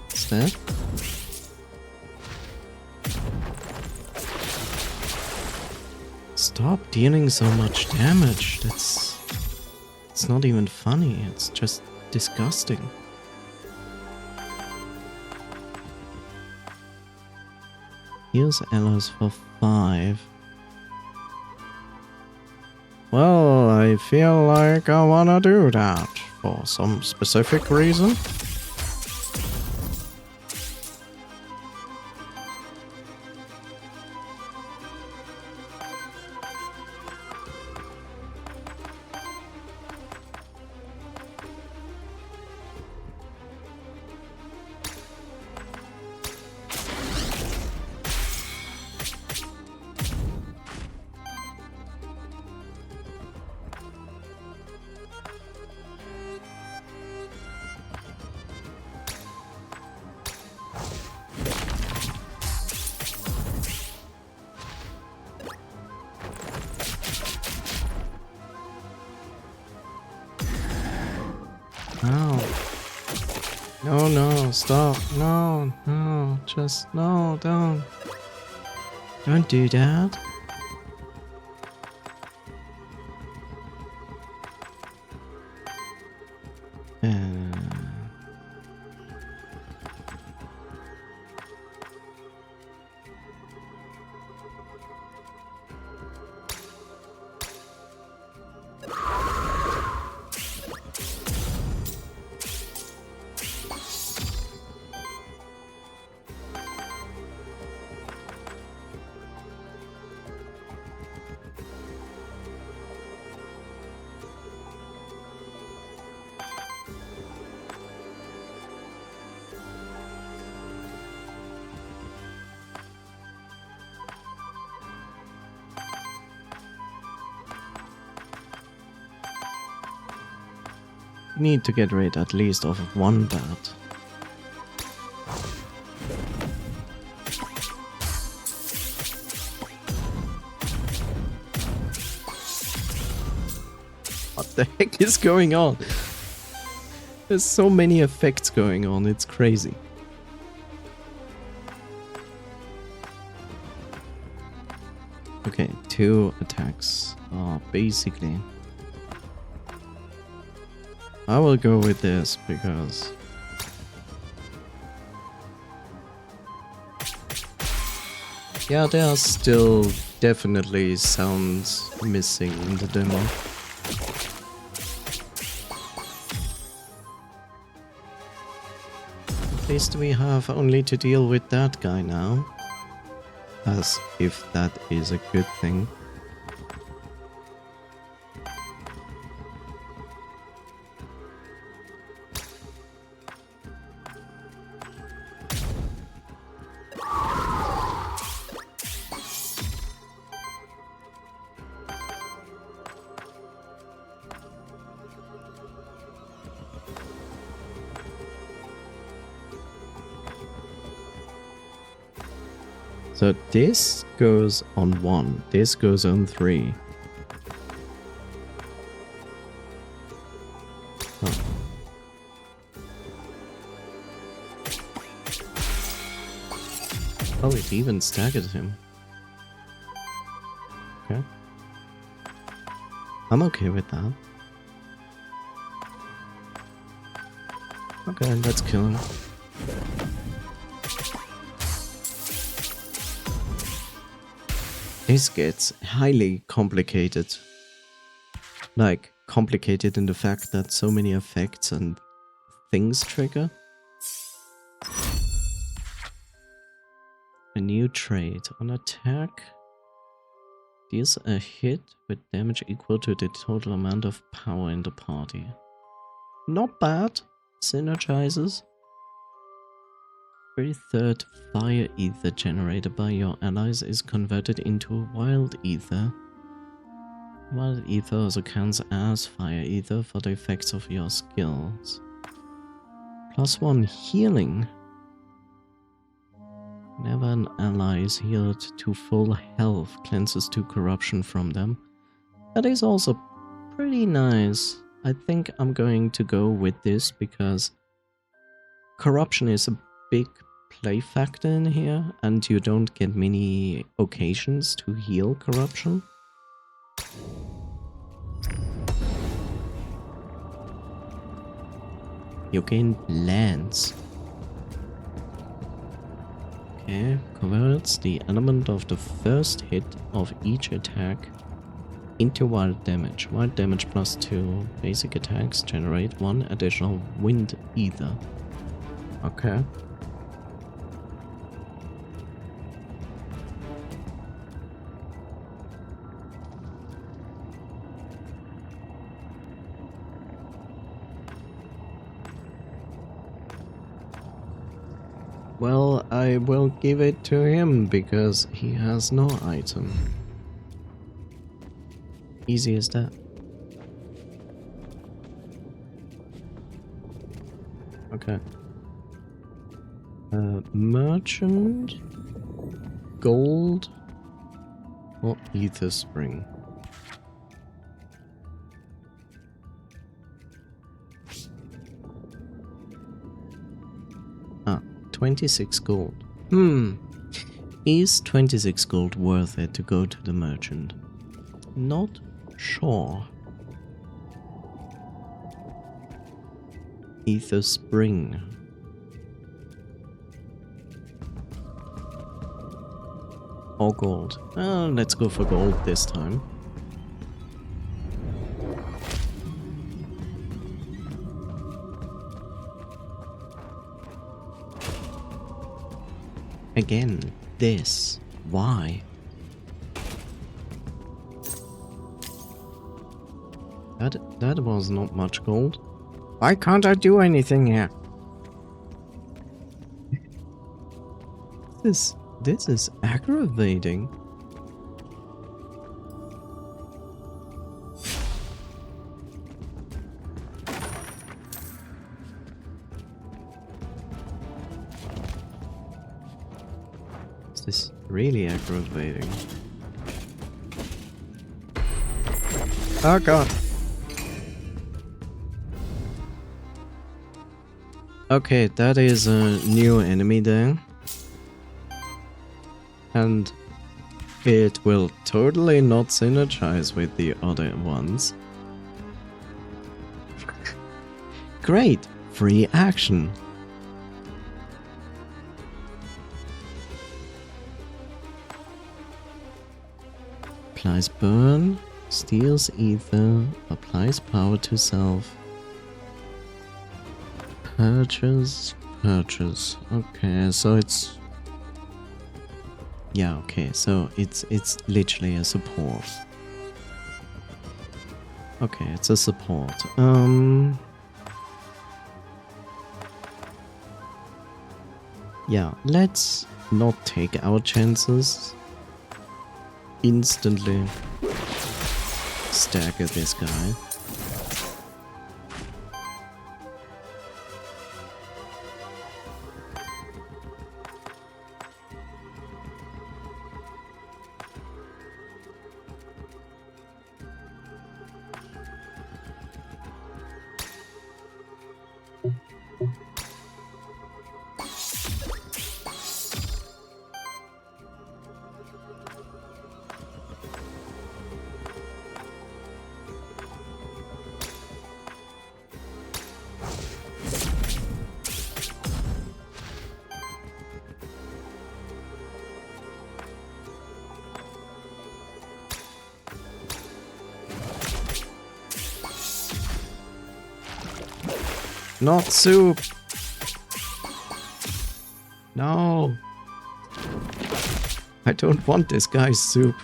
instead. Stop dealing so much damage. It's not even funny. It's just disgusting. Here's Ellis for 5. Well, I feel like I wanna do that for some specific reason. No. No, stop. No, just no, don't. Don't do that. Need to get rid at least of one bat. What the heck is going on? There's so many effects going on, it's crazy. Okay, 2 attacks. Basically. I will go with this because yeah, there are still definitely sounds missing in the demo. At least we have only to deal with that guy now, as if that is a good thing. So this goes on 1, this goes on 3. Oh. Oh, it even staggered him. Okay. I'm okay with that. Okay, let's kill him. This gets highly complicated. Like, complicated in the fact that so many effects and things trigger. A new trait. On attack, deals a hit with damage equal to the total amount of power in the party. Not bad. Synergizes. Every third fire ether generated by your allies is converted into wild ether. Wild ether also counts as fire ether for the effects of your skills. +1 healing. Whenever an ally is healed to full health, cleanses 2 corruption from them. That is also pretty nice. I think I'm going to go with this because corruption is a big play factor in here and you don't get many occasions to heal corruption. You gain lands. Okay, converts the element of the first hit of each attack into wild damage. Wild damage +2. Basic attacks generate 1 additional wind ether. Okay. Well, I will give it to him because he has no item. Easy as that. Okay. Merchant, gold, or ether spring. 26 gold. Is 26 gold worth it to go to the merchant? Not sure. Ether spring. Or gold. Let's go for gold this time. Again, this. Why? That was not much gold. Why can't I do anything here? This is aggravating. This is really aggravating. Oh god. Okay, that is a new enemy there. And it will totally not synergize with the other ones. Great! Free action! Applies burn, steals ether, applies power to self. Purchase. Okay, so it's... Yeah, okay, so it's literally a support. Okay, it's a support. Yeah, let's not take our chances. Instantly stagger this guy. Not soup! No! I don't want this guy's soup.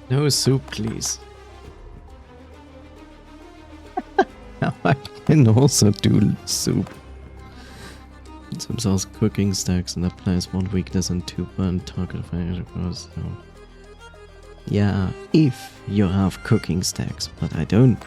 No soup, please. Now I can also do soup. Themselves cooking stacks and applies 1 weakness and 2 burn target fire across. So. Yeah, if you have cooking stacks, but I don't.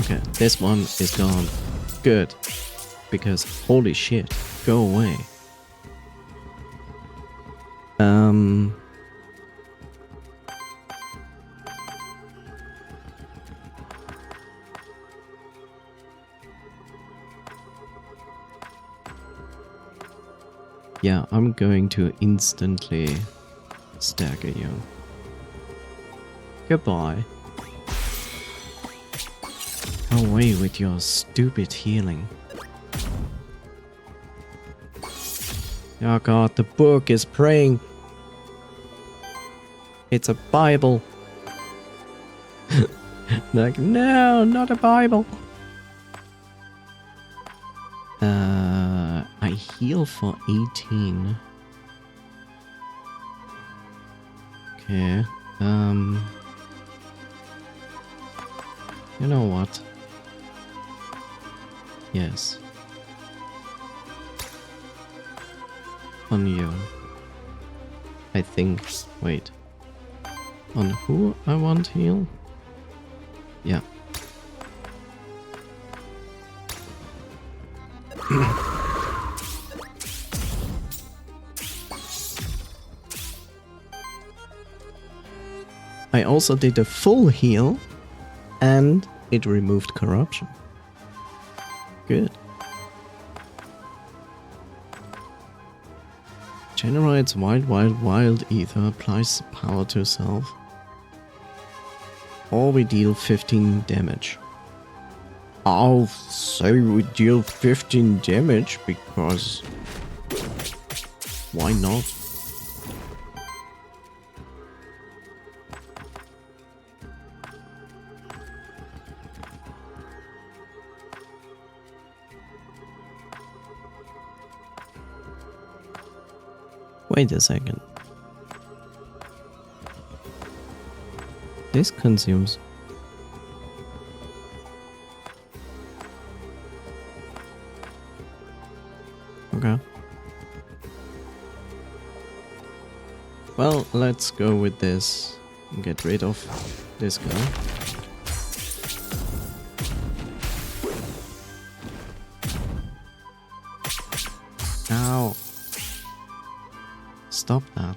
Okay, this one is gone. Good. Because holy shit, go away. Yeah, I'm going to instantly stagger you. Goodbye. Away with your stupid healing. Oh god, the book is praying. It's a Bible. Like, no, not a Bible. I heal for 18. Okay, you know what? Yes. On you. I think. Wait. On who I want heal? Yeah. I also did a full heal and it removed corruption. Good. Generates wild ether, applies power to self. Or we deal 15 damage. I'll say we deal 15 damage because... why not? Wait a second. This consumes. Okay. Well, let's go with this and get rid of this guy. Ow. Stop that.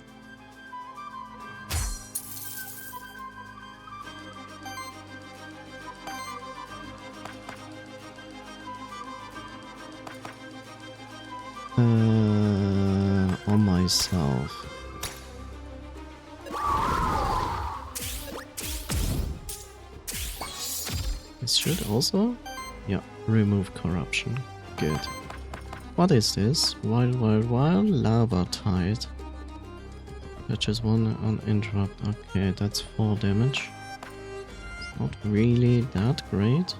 On myself. This should also, yeah, remove corruption. Good. What is this? Wild lava tide. Purchase 1 on interrupt. Okay, that's 4 damage. It's not really that great.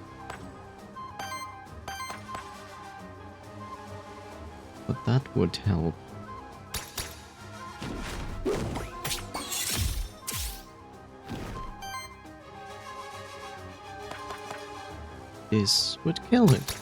But that would help. This would kill it.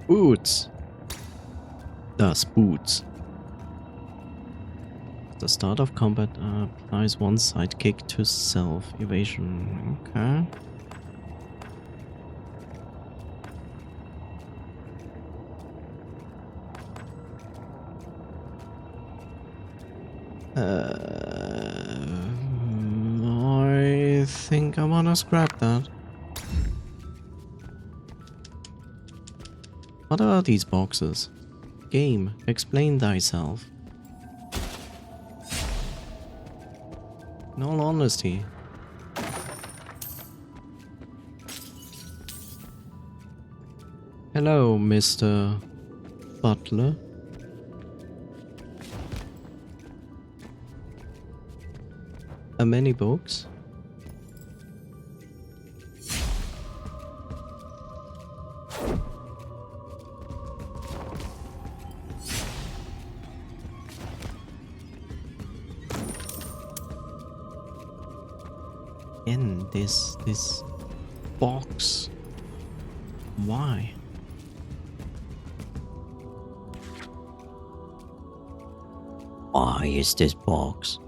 Boots. Das Boots. The start of combat applies one sidekick to self. Evasion. Okay. I think I wanna scrap that. What are these boxes? Game, explain thyself. In all honesty. Hello, Mr. Butler. Many books? In this box. Why? Why is this box?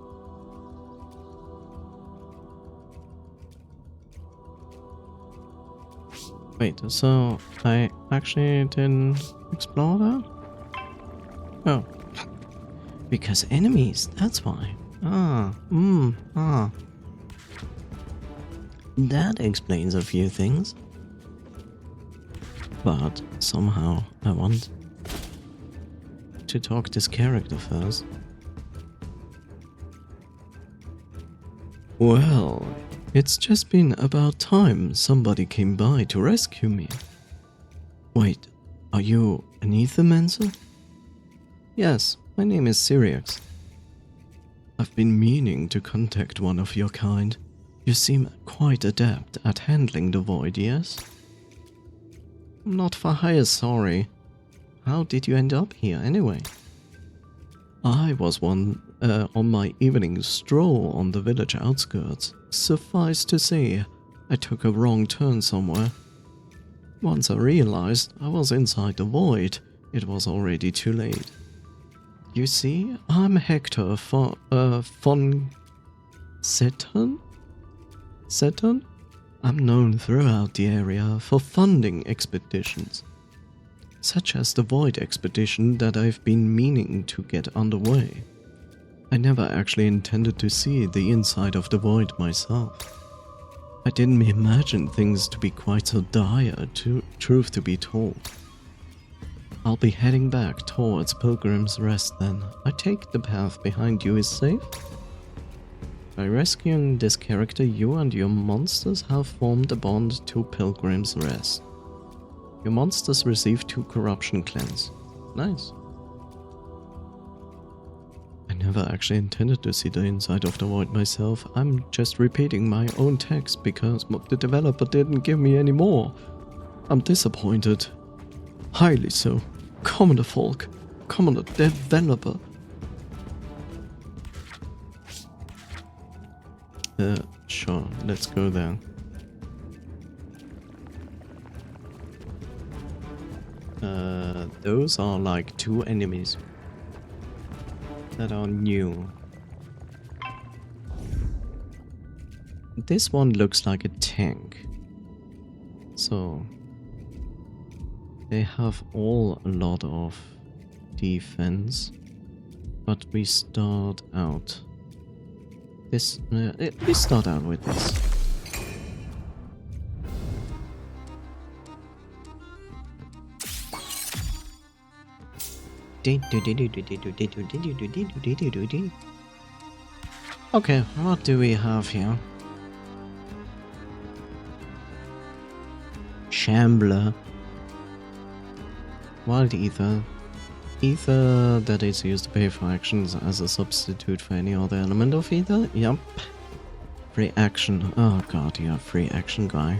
Wait, so I actually didn't explore that? Oh. Because enemies, that's why. That explains a few things. But somehow I want to talk this character first. Well, it's just been about time somebody came by to rescue me. Wait, are you an Aethermancer? Yes, my name is Syriax. I've been meaning to contact one of your kind. You seem quite adept at handling the void, yes? Not for hire, sorry. How did you end up here anyway? I was on my evening stroll on the village outskirts. Suffice to say, I took a wrong turn somewhere. Once I realized I was inside the void, it was already too late. You see, I'm Hector von Seton? Seton? I'm known throughout the area for funding expeditions, such as the Void expedition that I've been meaning to get underway. I never actually intended to see the inside of the Void myself. I didn't imagine things to be quite so dire, truth to be told. I'll be heading back towards Pilgrim's Rest then. I take the path behind you is safe? By rescuing this character, you and your monsters have formed a bond to Pilgrim's Rest. Your monsters receive 2 corruption cleanse. Nice. I never actually intended to see the inside of the void myself. I'm just repeating my own text because the developer didn't give me any more. I'm disappointed. Highly so. Commoner folk. Commoner developer. Sure, let's go there. Those are like 2 enemies that are new. This one looks like a tank. So they have all a lot of defense, but we start out we start out with this. Okay, what do we have here? Shambler. Wild Ether. Ether that is used to pay for actions as a substitute for any other element of ether? Yup. Free action. Oh god, yeah, free action guy.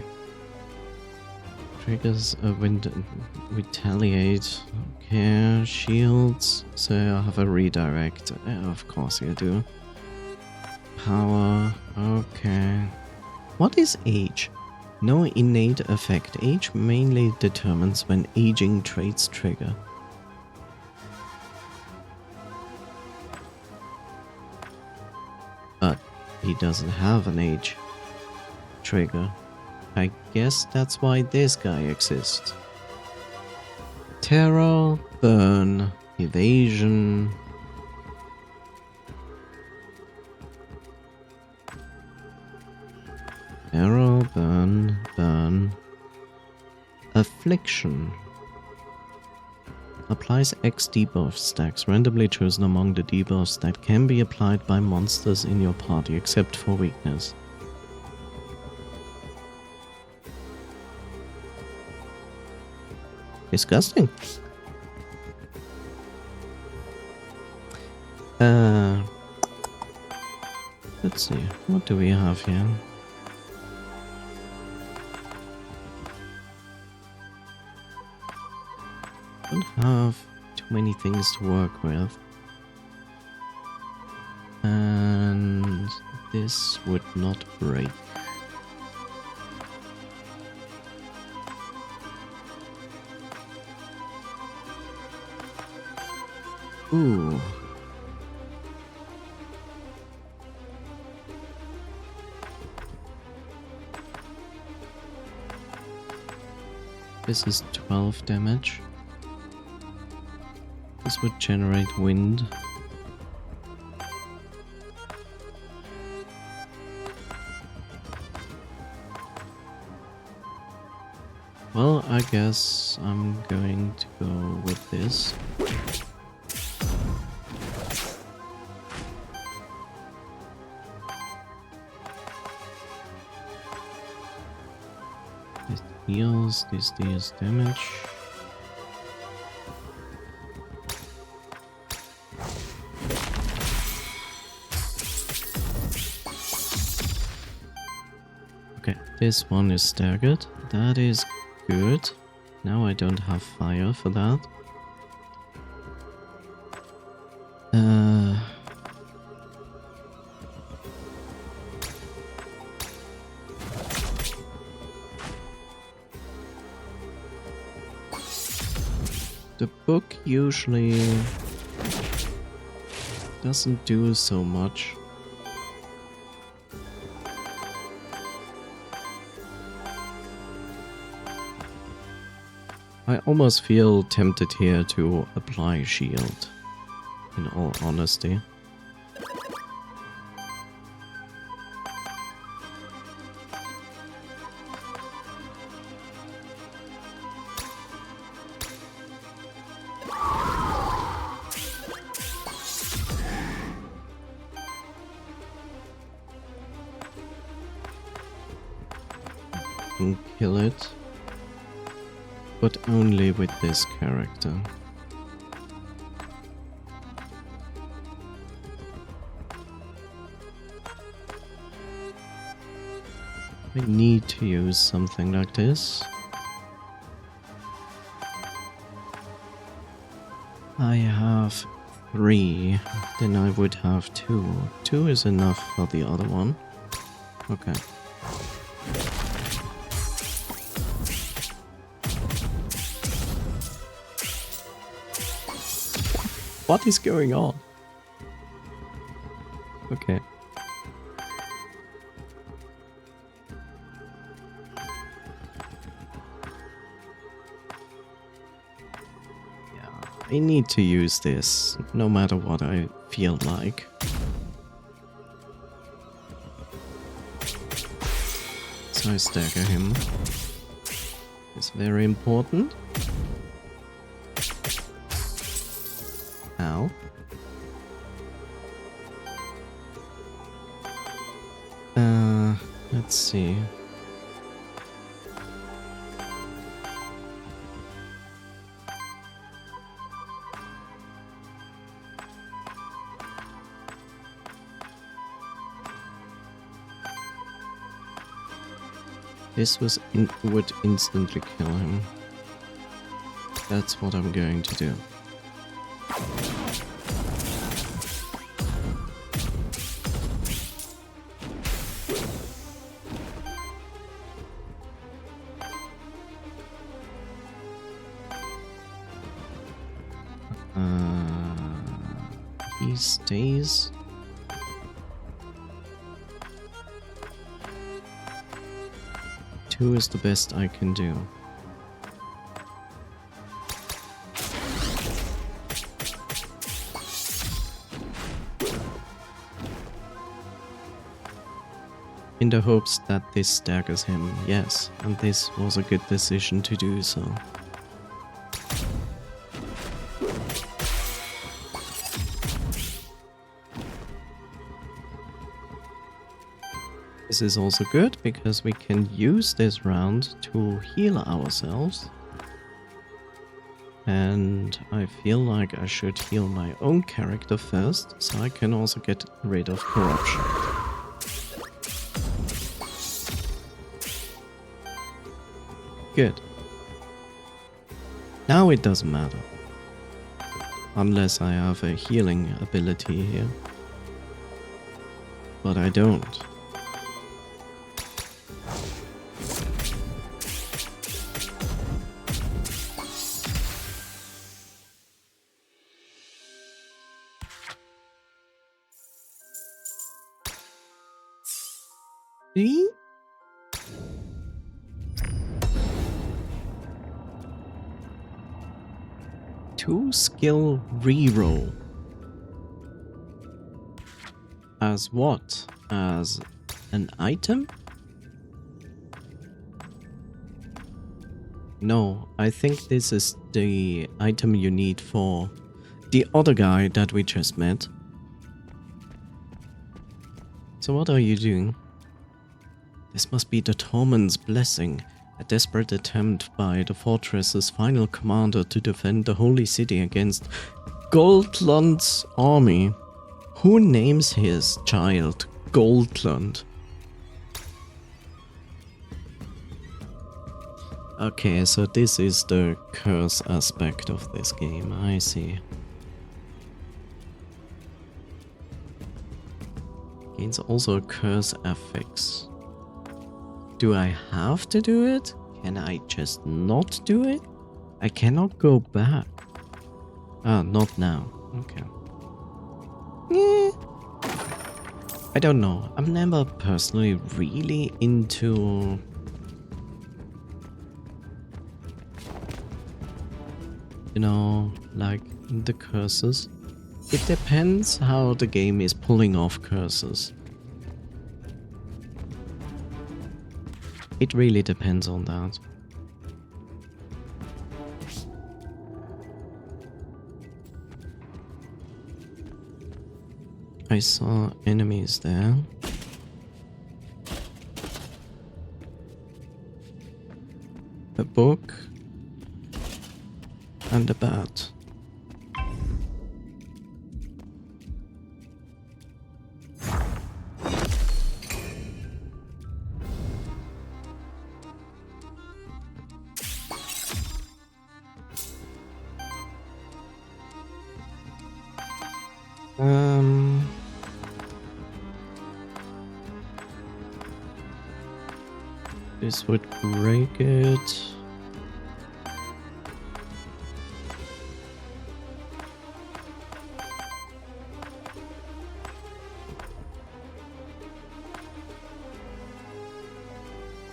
Triggers a retaliate. Okay, shields. So I have a redirect. Of course you do. Power. Okay. What is age? No innate effect. Age mainly determines when aging traits trigger. he doesn't have an age trigger. I guess that's why this guy exists. Terror, burn, evasion. Terror, burn, burn. Affliction. Applies X debuff stacks randomly chosen among the debuffs that can be applied by monsters in your party except for weakness. Disgusting. Let's see, what do we have here? Don't have too many things to work with. And this would not break. Ooh. This is 12 damage. This would generate wind. Well, I guess I'm going to go with this. This heals, this deals damage. Okay, this one is staggered. That is good. Now I don't have fire for that. The book usually doesn't do so much. I almost feel tempted here to apply shield, in all honesty. Can kill it. But only with this character. I need to use something like this. I have 3, then I would have 2. 2 is enough for the other one. Okay. What is going on? Okay. Yeah, I need to use this, no matter what I feel like. So I stagger him. It's very important. Ow. Let's see. This would instantly kill him. That's what I'm going to do. He stays. 2 is the best I can do. In the hopes that this staggers him, yes, and this was a good decision to do so. This is also good because we can use this round to heal ourselves. And I feel like I should heal my own character first, so I can also get rid of corruption. Good. Now it doesn't matter. Unless I have a healing ability here. But I don't. See? 2 skill reroll. As what? As an item? No, I think this is the item you need for the other guy that we just met. So what are you doing? This must be the Torment's blessing, a desperate attempt by the fortress's final commander to defend the holy city against Goldland's army. Who names his child Goldland? Okay, so this is the curse aspect of this game, I see. Gains also a curse affix. Do I have to do it? Can I just not do it? I cannot go back. Ah, not now. Okay. I don't know. I'm never personally really into... you know, like the curses. It depends how the game is pulling off curses. It really depends on that. I saw enemies there. A book. And a bat. This would break it.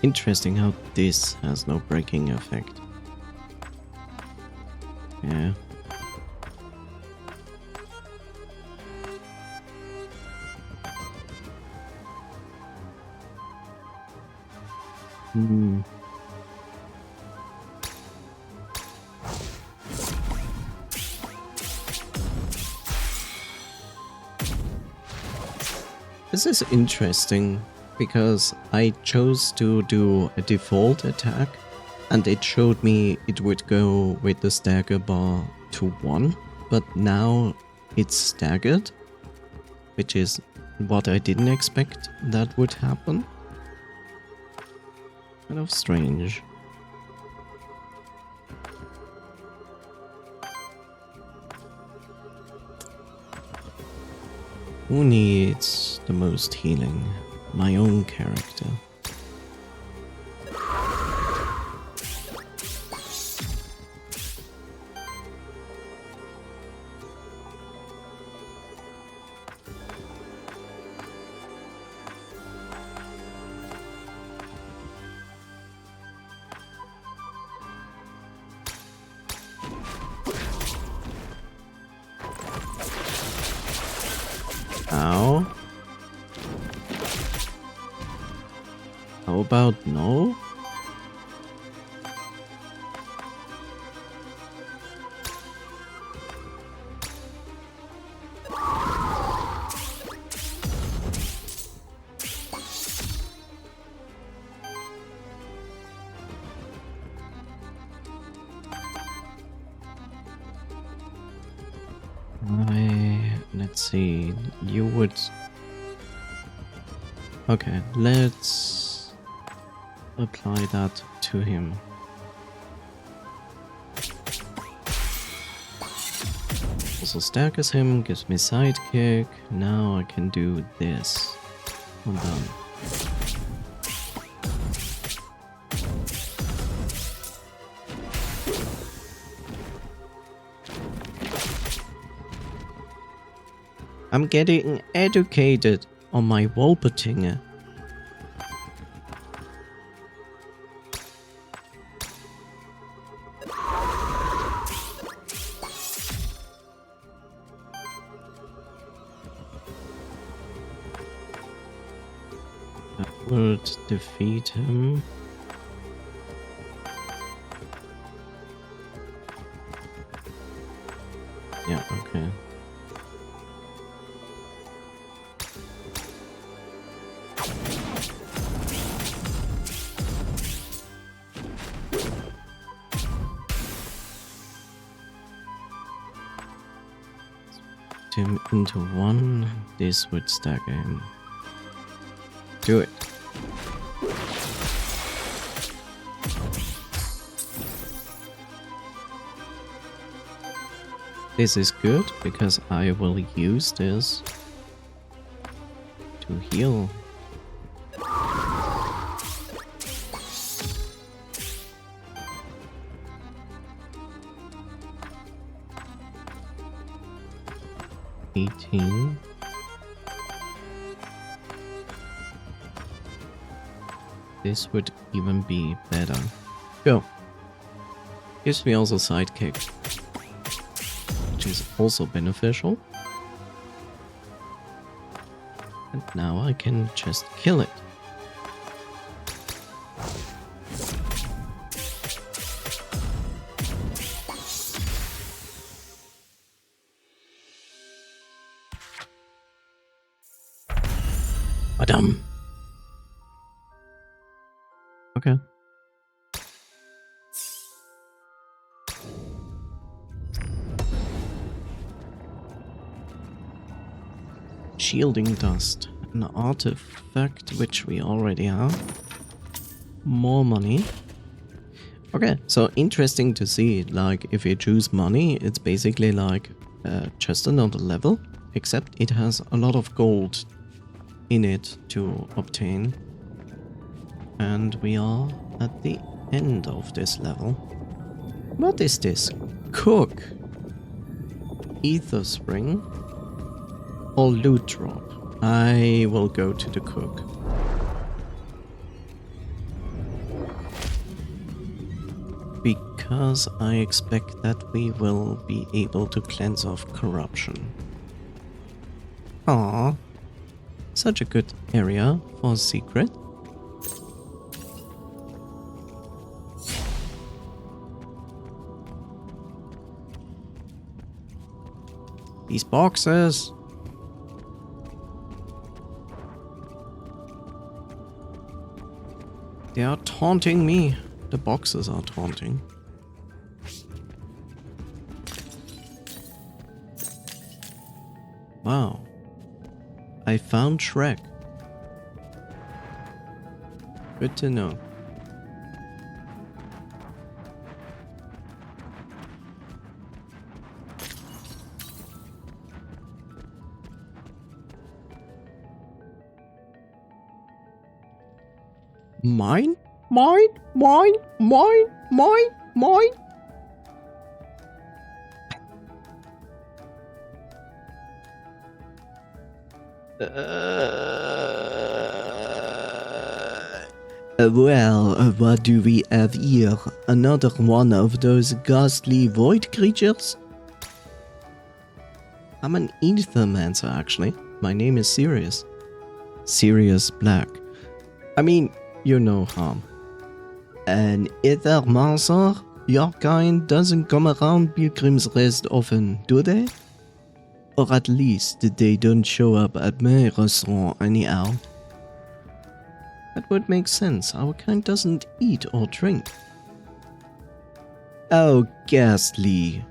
Interesting how this has no breaking effect. Yeah. This is interesting because I chose to do a default attack and it showed me it would go with the stagger bar to 1, but now it's staggered, which is what I didn't expect that would happen. Kind of strange. Who needs the most healing? My own character. Ow. How about no? Let's see, you would... Okay, let's apply that to him. Also staggers him, gives me sidekick. Now I can do this. I'm done. I'm getting educated on my Wolpertinger. That would defeat him. Yeah, okay. Him into one, this would stagger him. Do it. This is good because I will use this to heal. This would even be better. Go. Gives me also sidekick, which is also beneficial. And now I can just kill it. Badam. Okay. Shielding dust, an artifact which we already have. More money. Okay, so interesting to see, like if you choose money, it's basically like just another level, except it has a lot of gold in it to obtain. And we are at the end of this level. What is this? Cook. Ether spring. Or loot drop. I will go to the cook. Because I expect that we will be able to cleanse off corruption. Aww. Such a good area for a secret. These boxes. They are taunting me. The boxes are taunting. Wow. I found Shrek. Good to know. Mine? Mine? Mine? Mine? Mine? Mine? Well, what do we have here? Another one of those ghastly void creatures? I'm an Aethermancer, actually. My name is Sirius. Sirius Black. I mean, you're no harm. An Aethermancer? Your kind doesn't come around Pilgrim's Rest often, do they? Or at least they don't show up at my restaurant anyhow. That would make sense. Our kind doesn't eat or drink. Oh, ghastly.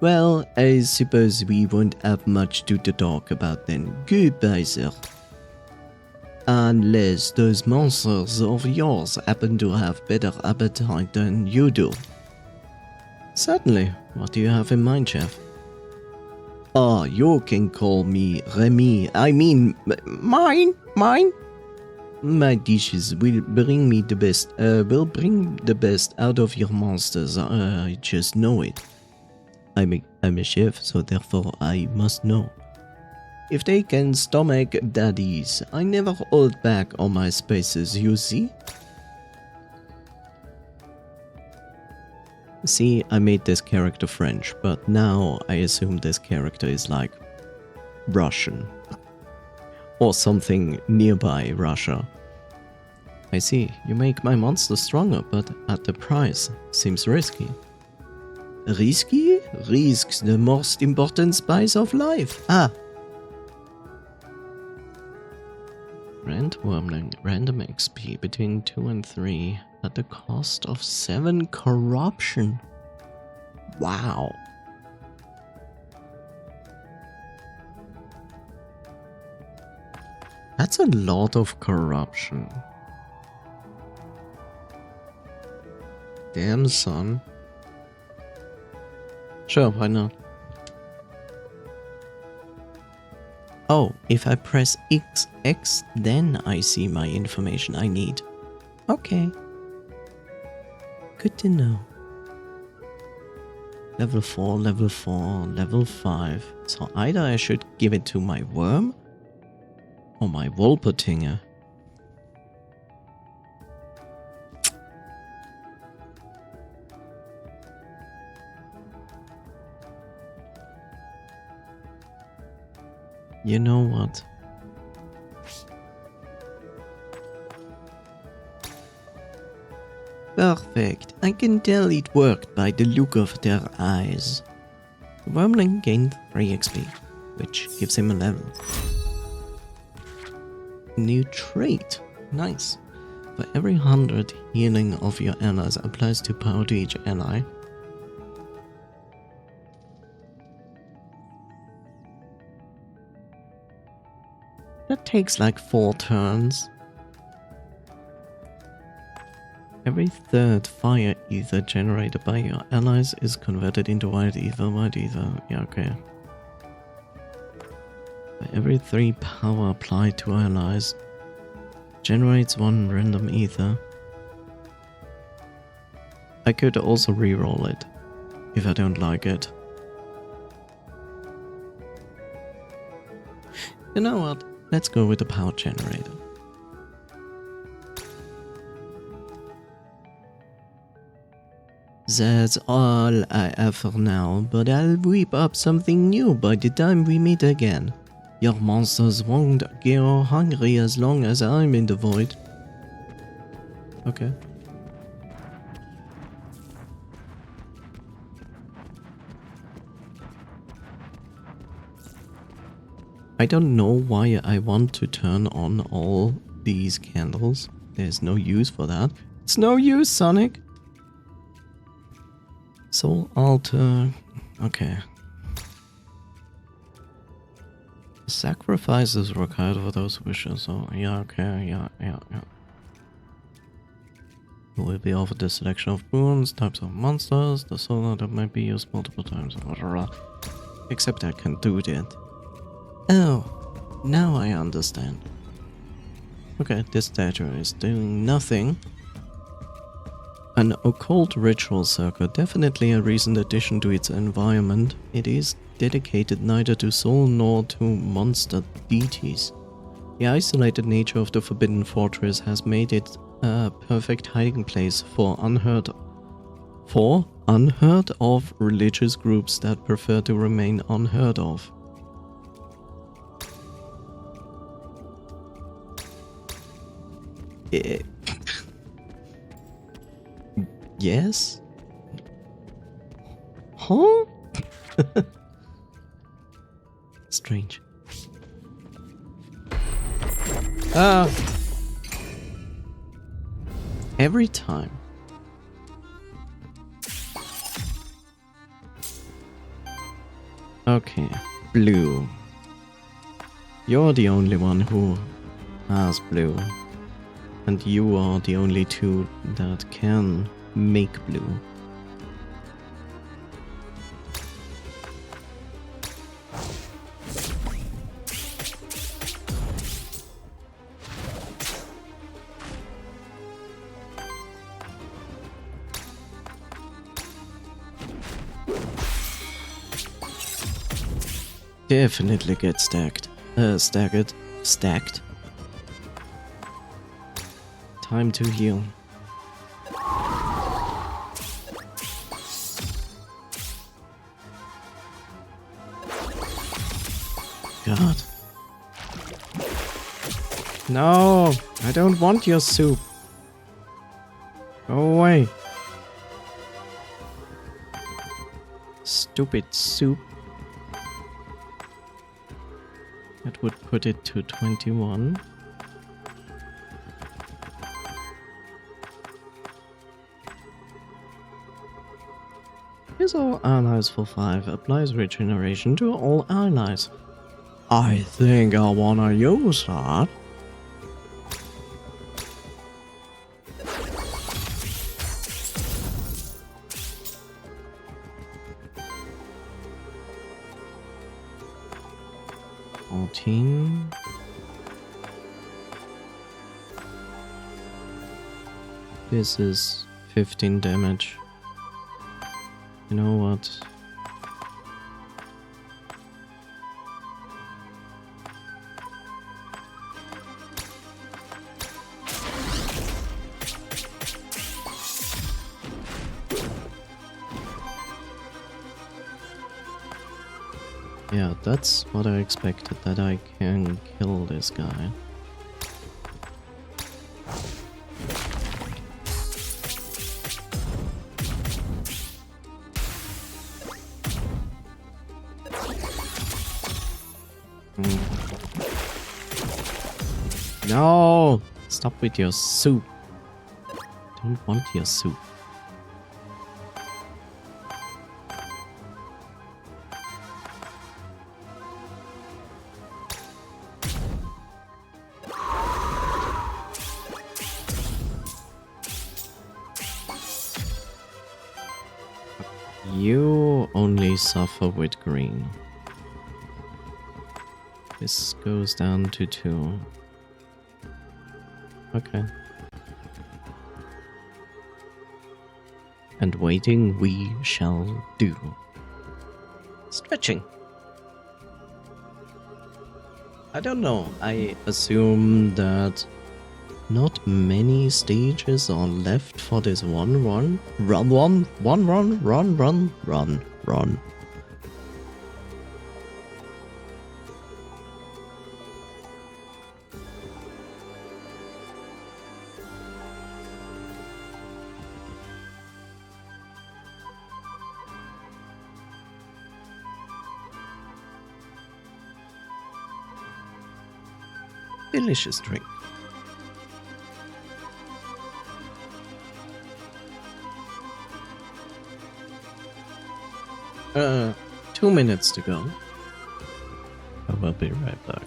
Well, I suppose we won't have much to talk about then. Goodbye, sir. Unless those monsters of yours happen to have better appetite than you do. Certainly. What do you have in mind, chef? Oh, you can call me Remy. I mean, mine. My dishes will bring the best out of your monsters. I just know it. I'm a chef, so therefore I must know. If they can stomach daddies, I never hold back on my spices, you see? See, I made this character French, but now I assume this character is like Russian. Or something nearby Russia. I see, you make my monster stronger, but at the price. Seems risky. Risky? Risks the most important spice of life. Ah. Rand Wormling, random XP between 2 and 3 at the cost of 7 corruption. Wow. That's a lot of corruption. Damn, son. Sure, why not? Oh, if I press X, then I see my information I need. Okay. Good to know. Level 4, level 4, level 5. So either I should give it to my worm or my Wolpertinger. You know what? Perfect. I can tell it worked by the look of their eyes. The Wormling gained 3 XP, which gives him a level. New trait. Nice. For every 100 healing of your allies applies to power to each ally. That takes like 4 turns. Every third fire ether generated by your allies is converted into white ether. Yeah, okay. For every 3 power applied to allies, generates 1 random ether. I could also reroll it, if I don't like it. You know what? Let's go with the power generator. That's all I have for now, but I'll whip up something new by the time we meet again. Your monsters won't go hungry as long as I'm in the void. Okay. I don't know why I want to turn on all these candles. There's no use for that. It's no use, Sonic! Soul altar. Okay. Sacrifice is required for those wishes. So yeah, okay, yeah. You will be offered a selection of boons, types of monsters, the soul altar might be used multiple times. Except I can do that. Oh, now I understand. Okay, this statue is doing nothing. An occult ritual circle, definitely a recent addition to its environment. It is dedicated neither to soul nor to monster deities. The isolated nature of the Forbidden Fortress has made it a perfect hiding place for unheard of religious groups that prefer to remain unheard of. Eh, yes? Huh? Strange. Every time. Okay, blue. You're the only one who has blue. And you are the only two that can make blue. Definitely get stacked. Stacked. Time to heal. God. No, I don't want your soup. Go away. Stupid soup. That would put it to 21. Here's all allies for 5. Applies regeneration to all allies. I think I wanna use that. This is 15 damage. You know what? Yeah, that's what I expected, that I can kill this guy. No! Stop with your soup. Don't want your soup. You only suffer with green. This goes down to 2. Okay. And waiting we shall do. Stretching. I don't know. I assume that not many stages are left for this one run. Run. Delicious drink. Uh, 2 minutes to go. I will be right back.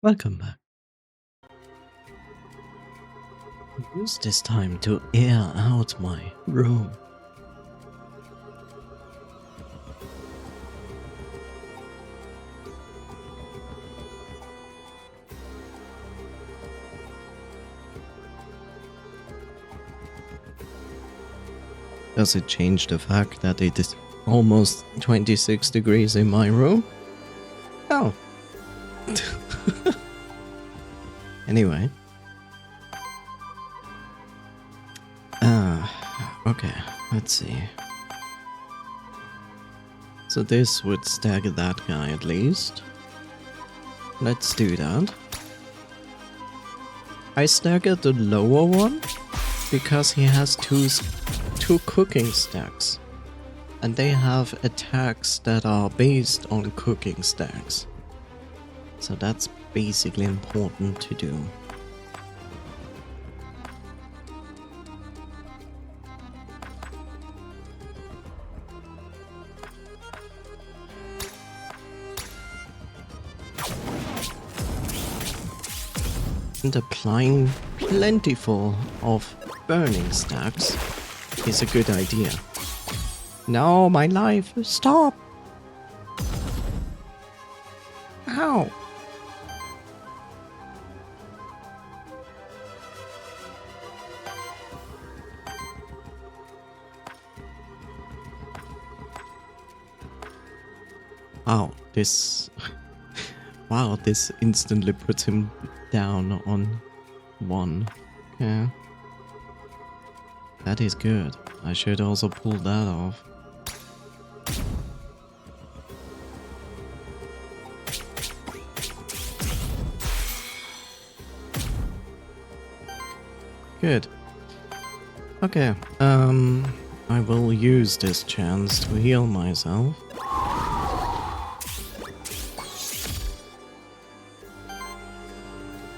Welcome back. Use this time to air out my room. Does it change the fact that it is almost 26 degrees in my room? Oh. Anyway. Okay, let's see. So this would stagger that guy at least. Let's do that. I staggered the lower one because he has two cooking stacks. And they have attacks that are based on cooking stacks. So that's basically important to do. And applying plentiful of burning stacks is a good idea. No, my life, stop! Ow! Wow, this... wow, this instantly puts him down on 1. Yeah. That is good. I should also pull that off. Good. Okay, I will use this chance to heal myself.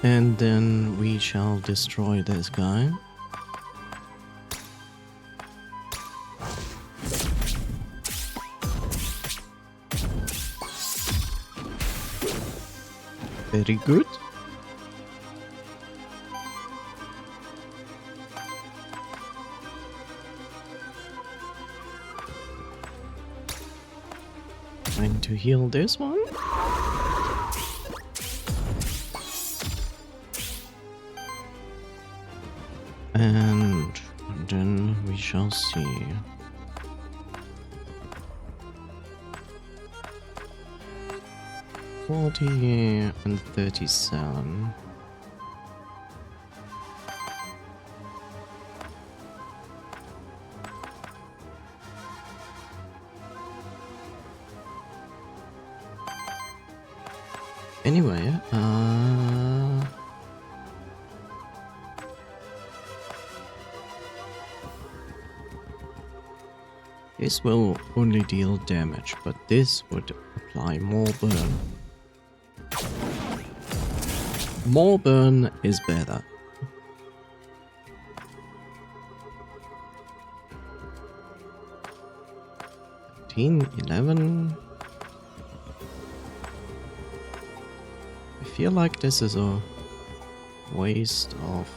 And then we shall destroy this guy. Very good. Trying to heal this one. And then we shall see. $40 and $37. Anyway, this will only deal damage, but this would apply more burn. More burn is better. 11. I feel like this is a waste of...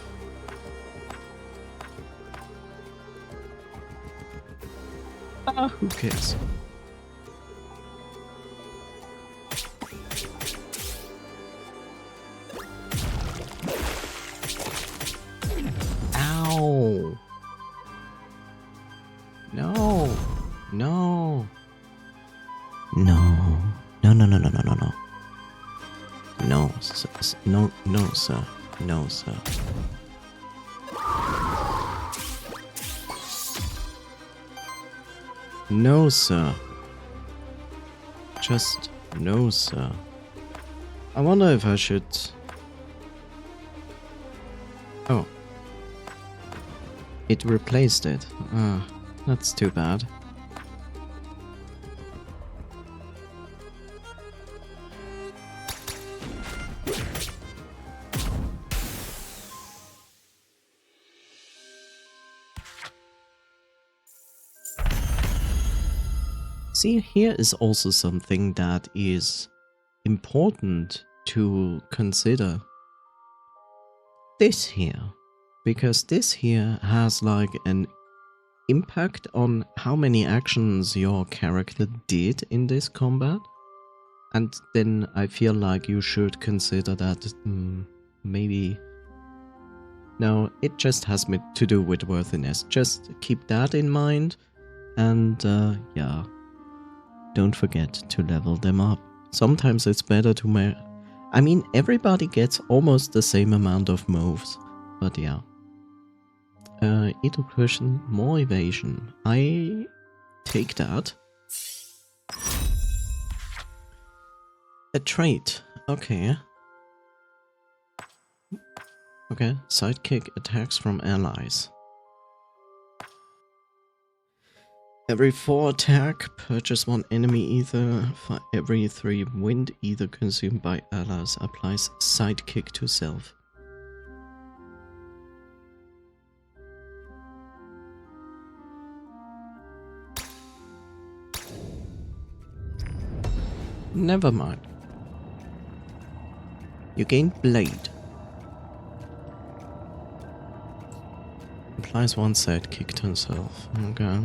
who cares? Ow! No! No! No. No, no, no, no, no, no, no. No, no, no, sir. No, sir. No, sir. Just no, sir. I wonder if I should... Oh. It replaced it. That's too bad. See, here is also something that is important to consider this here, because this here has like an impact on how many actions your character did in this combat, and then I feel like you should consider that maybe. No, it just has to do with worthiness. Just keep that in mind, and yeah, don't forget to level them up. Sometimes it's better to I mean, everybody gets almost the same amount of moves, but yeah. Education, more evasion. I take that. A trait. Okay. Okay, sidekick attacks from allies. Every 4 attack, purchase 1 enemy ether. For every 3 wind ether consumed by allies, applies sidekick to self. Never mind. You gain blade. Applies 1 sidekick to self. Okay.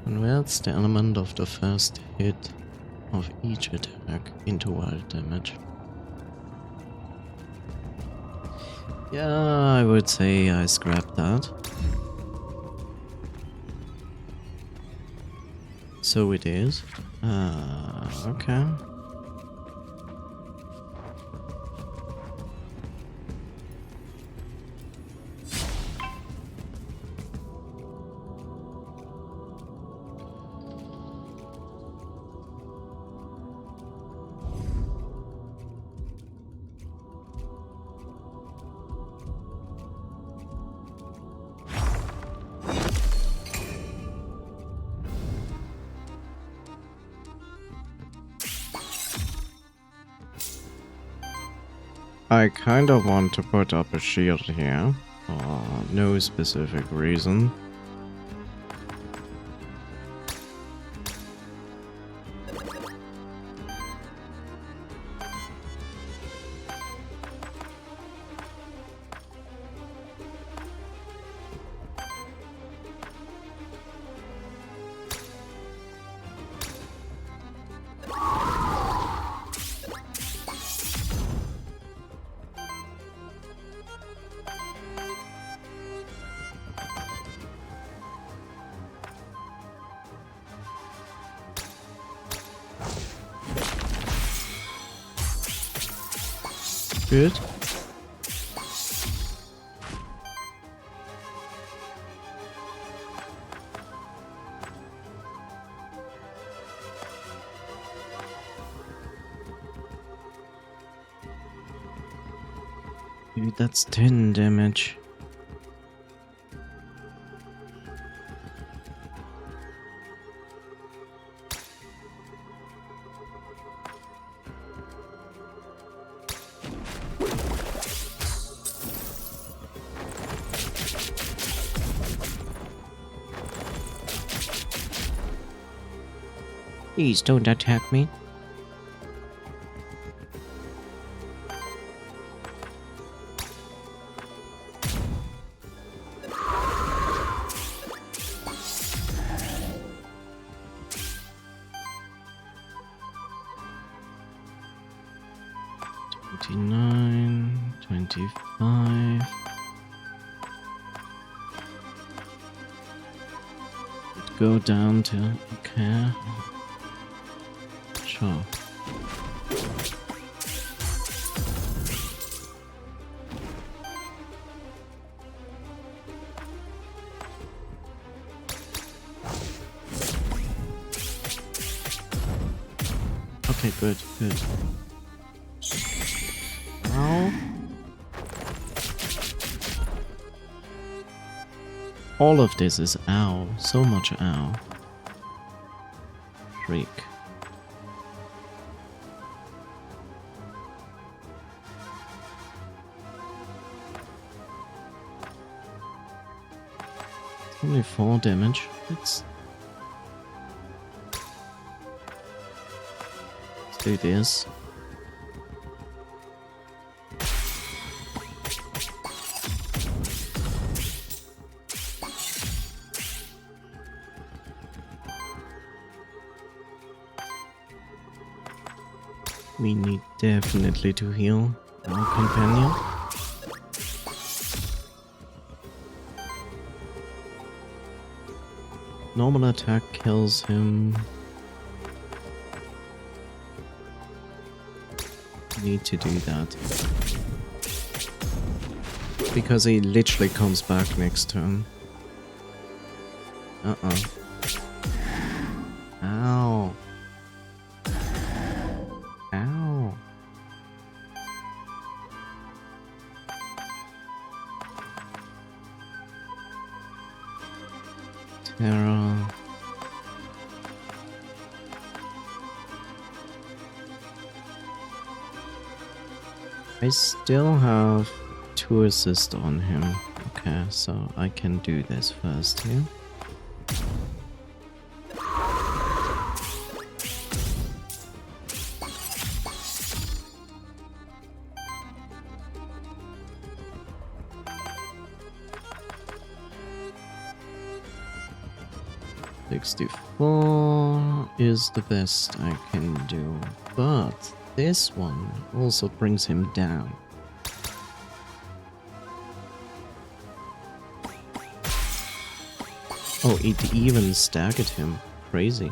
Converts the element of the first hit of each attack into wild damage. Yeah, I would say I scrap that. So it is. Okay. I kinda want to put up a shield here, for no specific reason. Good. Dude, that's 10 damage. Please don't attack me. Go down to, okay. Sure. Okay, good, good. Ow. All of this is ow. So much ow. Freak. Only 4 damage. It's do this. We need definitely to heal our companion. Normal attack kills him. Need to do that. Because he literally comes back next turn. Uh-oh. Ow. Ow. Terror. I still have 2 assists on him. Okay, so I can do this first here. $64 is the best I can do, but this one also brings him down. Oh, it even staggered him. Crazy.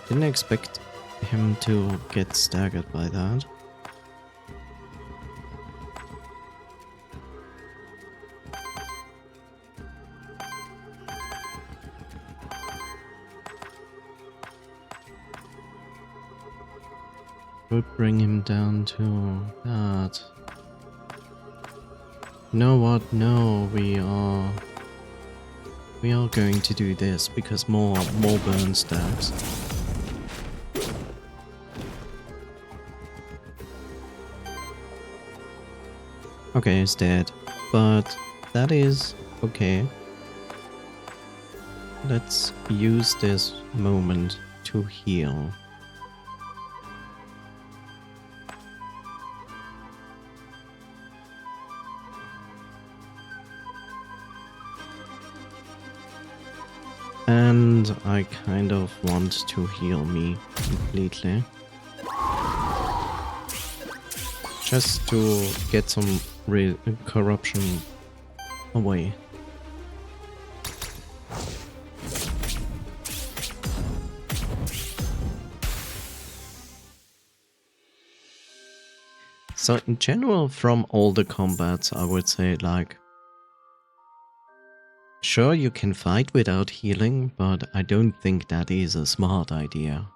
Didn't expect him to get staggered by that. Would bring him down to that. You know what? No, we are going to do this because more burn stacks. Okay, he's dead, but that is okay. Let's use this moment to heal. And I kind of want to heal me completely. Just to get some corruption away. So in general, from all the combats, I would say, like, sure, you can fight without healing, but I don't think that is a smart idea.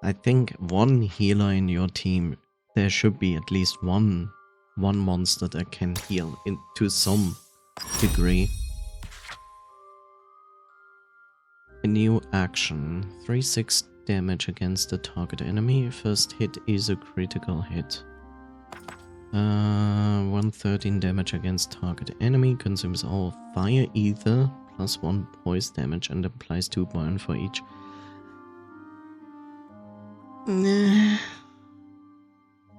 I think one healer in your team, there should be at least one monster that can heal to some degree. A new action. 3/6 damage against the target enemy. First hit is a critical hit. 113 damage against target enemy, consumes all fire ether, plus 1 poise damage and applies 2 burn for each. Nah.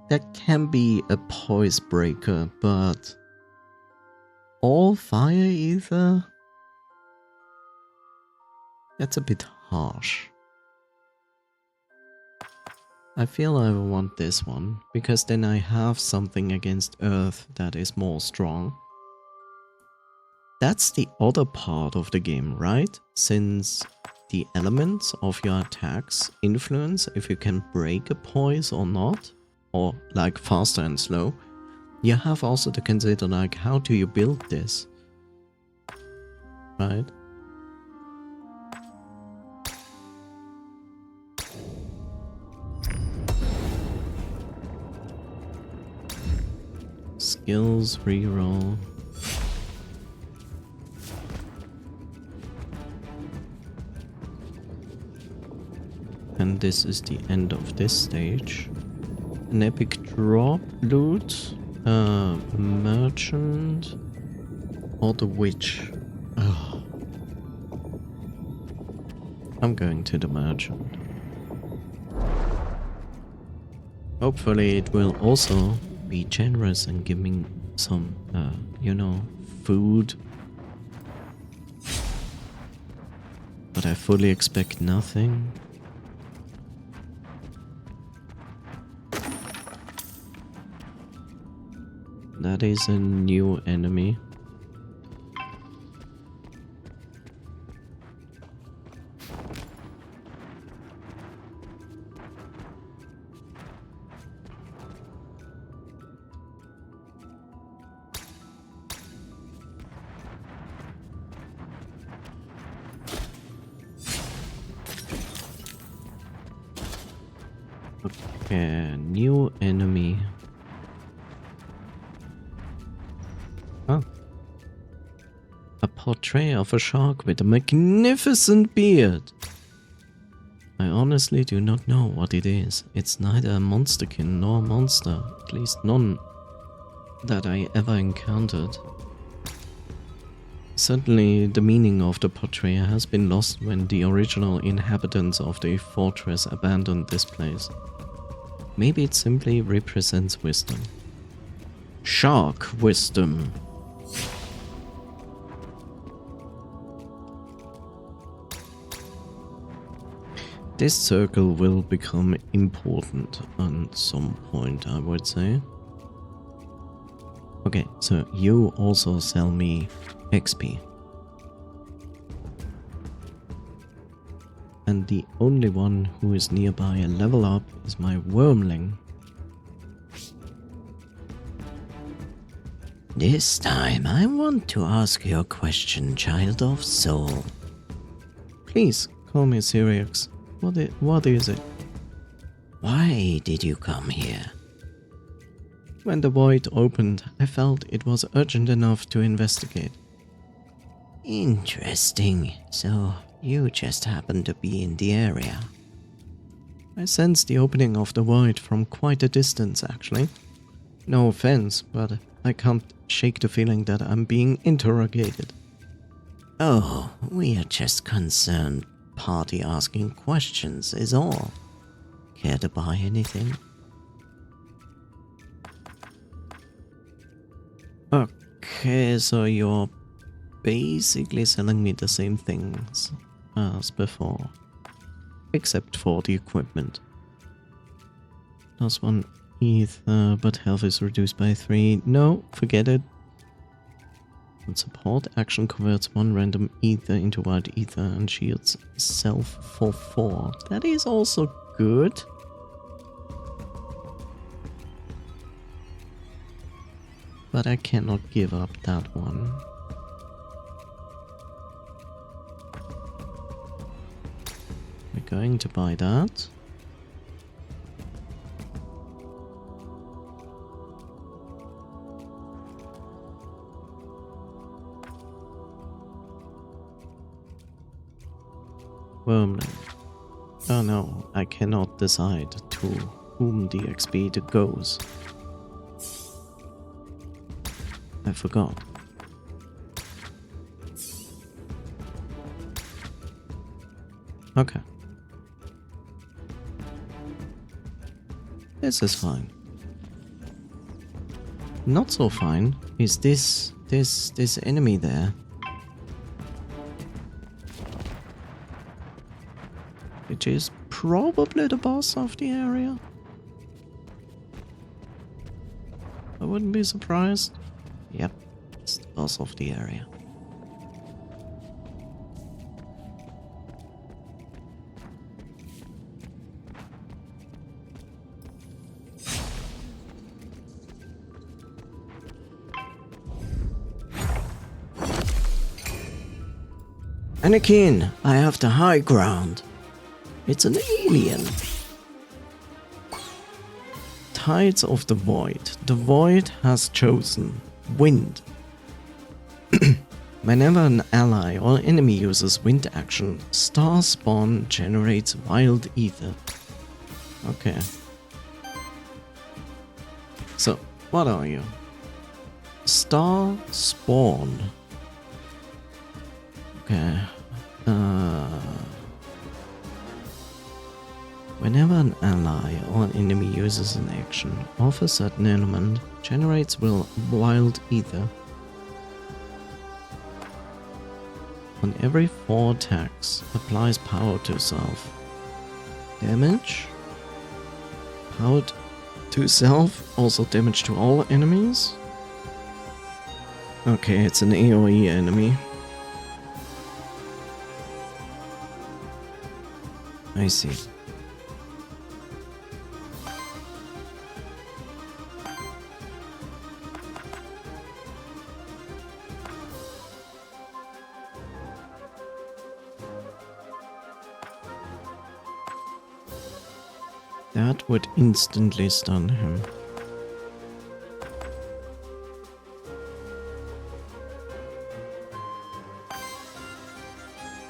That can be a poise breaker, but all fire ether? That's a bit harsh. I feel I want this one, because then I have something against Earth that is more strong. That's the other part of the game, right? Since the elements of your attacks influence if you can break a poise or not, or like faster and slow, you have also to consider like how do you build this, right? Skills reroll. And this is the end of this stage. An epic drop loot, merchant, or the witch. Oh. I'm going to the merchant. Hopefully it will also be generous and give me some, you know, food. But I fully expect nothing. That is a new enemy. Okay, new enemy. Oh. A portrait of a shark with a magnificent beard. I honestly do not know what it is. It's neither a monsterkin nor a monster, at least none that I ever encountered. Certainly, the meaning of the portrait has been lost when the original inhabitants of the fortress abandoned this place. Maybe it simply represents wisdom. Shark wisdom. This circle will become important at some point, I would say. Okay, so you also sell me XP. And the only one who is nearby a level up is my wormling. This time I want to ask you a question, child of soul. Please, call me Sirius. What is it? Why did you come here? When the void opened, I felt it was urgent enough to investigate. Interesting. So, you just happened to be in the area. I sensed the opening of the void from quite a distance, actually. No offense, but I can't shake the feeling that I'm being interrogated. Oh, we are just concerned party asking questions is all. Care to buy anything? Okay, so you're basically selling me the same things as before, except for the equipment. Plus 1 ether, but health is reduced by 3. No, forget it. And support action converts 1 random ether into wild ether and shields itself for 4. That is also good. But I cannot give up that one. We're going to buy that. Wormling. Oh no, I cannot decide to whom the XP goes. I forgot. Okay. This is fine. Not so fine is this enemy there. Which is probably the boss of the area. I wouldn't be surprised. Yep, it's the boss of the area. Anakin, I have the high ground. It's an alien. Tides of the Void. The Void has chosen Wind. Whenever an ally or enemy uses wind action, Star Spawn generates wild ether. Okay. So, what are you? Star Spawn. Okay. Whenever an ally or enemy uses an action of a certain element, generates wild ether. On every 4 attacks, applies power to self. Damage? Power to self, also damage to all enemies? Okay, it's an AoE enemy. I see. That would instantly stun him.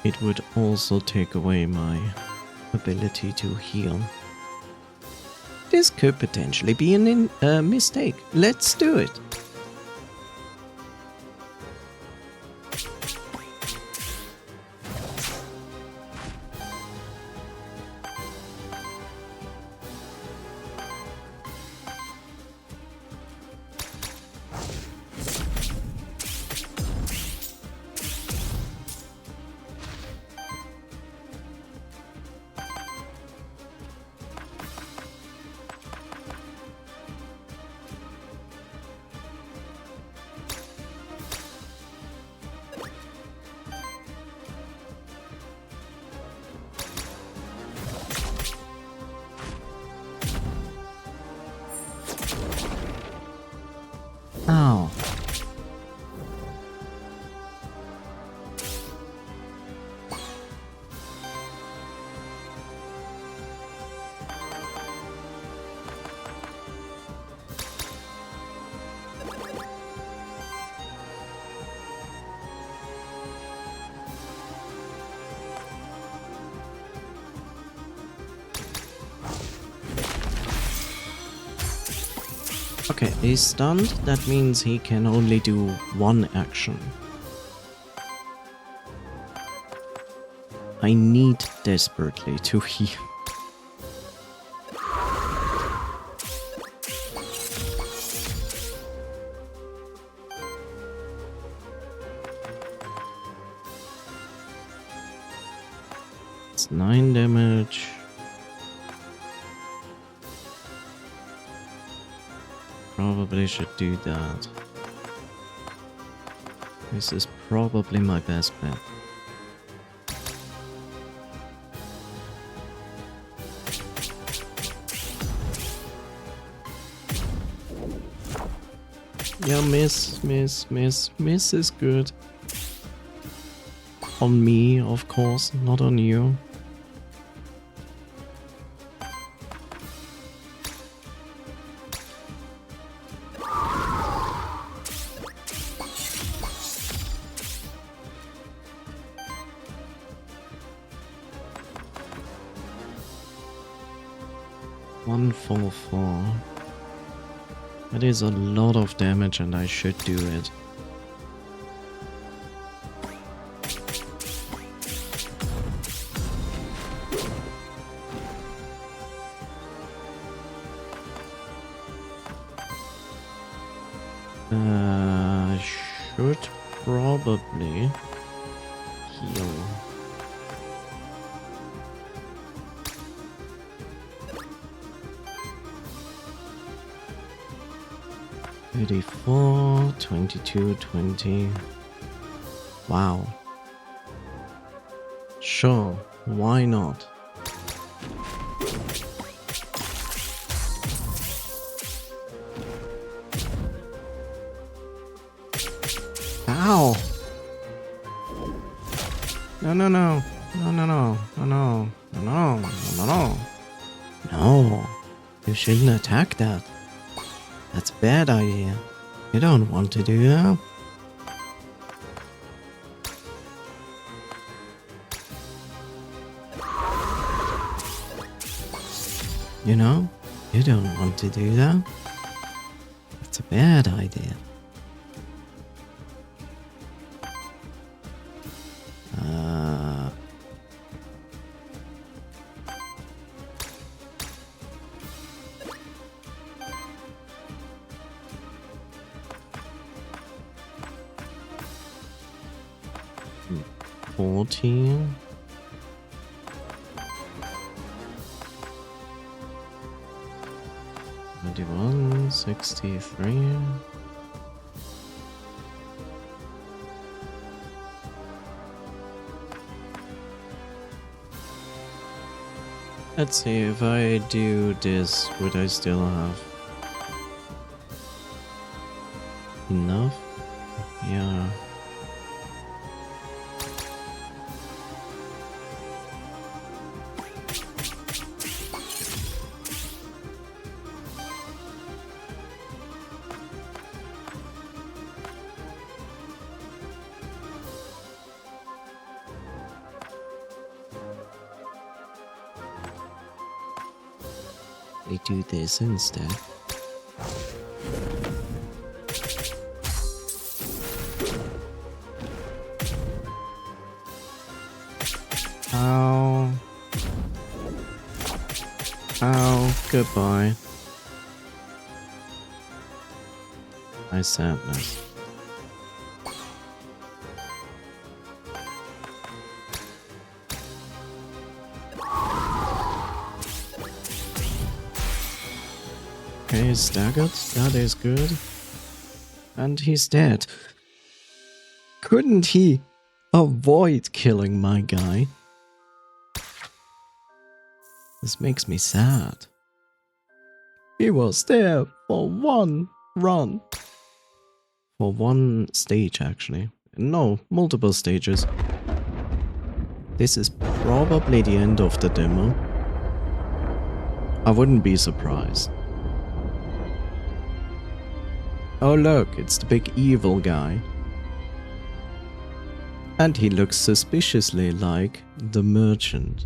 It would also take away my ability to heal. This could potentially be a mistake. Let's do it. Ow. Okay, he's stunned. That means he can only do one action. I need desperately to heal. It's 9 damage. Probably should do that. This is probably my best bet. Yeah, miss is good. On me, of course, not on you. One full 4. That is a lot of damage and I should do it. Should probably heal. $34, $22, $20. Wow. Sure, why not? Ow! No, no, no. No, no, no. No, no. No, no. No, no. No. You shouldn't attack that. That's a bad idea. You don't want to do that. You know, you don't want to do that. That's a bad idea. 40. 91, 63. Let's see, if I do this, would I still have enough? Yeah. We do this instead. Ow. Ow, goodbye. My sadness. Okay, he's staggered. That is good. And he's dead. Couldn't he avoid killing my guy? This makes me sad. He was there for one run. For one stage, actually. No, multiple stages. This is probably the end of the demo. I wouldn't be surprised. Oh look, it's the big evil guy. And he looks suspiciously like the merchant.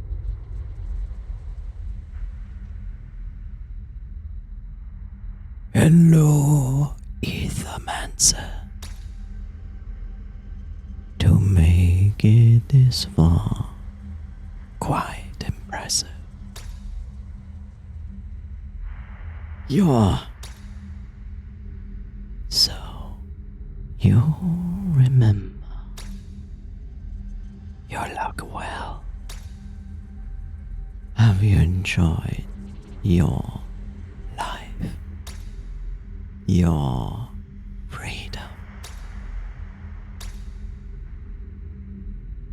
Hello, Aethermancer. To make it this far, quite impressive. You're... So, you remember your luck well. Have you enjoyed your life? Your freedom?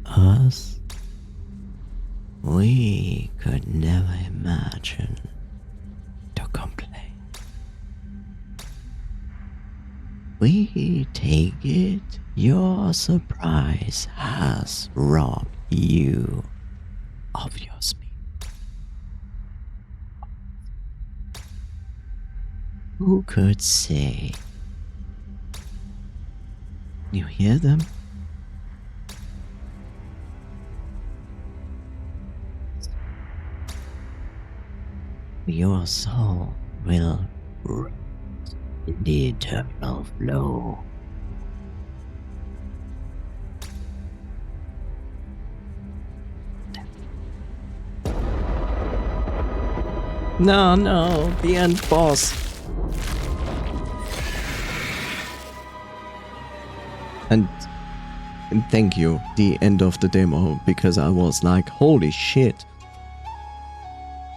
Us? We could never imagine to complain. We take it your surprise has robbed you of your speed. Who could say? You hear them? Your soul will rest in the eternal flow. No, the end boss. And thank you, the end of the demo, because I was like, holy shit.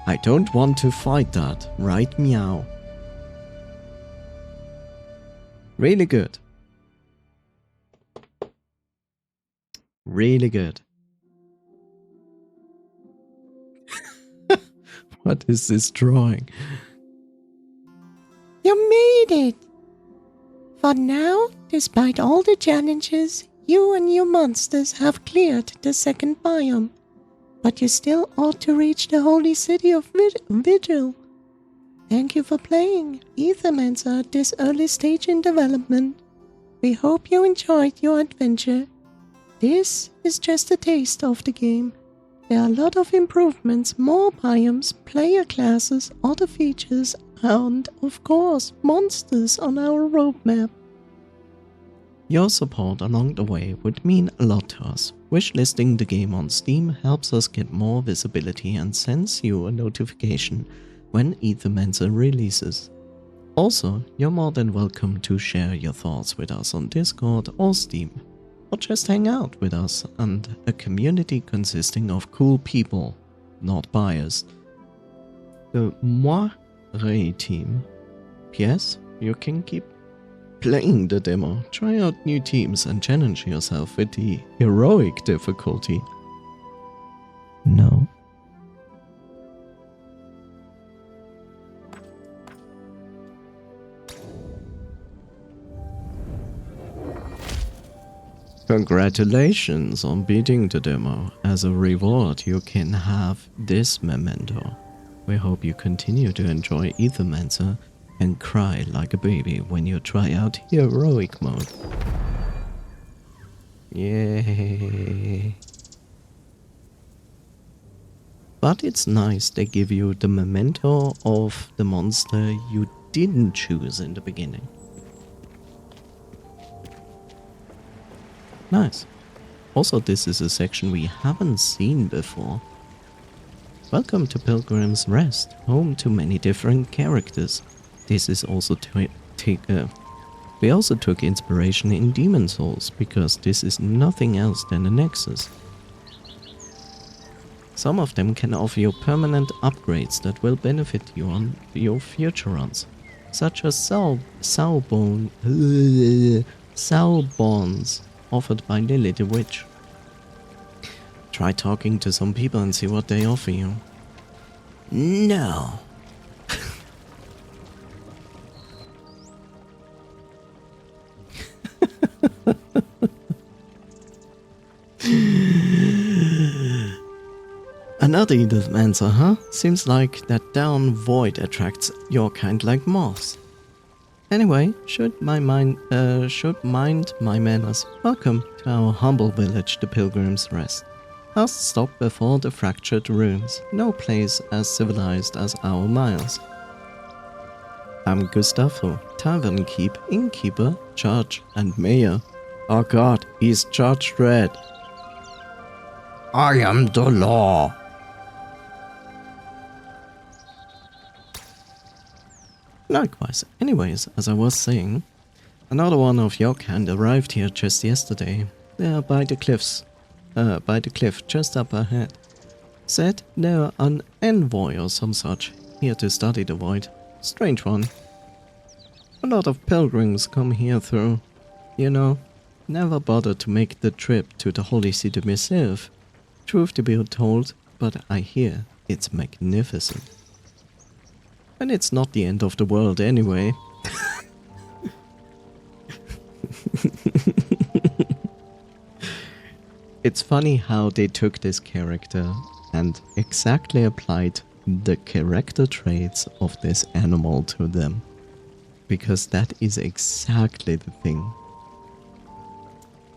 I don't want to fight that, right, meow? Really good. Really good. What is this drawing? You made it! For now, despite all the challenges, you and your monsters have cleared the second biome. But you still ought to reach the holy city of Vigil. Thank you for playing Aethermancer at this early stage in development. We hope you enjoyed your adventure. This is just a taste of the game. There are a lot of improvements, more biomes, player classes, other features, and, of course, monsters on our roadmap. Your support along the way would mean a lot to us. Wishlisting the game on Steam helps us get more visibility and sends you a notification when Aethermancer releases. Also, you're more than welcome to share your thoughts with us on Discord or Steam. or just hang out with us and a community consisting of cool people, not biased. The Moire team. Yes, you can keep playing the demo, try out new teams and challenge yourself with the heroic difficulty. No. Congratulations on beating the demo. As a reward, you can have this memento. We hope you continue to enjoy Aethermancer and cry like a baby when you try out heroic mode. Yay. But it's nice they give you the memento of the monster you didn't choose in the beginning. Nice. Also, this is a section we haven't seen before. Welcome to Pilgrim's Rest, home to many different characters. This is also we also took inspiration in Demon Souls, because this is nothing else than a nexus. Some of them can offer you permanent upgrades that will benefit you on your future runs, such as soul bonds offered by Lily the Witch. Try talking to some people and see what they offer you. No. Another Aethermancer, huh? Seems like that down void attracts your kind like moths. Anyway, should mind my manners. Welcome to our humble village, the Pilgrim's Rest. Last stop before the fractured ruins. No place as civilized as our miles. I'm Gustavo, tavern innkeeper, judge, and mayor. Oh god, he's Judge Dredd. I am the law. Likewise. Anyways, as I was saying, another one of your kind arrived here just yesterday. There by the cliff just up ahead. Said they're an envoy or some such, here to study the void. Strange one. A lot of pilgrims come here through, you know. Never bothered to make the trip to the holy city myself. Truth to be told, but I hear it's magnificent. And it's not the end of the world anyway. It's funny how they took this character and exactly applied the character traits of this animal to them. Because that is exactly the thing.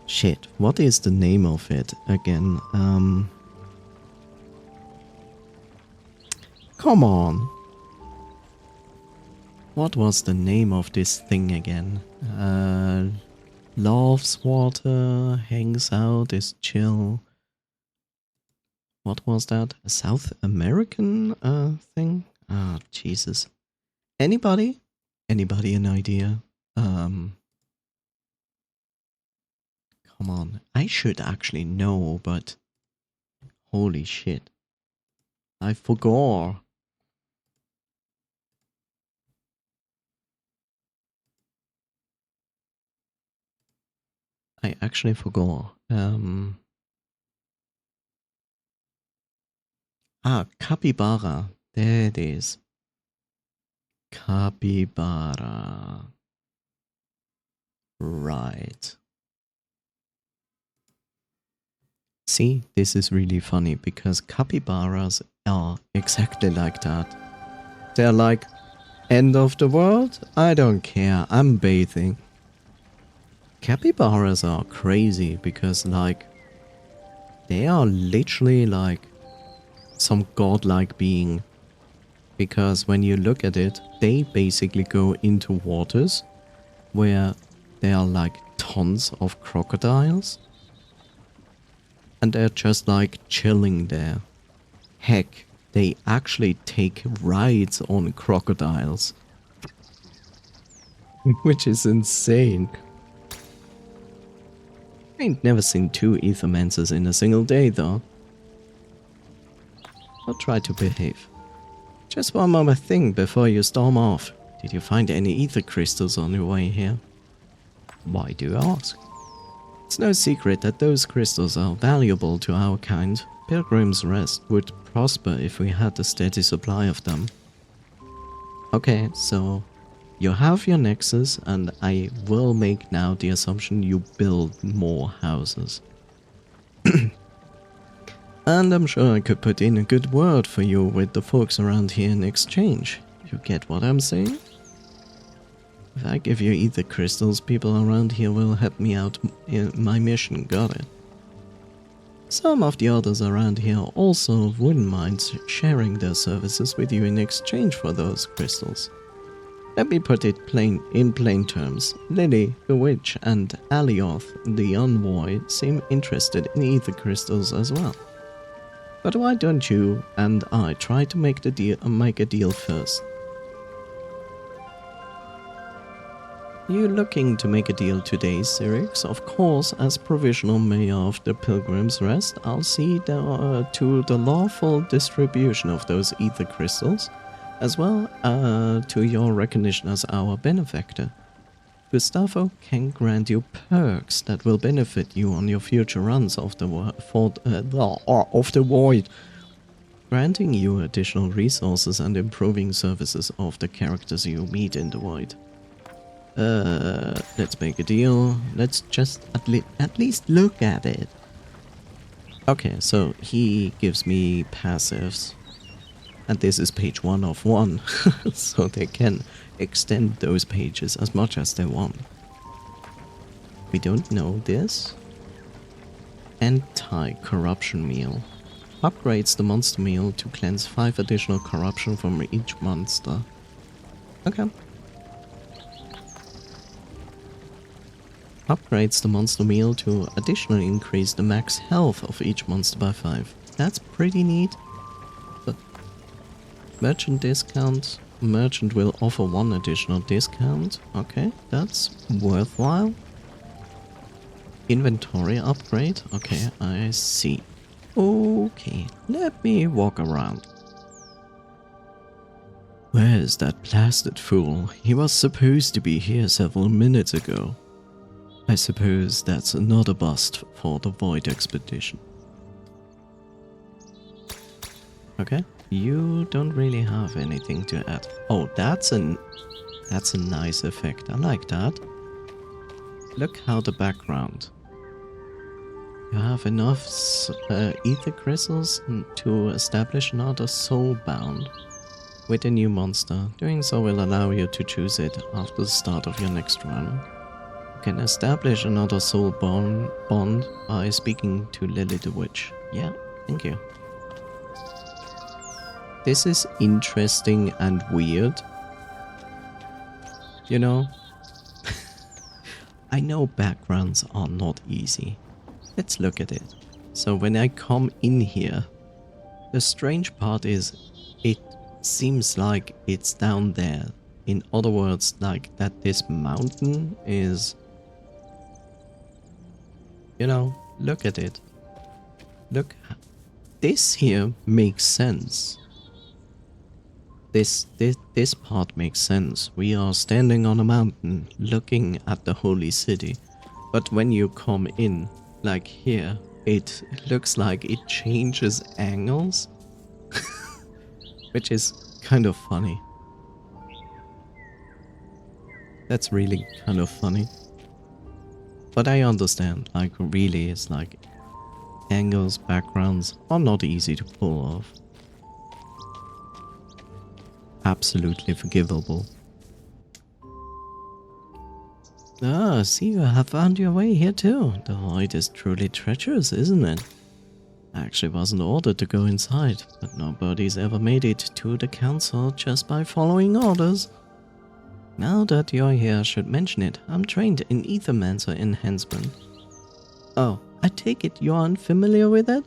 Shit, what is the name of it again? Come on. What was the name of this thing again? Loves water, hangs out, is chill. What was that? A South American thing? Ah, Jesus. Anybody? Anybody an idea? Come on. I should actually know, but holy shit. I forgot. I actually forgot. Capybara. There it is. Capybara. Right. See, this is really funny because capybaras are exactly like that. They're like, end of the world? I don't care, I'm bathing. Capybaras are crazy because, like, they are literally like some godlike being. Because when you look at it, they basically go into waters where there are like tons of crocodiles. And they're just like chilling there. Heck, they actually take rides on crocodiles. Which is insane. Ain't never seen 2 Aethermancers in a single day, though. I'll try to behave. Just one more thing before you storm off. Did you find any ether crystals on your way here? Why do you ask? It's no secret that those crystals are valuable to our kind. Pilgrim's Rest would prosper if we had a steady supply of them. Okay, so you have your nexus, and I will make now the assumption you build more houses. And I'm sure I could put in a good word for you with the folks around here in exchange. You get what I'm saying? If I give you ether crystals, people around here will help me out in my mission, got it? Some of the others around here also wouldn't mind sharing their services with you in exchange for those crystals. Let me put it in plain terms. Lily, the witch, and Alioth, the envoy, seem interested in ether crystals as well. But why don't you and I try to make a deal first? You looking to make a deal today, Cyrix? Of course, as provisional mayor of the Pilgrim's Rest, I'll see to the lawful distribution of those ether crystals, as well to your recognition as our benefactor. Gustavo can grant you perks that will benefit you on your future runs of the void, granting you additional resources and improving services of the characters you meet in the void. Let's make a deal. Let's just at least look at it. Okay, so he gives me passives. And this is page 1 of 1. So they can extend those pages as much as they want. We don't know this. Anti-corruption meal. Upgrades the monster meal to cleanse 5 additional corruption from each monster. Okay. Upgrades the monster meal to additionally increase the max health of each monster by 5. That's pretty neat. But merchant discount. Merchant will offer 1 additional discount. Okay, that's worthwhile. Inventory upgrade. Okay, I see. Okay, let me walk around. Where's that blasted fool? He was supposed to be here several minutes ago. I suppose that's another bust for the Void Expedition. Okay, you don't really have anything to add. Oh, that's a nice effect. I like that. Look how the background. You have enough ether crystals to establish another soulbound with a new monster. Doing so will allow you to choose it after the start of your next run. Can establish another soul bond by speaking to Lily the Witch. Yeah, thank you. This is interesting and weird. You know, I know backgrounds are not easy. Let's look at it. So when I come in here, the strange part is it seems like it's down there. In other words, like that this mountain is... You know, look at it. Look, this here makes sense. This part makes sense. We are standing on a mountain, looking at the holy city. But when you come in, like here, it looks like it changes angles. Which is kind of funny. That's really kind of funny. But I understand, like really it's like angles, backgrounds are not easy to pull off. Absolutely forgivable. Ah, see, you have found your way here too. The void is truly treacherous, isn't it? I actually wasn't ordered to go inside, but nobody's ever made it to the council just by following orders. Now that you're here, I should mention it. I'm trained in Aethermancer enhancement. Oh, I take it you're unfamiliar with it?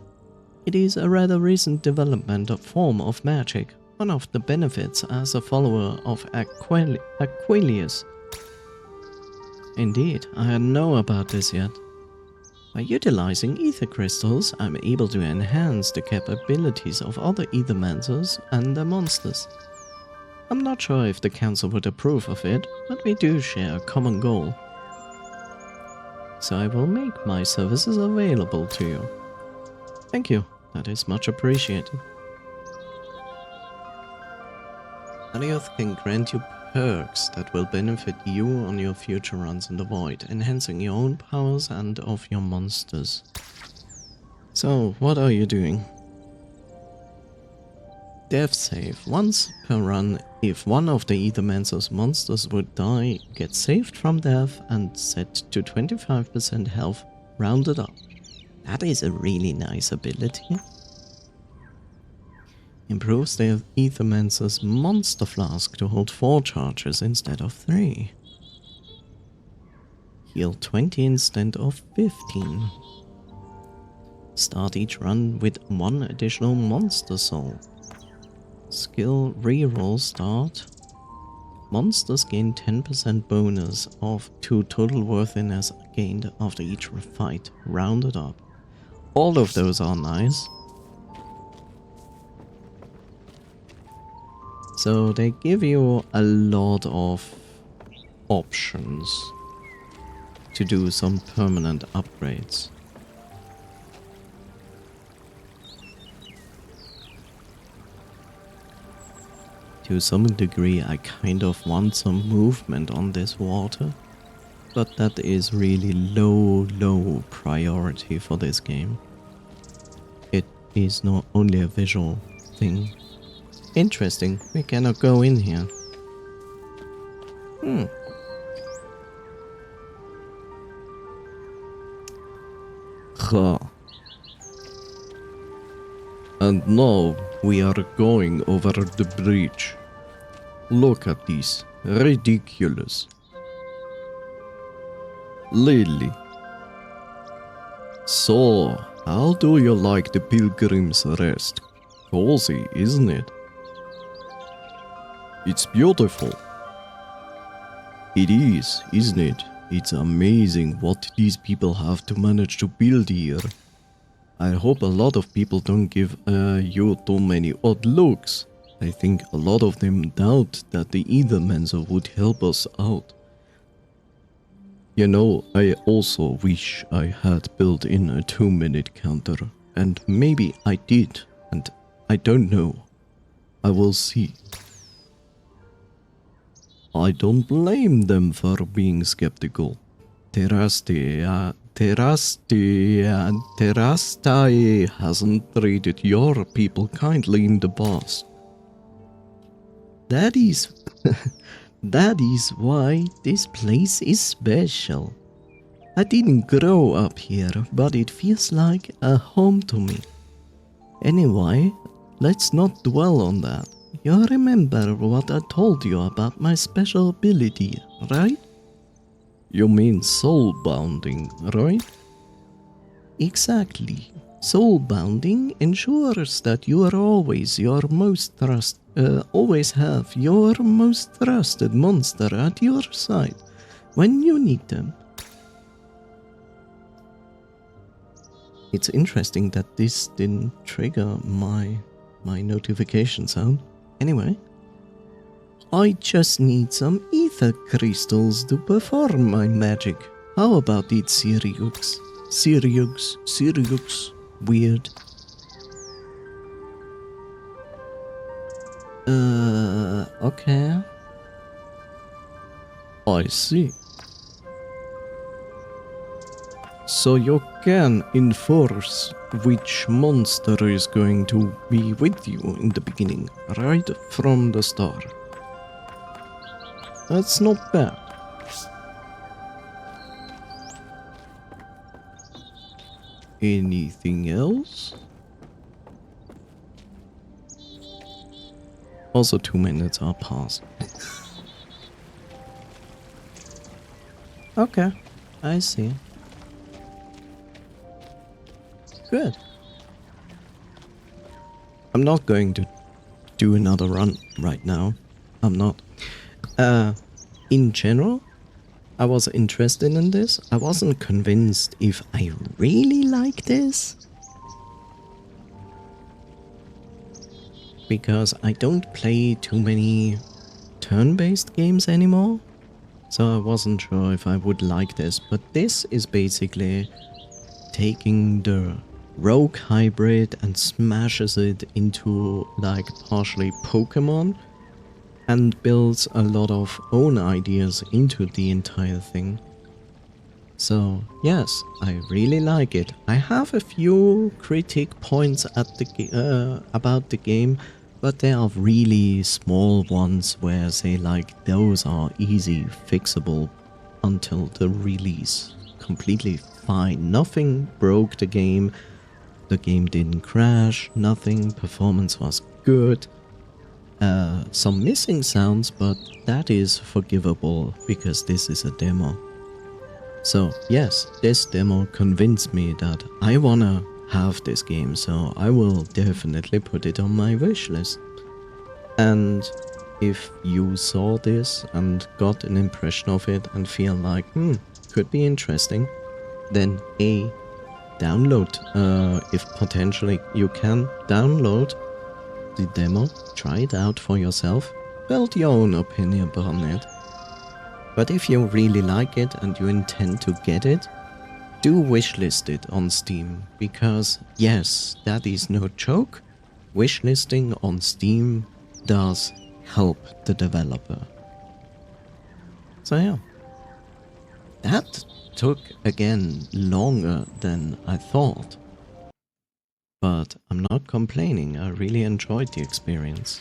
It is a rather recent development of form of magic. One of the benefits as a follower of Aquilius. Indeed, I hadn't know about this yet. By utilizing ether crystals, I'm able to enhance the capabilities of other Aethermancers and their monsters. I'm not sure if the council would approve of it, but we do share a common goal. So I will make my services available to you. Thank you, that is much appreciated. Alioth can grant you perks that will benefit you on your future runs in the void, enhancing your own powers and of your monsters. So, what are you doing? Death save. Once per run, if one of the Aethermancer's monsters would die, get saved from death and set to 25% health, rounded up. That is a really nice ability. Improves the Aethermancer's monster flask to hold 4 charges instead of 3. Heal 20 instead of 15. Start each run with 1 additional monster soul. Skill reroll start. Monsters gain 10% bonus to total worthiness gained after each fight, rounded up. All of those are nice. So they give you a lot of options to do some permanent upgrades. To some degree, I kind of want some movement on this water, but that is really low priority for this game. It is not only a visual thing. Interesting, we cannot go in here. Ha. And now we are going over the bridge. Look at this. Ridiculous. Lily. So, how do you like the Pilgrim's Rest? Cozy, isn't it? It's beautiful. It is, isn't it? It's amazing what these people have to manage to build here. I hope a lot of people don't give you too many odd looks. I think a lot of them doubt that the Aethermancer would help us out. You know, I also wish I had built in a 2-minute counter, and maybe I did, and I don't know. I will see. I don't blame them for being skeptical. Terastai hasn't treated your people kindly in the past. That is why this place is special. I didn't grow up here, but it feels like a home to me. Anyway, let's not dwell on that. You remember what I told you about my special ability, right? You mean soul-bounding, right? Exactly. Soul-bounding ensures that you are always have your most trusted monster at your side when you need them. It's interesting that this didn't trigger my notification sound. Anyway, I just need some ether crystals to perform my magic. How about it, Siriux? Weird. Okay. I see. So you can enforce which monster is going to be with you in the beginning, right from the start. That's not bad. Anything else? Also 2 minutes are past. Okay, I see. Good. I'm not going to do another run right now. I'm not. In general, I was interested in this. I wasn't convinced if I really like this, because I don't play too many turn-based games anymore, so I wasn't sure if I would like this. But this is basically taking the rogue hybrid and smashes it into like partially Pokémon and builds a lot of own ideas into the entire thing. So yes, I really like it. I have a few critique points at the about the game, but they are really small ones where say like those are easy fixable until the release. Completely fine. Nothing broke the game. The game didn't crash. Nothing. Performance was good. Some missing sounds, but that is forgivable because this is a demo. So yes, this demo convinced me that I wanna have this game, so I will definitely put it on my wish list. And if you saw this and got an impression of it and feel like, could be interesting, then download, if potentially you can, download the demo, try it out for yourself, build your own opinion on it. But if you really like it and you intend to get it, do wishlist it on Steam, because yes, that is no joke, wishlisting on Steam does help the developer. So yeah, that took again longer than I thought. But I'm not complaining, I really enjoyed the experience.